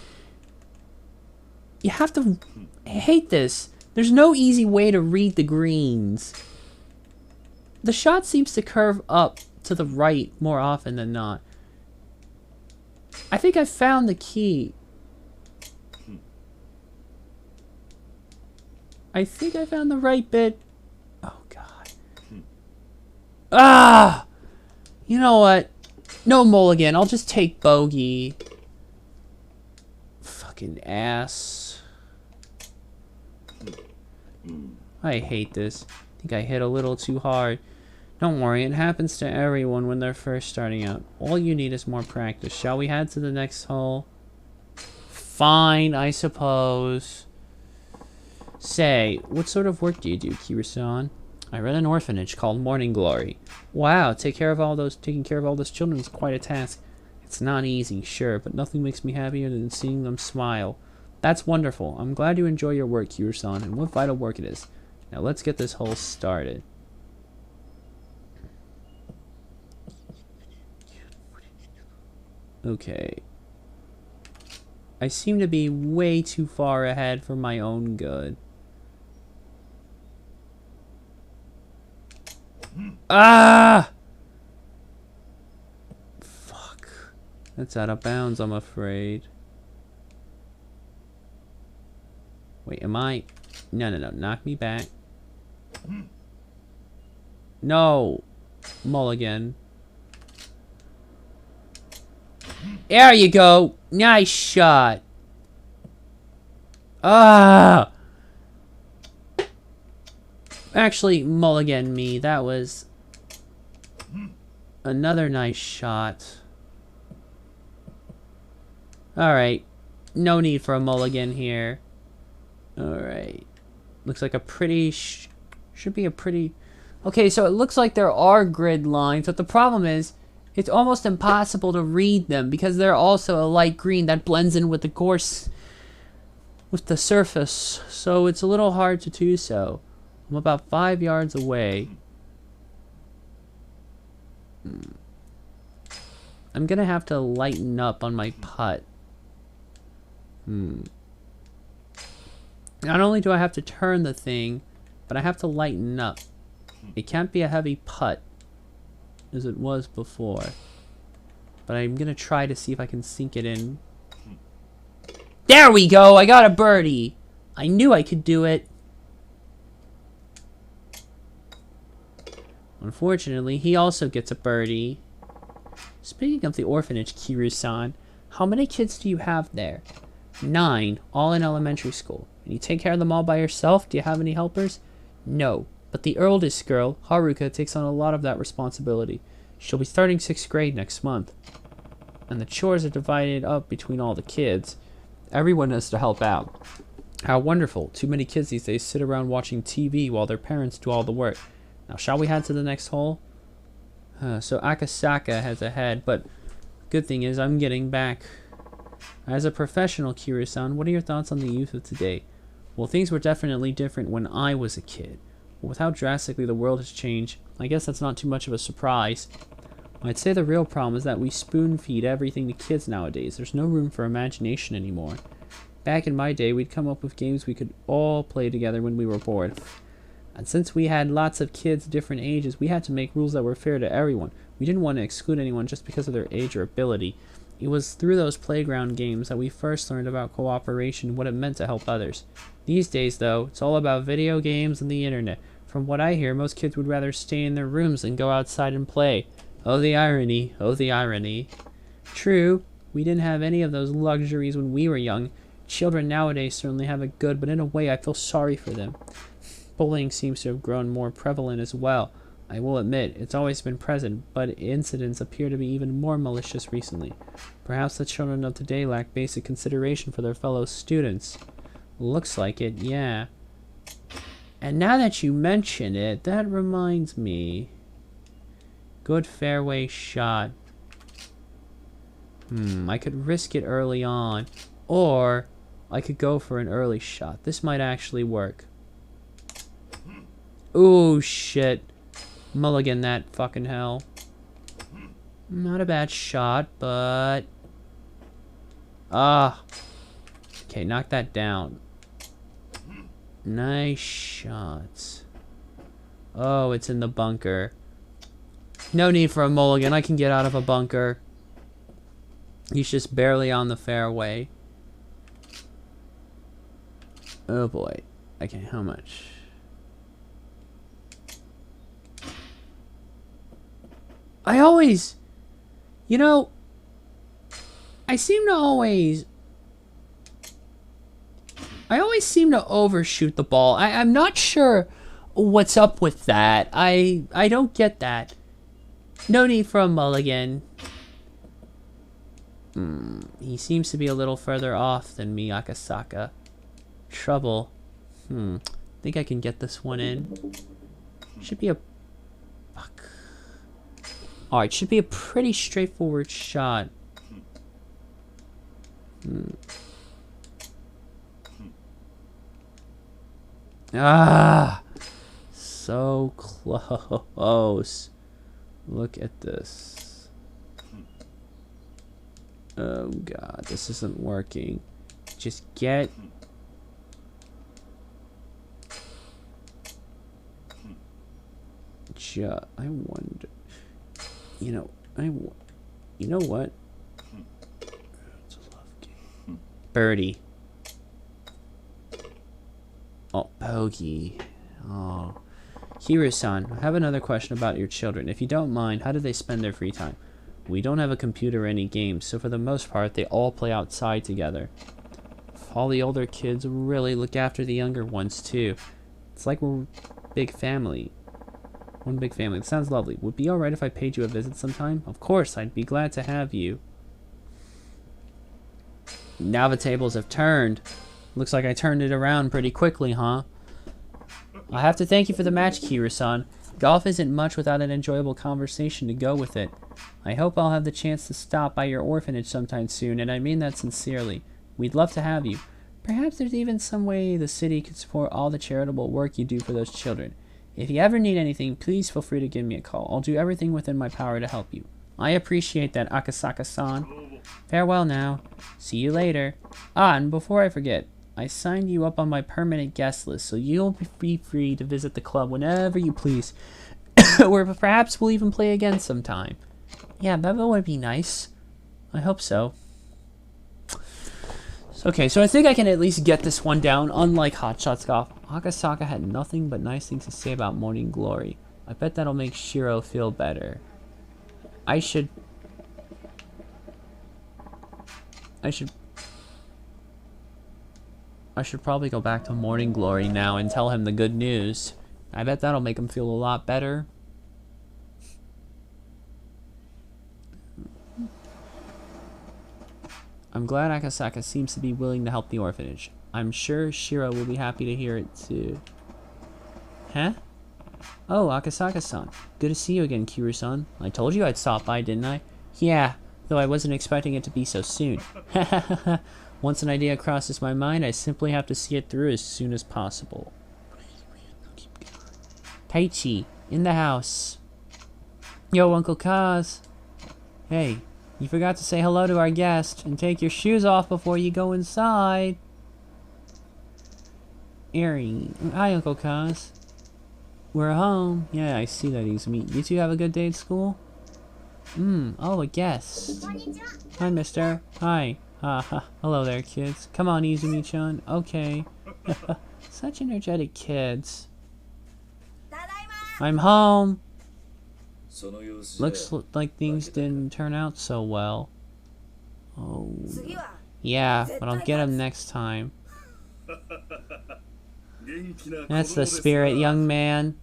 You have to... I hate this. There's no easy way to read the greens. The shot seems to curve up to the right more often than not. I think I found the key. I think I found the right bit. Oh, God. Ah! You know what? No mulligan. I'll just take bogey. Fucking ass. I hate this. I think I hit a little too hard. Don't worry, it happens to everyone when they're first starting out. All you need is more practice. Shall we head to the next hole? Fine, I suppose. Say, what sort of work do you do, Kira-san? I run an orphanage called Morning Glory. Wow, taking care of all those children is quite a task. It's not easy, sure, but nothing makes me happier than seeing them smile. That's wonderful. I'm glad you enjoy your work, Kiryu-san, and what vital work it is. Now let's get this whole started. Okay. I seem to be way too far ahead for my own good. Ah! Fuck. That's out of bounds, I'm afraid. Wait, am I... No. Knock me back. No. Mulligan. There you go. Nice shot. Ah! Actually, mulligan me. That was another nice shot. Alright. No need for a mulligan here. Alright. Looks like a pretty... should be a pretty... Okay, so it looks like there are grid lines, but the problem is it's almost impossible to read them because they're also a light green that blends in with the course, with the surface. So it's a little hard to do so. I'm about 5 yards away. I'm gonna have to lighten up on my putt. Not only do I have to turn the thing, but I have to lighten up. It can't be a heavy putt as it was before. But I'm gonna try to see if I can sink it in. There we go! I got a birdie! I knew I could do it. Unfortunately, he also gets a birdie. Speaking of the orphanage, Kiryu-san, how many kids do you have there? 9, all in elementary school. And you take care of them all by yourself? Do you have any helpers? No, but the oldest girl, Haruka, takes on a lot of that responsibility. She'll be starting 6th grade next month. And the chores are divided up between all the kids. Everyone has to help out. How wonderful. Too many kids these days sit around watching TV while their parents do all the work. Now, shall we head to the next hole? So Akasaka has a head, but good thing is I'm getting back. As a professional, Kiryu-san, what are your thoughts on the youth of today? Well, things were definitely different when I was a kid. But with how drastically the world has changed, I guess that's not too much of a surprise. I'd say the real problem is that we spoon-feed everything to kids nowadays. There's no room for imagination anymore. Back in my day, we'd come up with games we could all play together when we were bored. And since we had lots of kids different ages, we had to make rules that were fair to everyone. We didn't want to exclude anyone just because of their age or ability. It was through those playground games that we first learned about cooperation and what it meant to help others. These days, though, it's all about video games and the internet. From what I hear, most kids would rather stay in their rooms than go outside and play. Oh, the irony. Oh, the irony. True, we didn't have any of those luxuries when we were young. Children nowadays certainly have it good, but in a way I feel sorry for them. Bullying seems to have grown more prevalent as well. I will admit, it's always been present, but incidents appear to be even more malicious recently. Perhaps the children of today lack basic consideration for their fellow students. Looks like it, yeah. And now that you mention it, that reminds me. Good fairway shot. I could risk it early on, or I could go for an early shot. This might actually work. Ooh, shit. Mulligan that fucking hell. Not a bad shot, but... Okay, knock that down. Nice shots. Oh, it's in the bunker. No need for a mulligan. I can get out of a bunker. He's just barely on the fairway. Oh, boy. Okay, how much? I always, you know, I always seem to overshoot the ball. I'm not sure what's up with that. I don't get that. No need for a mulligan. He seems to be a little further off than me, Akasaka. Trouble. Think I can get this one in. Should be a... Fuck. Alright, should be a pretty straightforward shot. Ah! So close. Look at this. Oh god, this isn't working. Just get... I wonder... You know what? It's a love game. Birdie. Oh, Bogey. Oh. Hiro-san, I have another question about your children. If you don't mind, how do they spend their free time? We don't have a computer or any games, so for the most part, they all play outside together. All the older kids really look after the younger ones, too. It's like we're a big family. One big family. It sounds lovely. Would it be alright if I paid you a visit sometime? Of course, I'd be glad to have you. Now the tables have turned. Looks like I turned it around pretty quickly, huh? I have to thank you for the match, Kira-san. Golf isn't much without an enjoyable conversation to go with it. I hope I'll have the chance to stop by your orphanage sometime soon, and I mean that sincerely. We'd love to have you. Perhaps there's even some way the city could support all the charitable work you do for those children. If you ever need anything, please feel free to give me a call. I'll do everything within my power to help you. I appreciate that, Akasaka-san. Farewell now. See you later. Ah, and before I forget, I signed you up on my permanent guest list, so you'll be free to visit the club whenever you please. Or perhaps we'll even play again sometime. Yeah, that would be nice. I hope so. Okay, so I think I can at least get this one down, unlike Hotshots Golf. Akasaka had nothing but nice things to say about Morning Glory. I bet that'll make Shiro feel better. I should probably go back to Morning Glory now and tell him the good news. I bet that'll make him feel a lot better. I'm glad Akasaka seems to be willing to help the orphanage. I'm sure Shiro will be happy to hear it too. Huh? Oh, Akasaka-san. Good to see you again, Kiru-san. I told you I'd stop by, didn't I? Yeah, though I wasn't expecting it to be so soon. Once an idea crosses my mind, I simply have to see it through as soon as possible. Taichi, in the house. Yo, Uncle Kaz. Hey, you forgot to say hello to our guest, and take your shoes off before you go inside. Eri. Hi, Uncle Kaz. We're home. Yeah, I see that, Izumi. You two have a good day at school? Oh, a guest. Hi, mister. Hi. Hello there, kids. Come on, Izumi-chan. Okay. Such energetic kids. I'm home. Looks like things didn't turn out so well. Oh. Yeah, but I'll get him next time. That's the spirit, young man.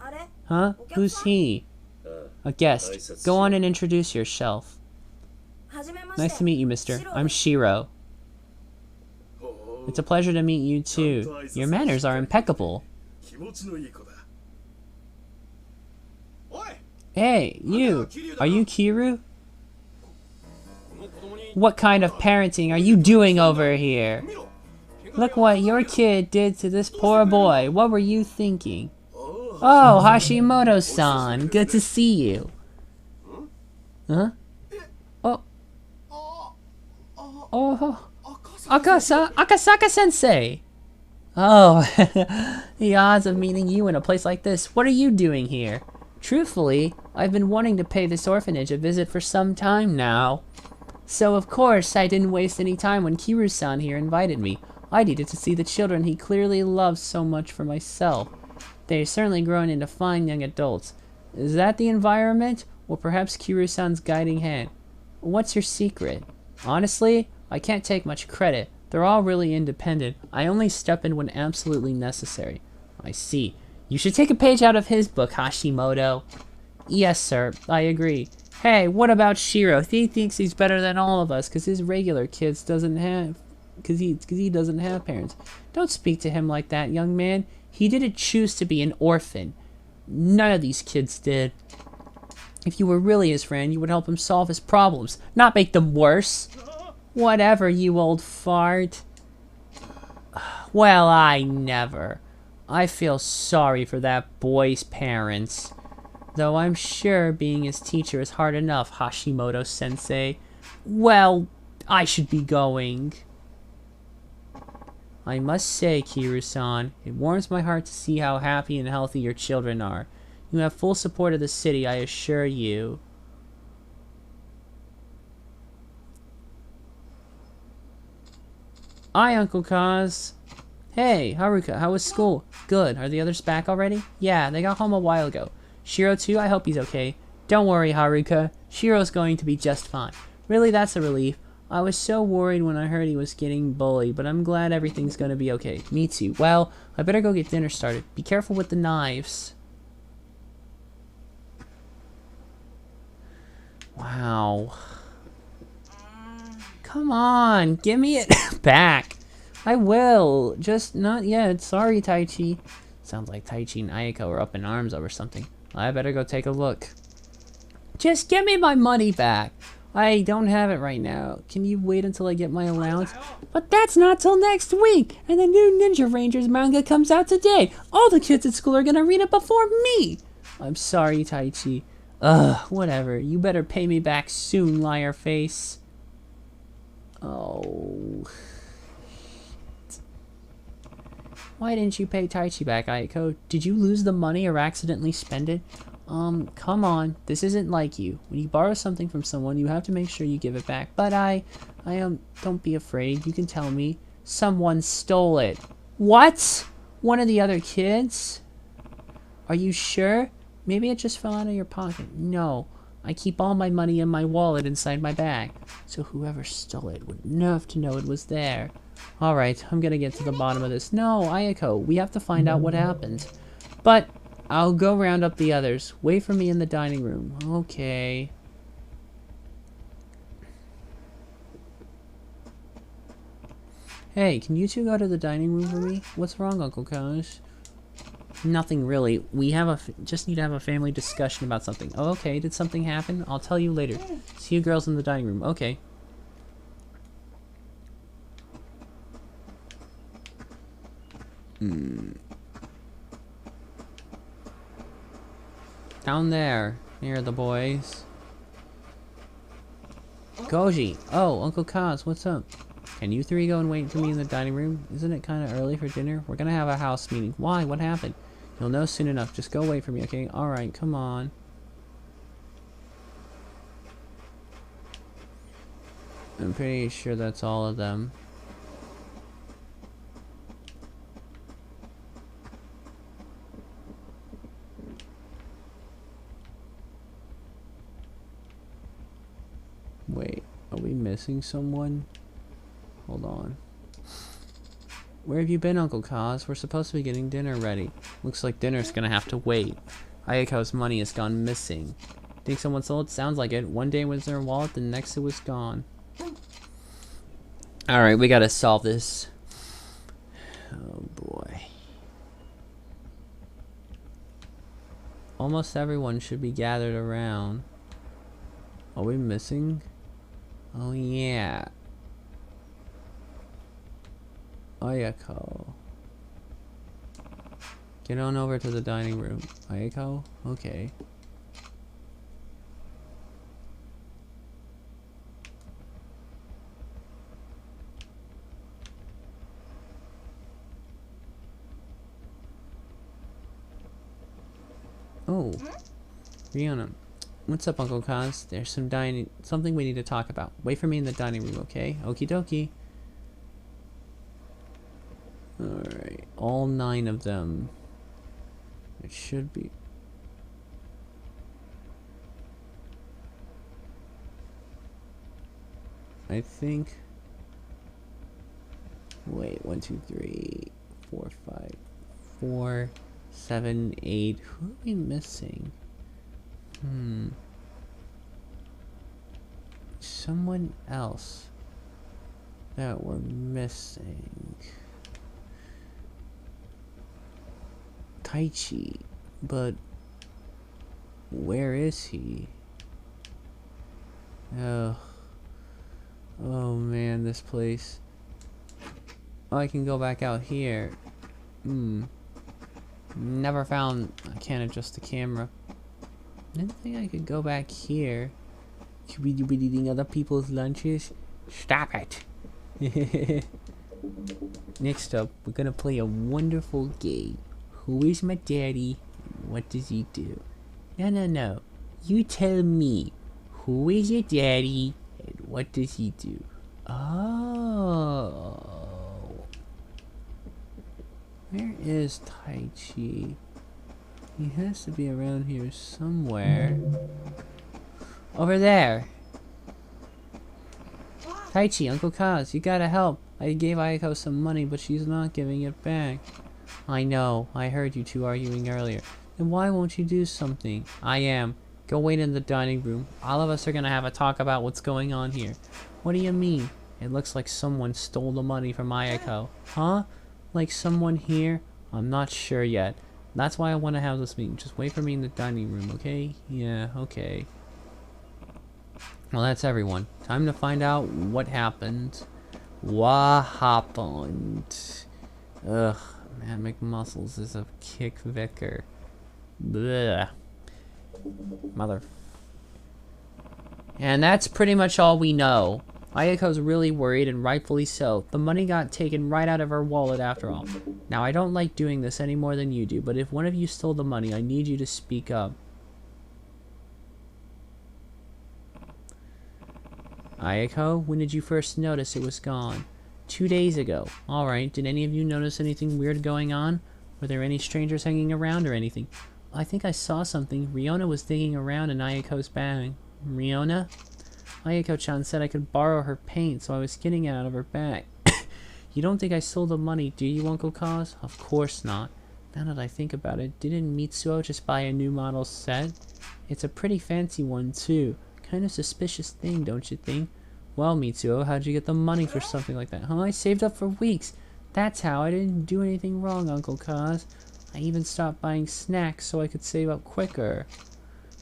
Huh? Who's he? A guest. Go on and introduce yourself. Nice to meet you, mister. I'm Shiro. It's a pleasure to meet you, too. Your manners are impeccable. Hey, you! Are you Kiru? What kind of parenting are you doing over here? Look what your kid did to this poor boy. What were you thinking? Oh, Hashimoto-san. Good to see you. Huh? Oh. Oh. Akasaka-sensei. Oh, the odds of meeting you in a place like this. What are you doing here? Truthfully, I've been wanting to pay this orphanage a visit for some time now. So of course, I didn't waste any time when Kiru-san here invited me. I needed to see the children he clearly loves so much for myself. They're certainly grown into fine young adults. Is that the environment? Or perhaps Kiru-san's guiding hand? What's your secret? Honestly, I can't take much credit. They're all really independent. I only step in when absolutely necessary. I see. You should take a page out of his book, Hashimoto. Yes, sir. I agree. Hey, what about Shiro? He thinks he's better than all of us because his regular kids doesn't have... Because he doesn't have parents. Don't speak to him like that, young man. He didn't choose to be an orphan. None of these kids did. If you were really his friend, you would help him solve his problems, not make them worse. Whatever, you old fart. Well, I never. I feel sorry for that boy's parents. Though I'm sure being his teacher is hard enough, Hashimoto-sensei. Well, I should be going. I must say, Kiru-san, it warms my heart to see how happy and healthy your children are. You have full support of the city, I assure you. Hi, Uncle Kaz. Hey, Haruka, how was school? Good. Are the others back already? Yeah, they got home a while ago. Shiro too? I hope he's okay. Don't worry, Haruka. Shiro's going to be just fine. Really, that's a relief. I was so worried when I heard he was getting bullied, but I'm glad everything's gonna be okay. Me too. Well, I better go get dinner started. Be careful with the knives. Wow. Come on, give me it back. I will, just not yet. Sorry, Taichi. Sounds like Taichi and Ayako are up in arms over something. I better go take a look. Just give me my money back. I don't have it right now. Can you wait until I get my allowance? But that's not till next week, and the new Ninja Rangers manga comes out today. All the kids at school are gonna read it before me. I'm sorry, Taichi. Whatever. You better pay me back soon, liar face. Oh. Why didn't you pay Taichi back, Ayako? Did you lose the money or accidentally spend it? Come on. This isn't like you. When you borrow something from someone, you have to make sure you give it back. But don't be afraid. You can tell me. Someone stole it. What? One of the other kids? Are you sure? Maybe it just fell out of your pocket. No. I keep all my money in my wallet inside my bag. So whoever stole it would have to know it was there. Alright, I'm gonna get to the bottom of this. No, Ayako, we have to find out what happened. But I'll go round up the others. Wait for me in the dining room. Okay. Hey, can you two go to the dining room for me? What's wrong, Uncle Kaj? Nothing really. We just need to have a family discussion about something. Oh, okay. Did something happen? I'll tell you later. See you girls in the dining room. Okay. Down there, near the boys. Goji! Oh, Uncle Kaz, what's up? Can you three go and wait for me in the dining room? Isn't it kind of early for dinner? We're gonna have a house meeting. Why? What happened? You'll know soon enough. Just go wait for me, okay? Alright, come on. I'm pretty sure that's all of them. Wait, are we missing someone? Hold on. Where have you been, Uncle Kaz? We're supposed to be getting dinner ready. Looks like dinner's gonna have to wait. Ayako's money has gone missing. Think someone stole it? Sounds like it. One day it was in her wallet, the next it was gone. Alright, we gotta solve this. Oh boy. Almost everyone should be gathered around. Are we missing? Oh yeah. Ayako. Get on over to the dining room. Ayako? Okay. Oh. Rihanna. What's up, Uncle Kaz? There's something we need to talk about. Wait for me in the dining room, okay? Okie dokie. Alright, all 9 of them. It should be. I think. Wait, 1, 2, 3, 4, 5, 4, 7, 8. Who are we missing? Someone else that we're missing. Taichi, but Where is he? Oh. Oh man, this place. Oh, I can go back out here. Never found... I can't adjust the camera. Didn't think I could go back here. Should we be eating other people's lunches? Stop it! Next up, we're gonna play a wonderful game. Who is my daddy? What does he do? No. You tell me. Who is your daddy? And what does he do? Oh. Where is Tai Chi? He has to be around here somewhere. Over there. Tai Chi, Uncle Kaz, you gotta help. I gave Ayako some money, but she's not giving it back. I know. I heard you two arguing earlier. Then why won't you do something? I am. Go wait in the dining room. All of us are gonna have a talk about what's going on here. What do you mean? It looks like someone stole the money from Ayako. Huh? Like someone here? I'm not sure yet. That's why I want to have this meeting. Just wait for me in the dining room, okay? Yeah, okay. Well, that's everyone. Time to find out what happened. What happened? Ugh, man, McMuscles is a kick vicar. Blech. Mother. And that's pretty much all we know. Ayako's really worried, and rightfully so. The money got taken right out of her wallet after all. Now, I don't like doing this any more than you do, but if one of you stole the money, I need you to speak up. Ayako, when did you first notice it was gone? 2 days ago. Alright, did any of you notice anything weird going on? Were there any strangers hanging around or anything? I think I saw something. Riona was digging around in Ayako's bag. Riona? Ayako-chan said I could borrow her paint, so I was getting it out of her bag. You don't think I stole the money, do you, Uncle Kaz? Of course not. Now that I think about it, didn't Mitsuo just buy a new model set? It's a pretty fancy one, too. Kind of suspicious thing, don't you think? Well, Mitsuo, how'd you get the money for something like that? Huh? I saved up for weeks. That's how. I didn't do anything wrong, Uncle Kaz. I even stopped buying snacks so I could save up quicker.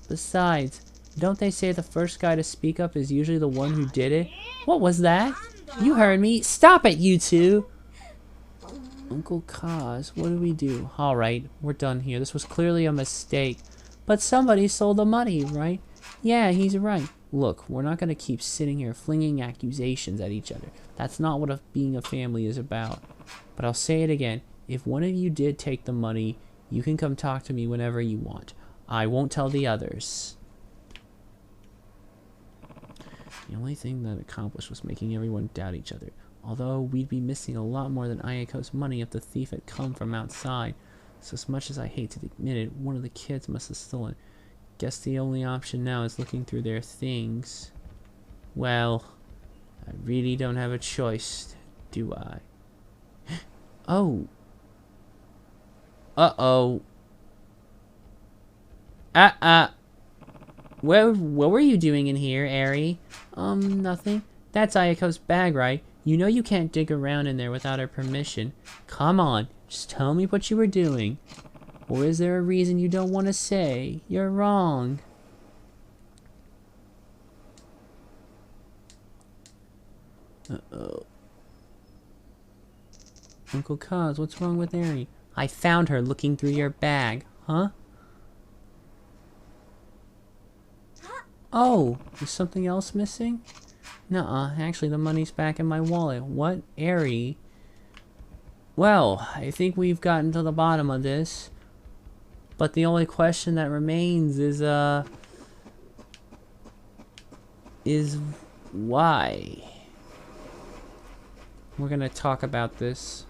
Besides, don't they say the first guy to speak up is usually the one who did it? What was that? You heard me. Stop it, you two! Uncle Kaz, what do we do? Alright, we're done here. This was clearly a mistake. But somebody stole the money, right? Yeah, he's right. Look, we're not going to keep sitting here flinging accusations at each other. That's not what being a family is about. But I'll say it again. If one of you did take the money, you can come talk to me whenever you want. I won't tell the others. The only thing that accomplished was making everyone doubt each other. Although we'd be missing a lot more than Ayako's money if the thief had come from outside. So as much as I hate to admit it, one of the kids must have stolen. Guess the only option now is looking through their things. Well, I really don't have a choice, do I? Oh. Uh-oh. What were you doing in here, Eri? Nothing. That's Ayako's bag, right? You know you can't dig around in there without her permission. Come on, just tell me what you were doing. Or is there a reason you don't want to say? You're wrong. Uh-oh. Uncle Kaz, what's wrong with Eri? I found her looking through your bag. Huh? Oh, is something else missing? Nuh-uh, actually the money's back in my wallet. What? Eri? Well, I think we've gotten to the bottom of this. But the only question that remains is why? We're gonna talk about this.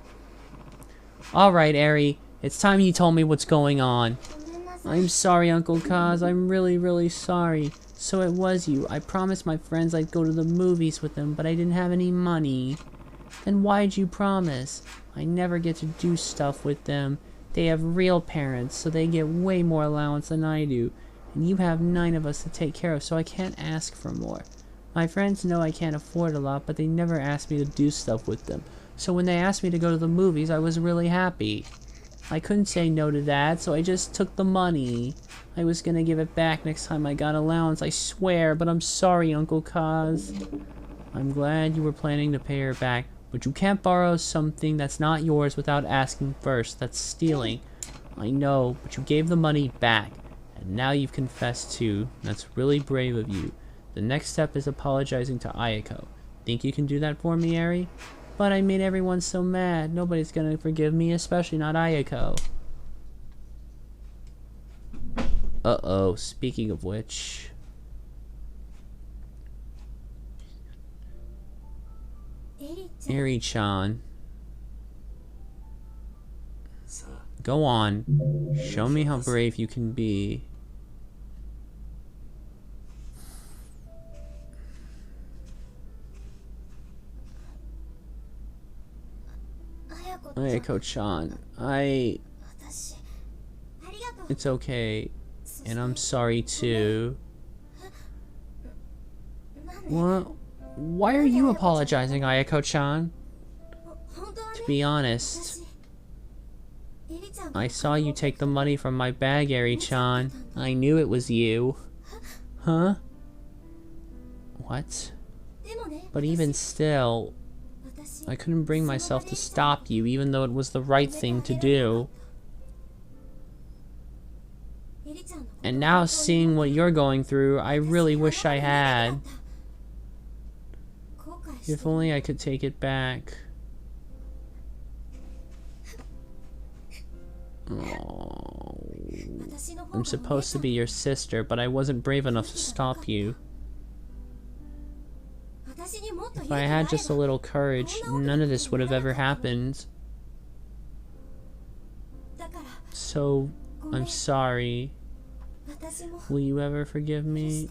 Alright, Eri, it's time you told me what's going on. I'm sorry, Uncle Kaz, I'm really sorry. So it was you. I promised my friends I'd go to the movies with them, but I didn't have any money. Then why'd you promise? I never get to do stuff with them. They have real parents, so they get way more allowance than I do. And you have 9 of us to take care of, so I can't ask for more. My friends know I can't afford a lot, but they never asked me to do stuff with them. So when they asked me to go to the movies, I was really happy. I couldn't say no to that, so I just took the money. I was gonna give it back next time I got allowance, I swear, but I'm sorry, Uncle Kaz. I'm glad you were planning to pay her back, but you can't borrow something that's not yours without asking first. That's stealing. I know, but you gave the money back, and now you've confessed too. That's really brave of you. The next step is apologizing to Ayako. Think you can do that for me, Eri? But I made everyone so mad. Nobody's gonna forgive me, especially not Ayako. Uh-oh, speaking of which... Eri-chan. Go on. Show me how brave you can be. Ayako-chan, It's okay. And I'm sorry too. What? Why are you apologizing, Ayako-chan? To be honest, I saw you take the money from my bag, Eri-chan. I knew it was you. Huh? What? But even still, I couldn't bring myself to stop you, even though it was the right thing to do. And now, seeing what you're going through, I really wish I had. If only I could take it back. Oh. I'm supposed to be your sister, but I wasn't brave enough to stop you. If I had just a little courage, none of this would have ever happened. So, I'm sorry. Will you ever forgive me?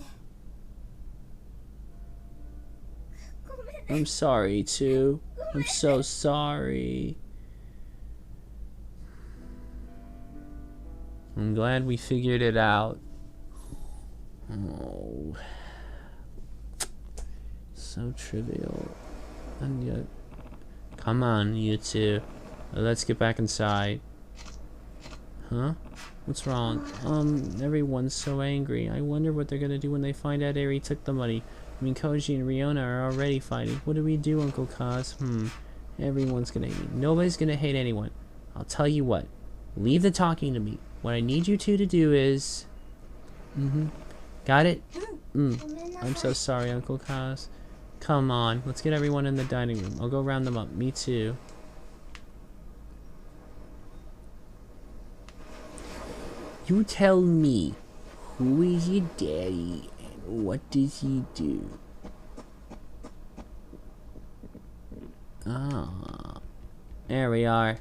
I'm sorry too. I'm so sorry. I'm glad we figured it out. Oh. So trivial. And yet... Come on, you two. Let's get back inside. Huh? What's wrong? Everyone's so angry. I wonder what they're gonna do when they find out Eri took the money. I mean, Koji and Riona are already fighting. What do we do, Uncle Kaz? Everyone's gonna hate me. Nobody's gonna hate anyone. I'll tell you what. Leave the talking to me. What I need you two to do is... Got it? I'm so sorry, Uncle Kaz. Come on. Let's get everyone in the dining room. I'll go round them up. Me too. You tell me. Who is your daddy? What does he do? Ah, there we are.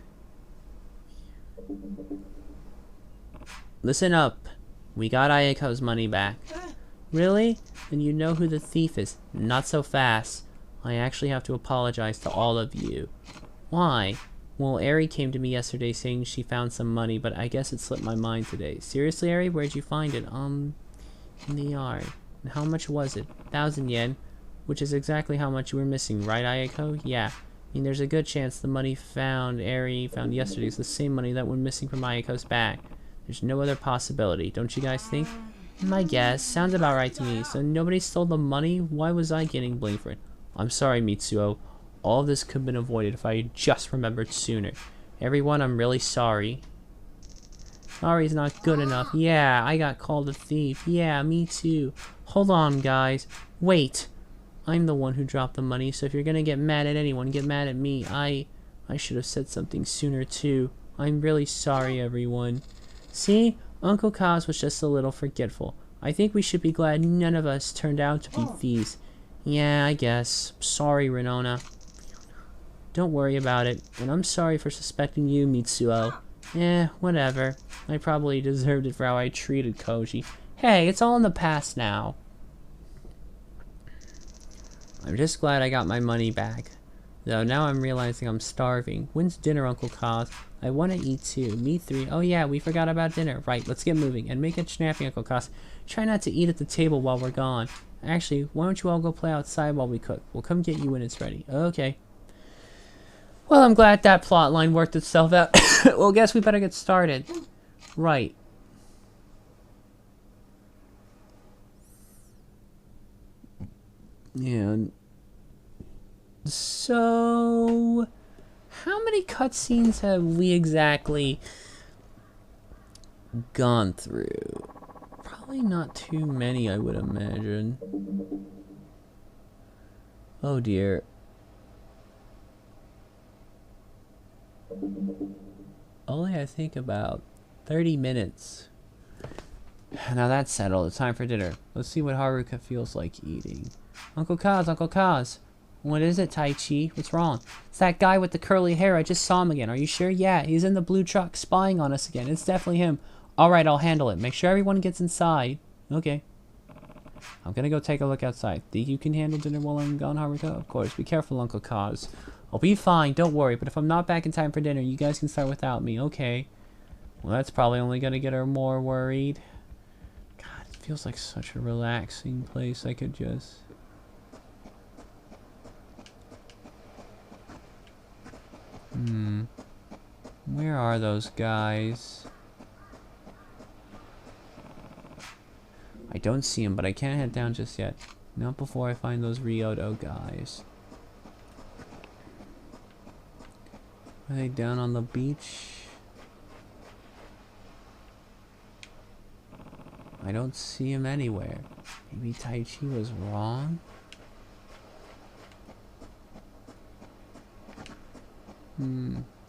Listen up. We got Ayako's money back. Really? Then you know who the thief is. Not so fast. I actually have to apologize to all of you. Why? Well, Eri came to me yesterday saying she found some money, but I guess it slipped my mind today. Seriously, Eri? Where'd you find it? In the yard. And how much was it? 1,000 yen. Which is exactly how much you were missing, right, Ayako? Yeah. I mean, there's a good chance the money Eri found yesterday is the same money that went missing from Ayako's bag. There's no other possibility, don't you guys think? My guess. Sounds about right to me. So nobody stole the money? Why was I getting blamed for it? I'm sorry, Mitsuo. All of this could have been avoided if I had just remembered sooner. Everyone, I'm really sorry. Sorry's not good enough. Yeah, I got called a thief. Yeah, me too. Hold on, guys. Wait. I'm the one who dropped the money, so if you're gonna get mad at anyone, get mad at me. I should have said something sooner too. I'm really sorry, everyone. See? Uncle Kaz was just a little forgetful. I think we should be glad none of us turned out to be thieves. Yeah, I guess. Sorry, Renona. Don't worry about it. And I'm sorry for suspecting you, Mitsuo. Whatever. I probably deserved it for how I treated Koji. Hey, it's all in the past now. I'm just glad I got my money back. Though now I'm realizing I'm starving. When's dinner, Uncle Kaz? I want to eat too. Me three. Oh yeah, we forgot about dinner. Right, let's get moving. And make it snappy, Uncle Kaz. Try not to eat at the table while we're gone. Actually, why don't you all go play outside while we cook? We'll come get you when it's ready. Okay. Well, I'm glad that plot line worked itself out. Well, guess we better get started. Right. And so, how many cutscenes have we exactly gone through? Probably not too many, I would imagine. Oh dear. Only I think about 30 minutes. Now that's settled. It's time for dinner. Let's see what Haruka feels like eating. Uncle Kaz, Uncle Kaz. What is it, Tai Chi? What's wrong? It's that guy with the curly hair. I just saw him again. Are you sure? Yeah, he's in the blue truck spying on us again. It's definitely him. Alright, I'll handle it. Make sure everyone gets inside. Okay. I'm gonna go take a look outside. Think you can handle dinner while I'm gone, Haruka? Of course. Be careful, Uncle Kaz. I'll be fine, don't worry. But if I'm not back in time for dinner, you guys can start without me. Okay. Well, that's probably only gonna get her more worried. God, it feels like such a relaxing place. I could just... Where are those guys? I don't see them, but I can't head down just yet. Not before I find those Ryoto guys. Are they down on the beach? I don't see him anywhere. Maybe Tai Chi was wrong?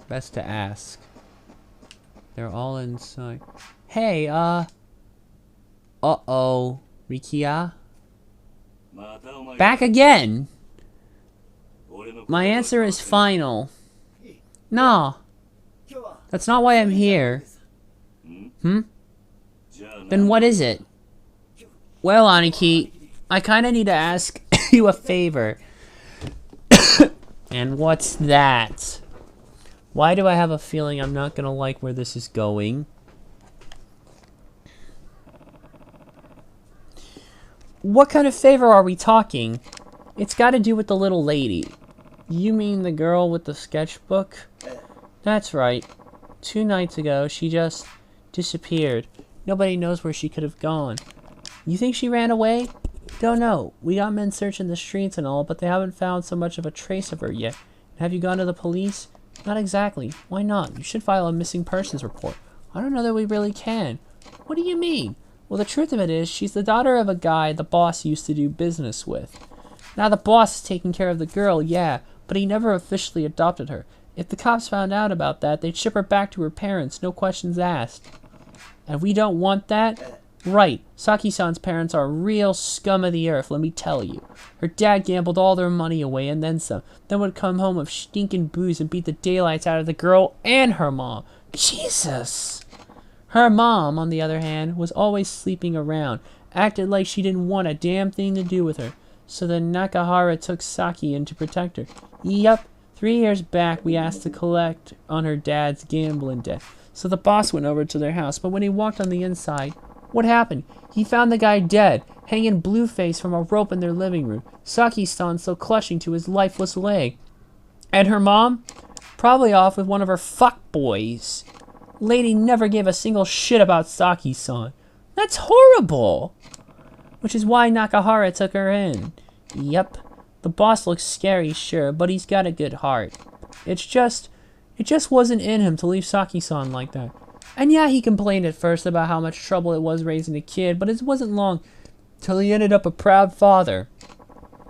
Best to ask. They're all inside. Hey, uh-oh. Rikia? Back again! My answer is final. No. That's not why I'm here. Then what is it? Well, Aniki, I kinda need to ask you a favor. And what's that? Why do I have a feeling I'm not gonna like where this is going? What kind of favor are we talking? It's gotta do with the little lady. You mean the girl with the sketchbook? That's right. 2 nights ago, she just disappeared. Nobody knows where she could have gone. You think she ran away? Don't know. We got men searching the streets and all, but they haven't found so much of a trace of her yet. Have you gone to the police? Not exactly. Why not? You should file a missing persons report. I don't know that we really can. What do you mean? Well, the truth of it is, she's the daughter of a guy the boss used to do business with. Now the boss is taking care of the girl, yeah, but he never officially adopted her. If the cops found out about that, they'd ship her back to her parents, no questions asked. And we don't want that? Right. Saki-san's parents are real scum of the earth, let me tell you. Her dad gambled all their money away and then some. Then would come home with stinking booze and beat the daylights out of the girl and her mom. Jesus! Her mom, on the other hand, was always sleeping around, acted like she didn't want a damn thing to do with her. So then Nakahara took Saki in to protect her. Yup, 3 years back we asked to collect on her dad's gambling debt. So the boss went over to their house, but when he walked on the inside, what happened? He found the guy dead, hanging blue-faced from a rope in their living room. Saki-san still clutching to his lifeless leg. And her mom? Probably off with one of her fuckboys. Lady never gave a single shit about Saki-san. That's horrible! Which is why Nakahara took her in. Yep. The boss looks scary, sure, but he's got a good heart. It just wasn't in him to leave Saki-san like that. And yeah, he complained at first about how much trouble it was raising a kid, but it wasn't long till he ended up a proud father.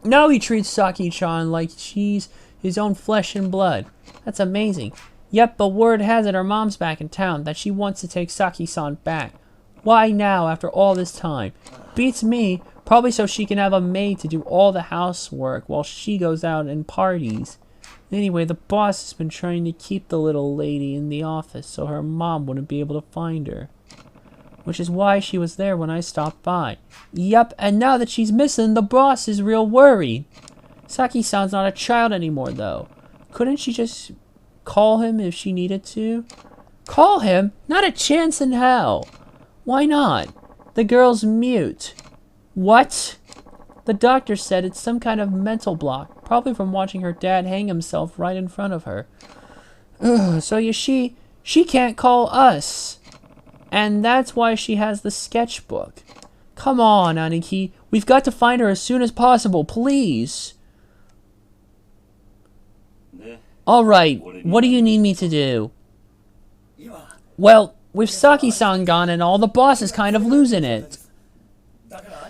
Now he treats Saki-chan like she's his own flesh and blood. That's amazing. Yep, but word has it her mom's back in town, that she wants to take Saki-san back. Why now, after all this time? Beats me, probably so she can have a maid to do all the housework while she goes out and parties. Anyway, the boss has been trying to keep the little lady in the office so her mom wouldn't be able to find her. Which is why she was there when I stopped by. Yup, and now that she's missing, the boss is real worried. Saki-san's not a child anymore, though. Couldn't she just call him if she needed to? Call him? Not a chance in hell. Why not? The girl's mute. What? The doctor said it's some kind of mental block. Probably from watching her dad hang himself right in front of her. Ugh, so she can't call us. And that's why she has the sketchbook. Come on, Aniki. We've got to find her as soon as possible, please. Alright, what do you need me to do? Well, with Saki-san gone and all, the boss is kind of losing it.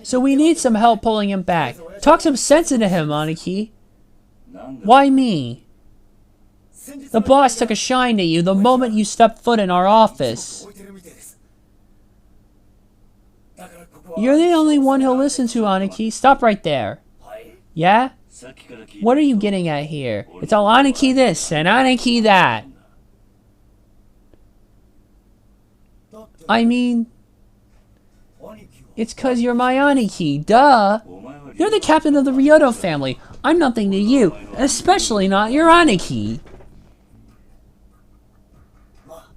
So we need some help pulling him back. Talk some sense into him, Aniki. Why me? The boss took a shine to you the moment you stepped foot in our office. You're the only one he'll listen to, Aniki. Stop right there. Yeah? What are you getting at here? It's all Aniki this and Aniki that. I mean, it's 'cause you're my Aniki, duh. You're the captain of the Ryoto family. I'm nothing to you, especially not your Aniki.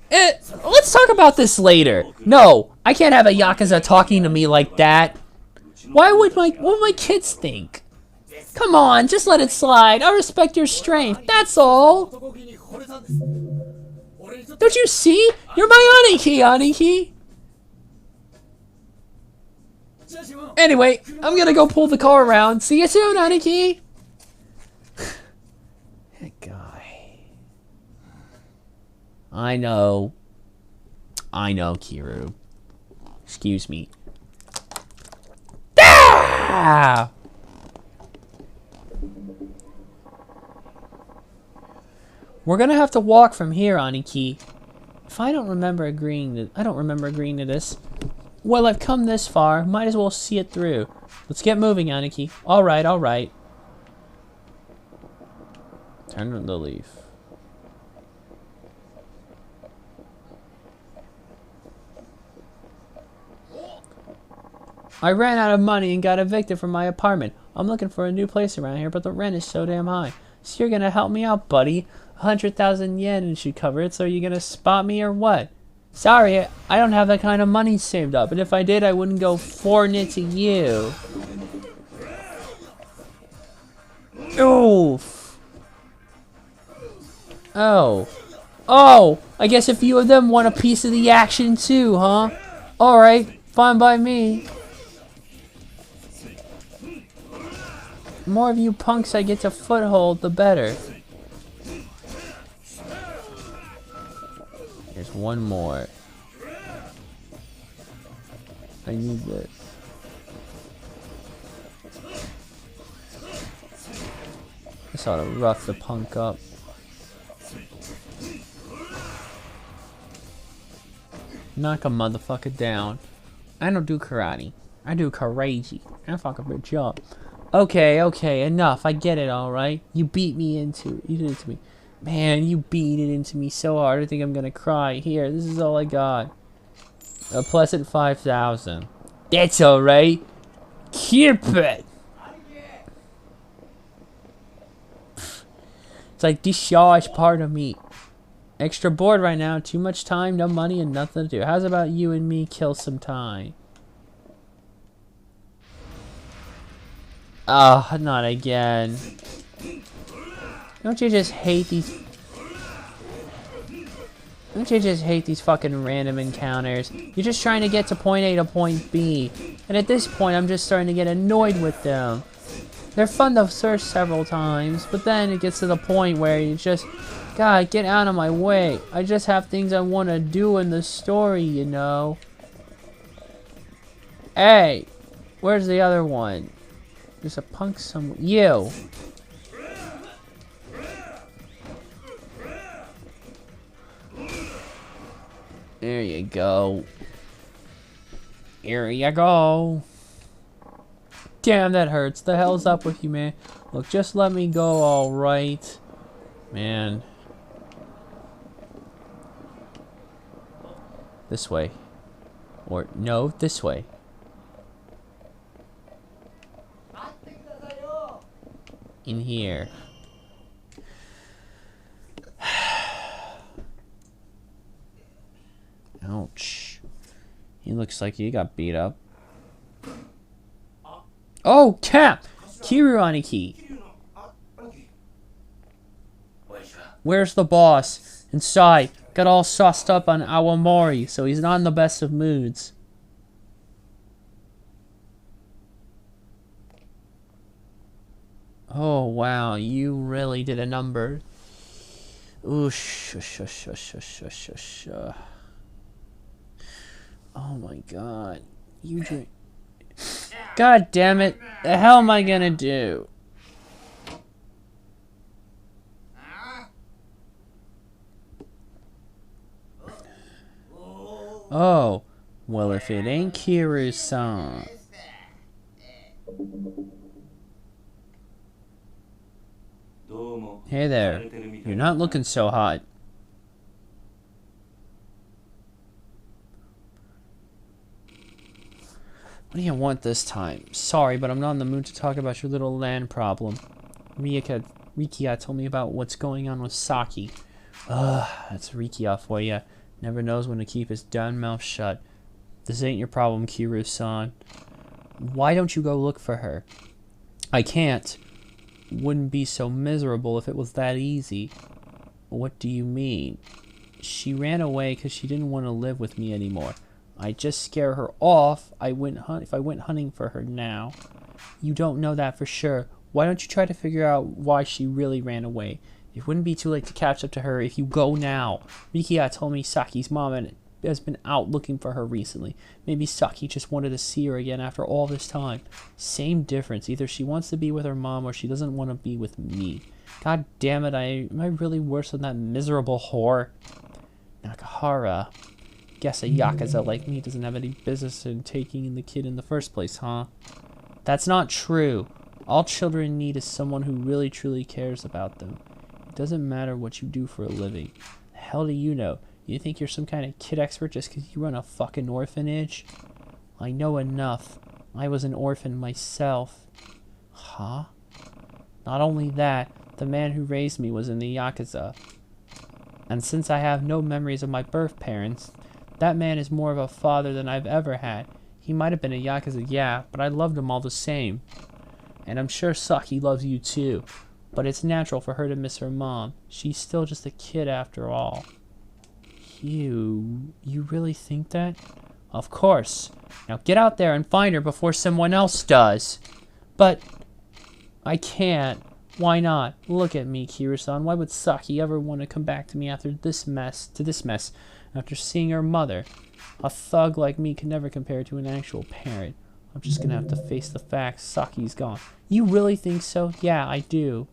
Let's talk about this later. No, I can't have a Yakuza talking to me like that. What would my kids think? Come on, just let it slide. I respect your strength, that's all. Don't you see? You're my Aniki, Aniki. Anyway, I'm gonna go pull the car around. See you soon, Aniki. That guy. I know, Kiru. Excuse me. Ah! We're gonna have to walk from here, Aniki. I don't remember agreeing to this. Well, I've come this far. Might as well see it through. Let's get moving, Aniki. All right, all right. Turn the leaf. I ran out of money and got evicted from my apartment. I'm looking for a new place around here, but the rent is so damn high. So you're gonna help me out, buddy. 100,000 yen should cover it, so you're gonna spot me or what? Sorry, I don't have that kind of money saved up, and if I did, I wouldn't go forwarding it to you. Oof. Oh. Oh, I guess a few of them want a piece of the action too, huh? Alright, fine by me. The more of you punks I get to foothold, the better. There's one more. I need this. This ought to rough the punk up. Knock a motherfucker down. I don't do karate. I do karaji. I fuck a bitch up. Okay, enough. I get it, alright? You beat me into it. You did it to me. Man, you beat it into me so hard, I think I'm gonna cry. Here, this is all I got. A pleasant 5,000. That's alright. Keep it! It's like discharge part of me. Extra bored right now, too much time, no money, and nothing to do. How's about you and me kill some time? Ah, not again. Don't you just hate these... Don't you just hate these fucking random encounters? You're just trying to get to point A to point B. And at this point, I'm just starting to get annoyed with them. They're fun to search several times, but then it gets to the point where you just... God, get out of my way. I just have things I want to do in the story, you know. Hey! Where's the other one? There's a punk somewhere. You! There you go. Here you go. Damn, that hurts. The hell's up with you, man? Look, just let me go, alright. Man. This way. Or, no, this way. In here. Ouch. He looks like he got beat up. Oh, Cap! Kiru Aniki. Where's the boss? Inside. Got all sauced up on Awamori, so he's not in the best of moods. Oh, wow. You really did a number. Ooh, oh my god. You drink. God damn it. The hell am I gonna do? Oh. Well, if it ain't Kiryu-san. Hey there. You're not looking so hot. What do you want this time? Sorry, but I'm not in the mood to talk about your little land problem. Rikia told me about what's going on with Saki. Ugh, that's Rikia for you. Never knows when to keep his damn mouth shut. This ain't your problem, Kiryu-san. Why don't you go look for her? I can't. Wouldn't be so miserable if it was that easy. What do you mean? She ran away because she didn't want to live with me anymore. I'd just scare her off if I went hunting for her now. You don't know that for sure. Why don't you try to figure out why she really ran away? It wouldn't be too late to catch up to her if you go now. Rikia told me Saki's mom has been out looking for her recently. Maybe Saki just wanted to see her again after all this time. Same difference. Either she wants to be with her mom or she doesn't want to be with me. God damn it, am I really worse than that miserable whore? Nakahara. Guess a Yakuza like me doesn't have any business in taking in the kid in the first place, huh? That's not true. All children need is someone who really truly cares about them. It doesn't matter what you do for a living. The hell do you know? You think you're some kind of kid expert just because you run a fucking orphanage? I know enough. I was an orphan myself. Huh? Not only that, the man who raised me was in the Yakuza. And since I have no memories of my birth parents, that man is more of a father than I've ever had. He might have been a Yakuza, yeah, but I loved him all the same. And I'm sure Saki loves you too. But it's natural for her to miss her mom. She's still just a kid after all. You really think that? Of course. Now get out there and find her before someone else does. But I can't. Why not? Look at me, Kiryu-san. Why would Saki ever want to come back to me after this mess, after seeing her mother? A thug like me can never compare to an actual parent. I'm just gonna have to face the facts. Saki's gone. You really think so? Yeah, I do.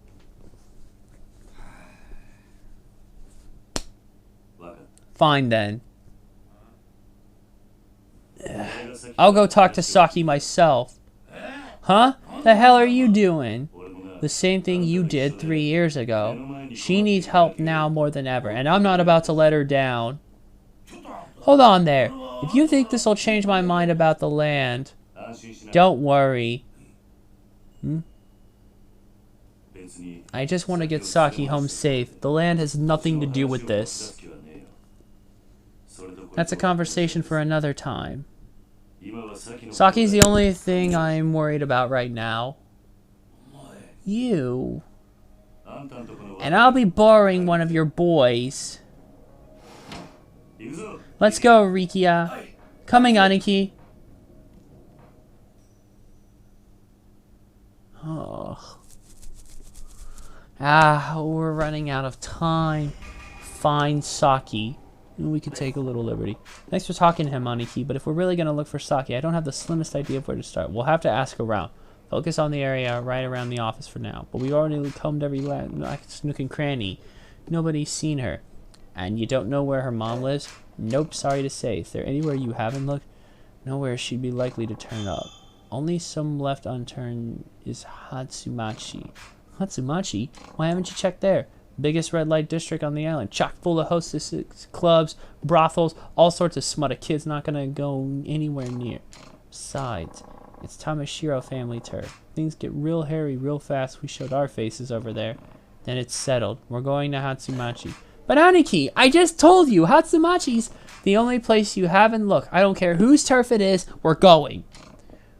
Fine then. I'll go talk to Saki myself. Huh? The hell are you doing? The same thing you did 3 years ago. She needs help now more than ever, and I'm not about to let her down. Hold on there. If you think this will change my mind about the land, don't worry. I just want to get Saki home safe. The land has nothing to do with this. That's a conversation for another time. Saki's the only thing I'm worried about right now. You. And I'll be borrowing one of your boys. Let's go, Rikia. Coming, Aniki. Oh. We're running out of time. Find Saki. We could take a little liberty. Thanks for talking to him, Aniki, but if we're really going to look for Saki, I don't have the slimmest idea of where to start. We'll have to ask around. Focus on the area right around the office for now. But we've already combed every nook and cranny. Nobody's seen her. And you don't know where her mom lives? Nope, sorry to say. Is there anywhere you haven't looked? Nowhere she'd be likely to turn up. Only some left unturned is Hatsumachi. Hatsumachi? Why haven't you checked there? Biggest red light district on the island. Chock full of hostesses, clubs, brothels, all sorts of smut. A kid's not gonna go anywhere near. Besides, it's Tamashiro family turf. Things get real hairy real fast. We showed our faces over there. Then it's settled. We're going to Hatsumachi. But Aniki, I just told you, Hatsumachi's the only place you haven't looked. I don't care whose turf it is, we're going.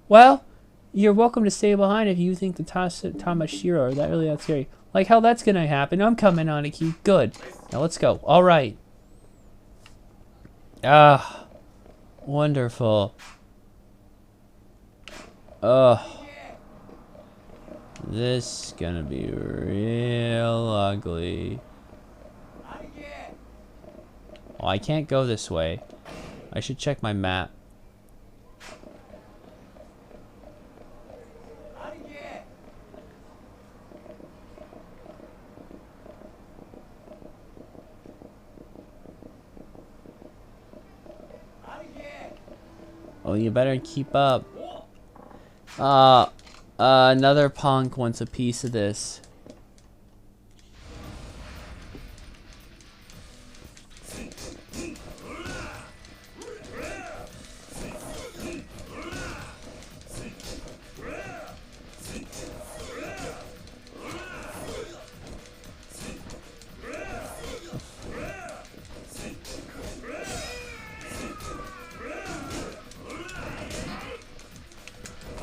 Well, you're welcome to stay behind if you think the Tamashiro are that really that scary. Like how that's gonna happen. I'm coming on a cue. Good. Now let's go. Alright. Ah. Wonderful. Ugh. This is gonna be real ugly. Oh, I can't go this way. I should check my map. Oh, you better keep up. Another punk wants a piece of this.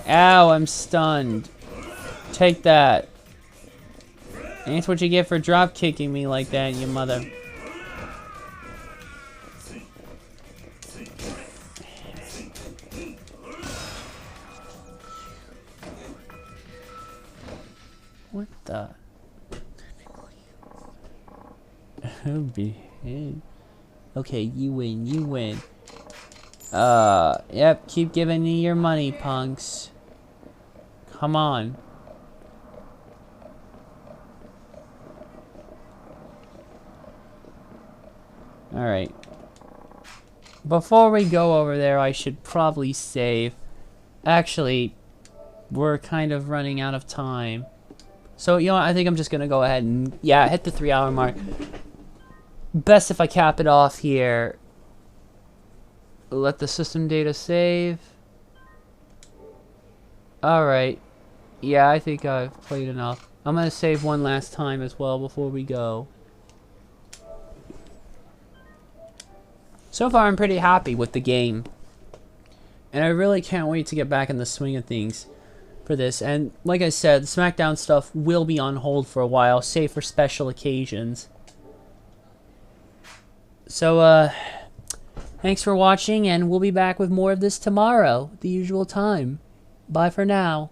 Ow, I'm stunned. Take that. Ain't what you get for drop kicking me like that, you mother. What the? Okay, you win, you win. Yep, keep giving me your money, punks. Come on. Alright. Before we go over there, I should probably save. Actually, we're kind of running out of time. So, you know what, I think I'm just gonna go ahead and, yeah, hit the 3-hour mark. Best if I cap it off here. Let the system data save. Alright. Yeah, I think I've played enough. I'm gonna save one last time as well before we go. So far, I'm pretty happy with the game. And I really can't wait to get back in the swing of things for this. And like I said, the SmackDown stuff will be on hold for a while, save for special occasions. So, thanks for watching, and we'll be back with more of this tomorrow, the usual time. Bye for now.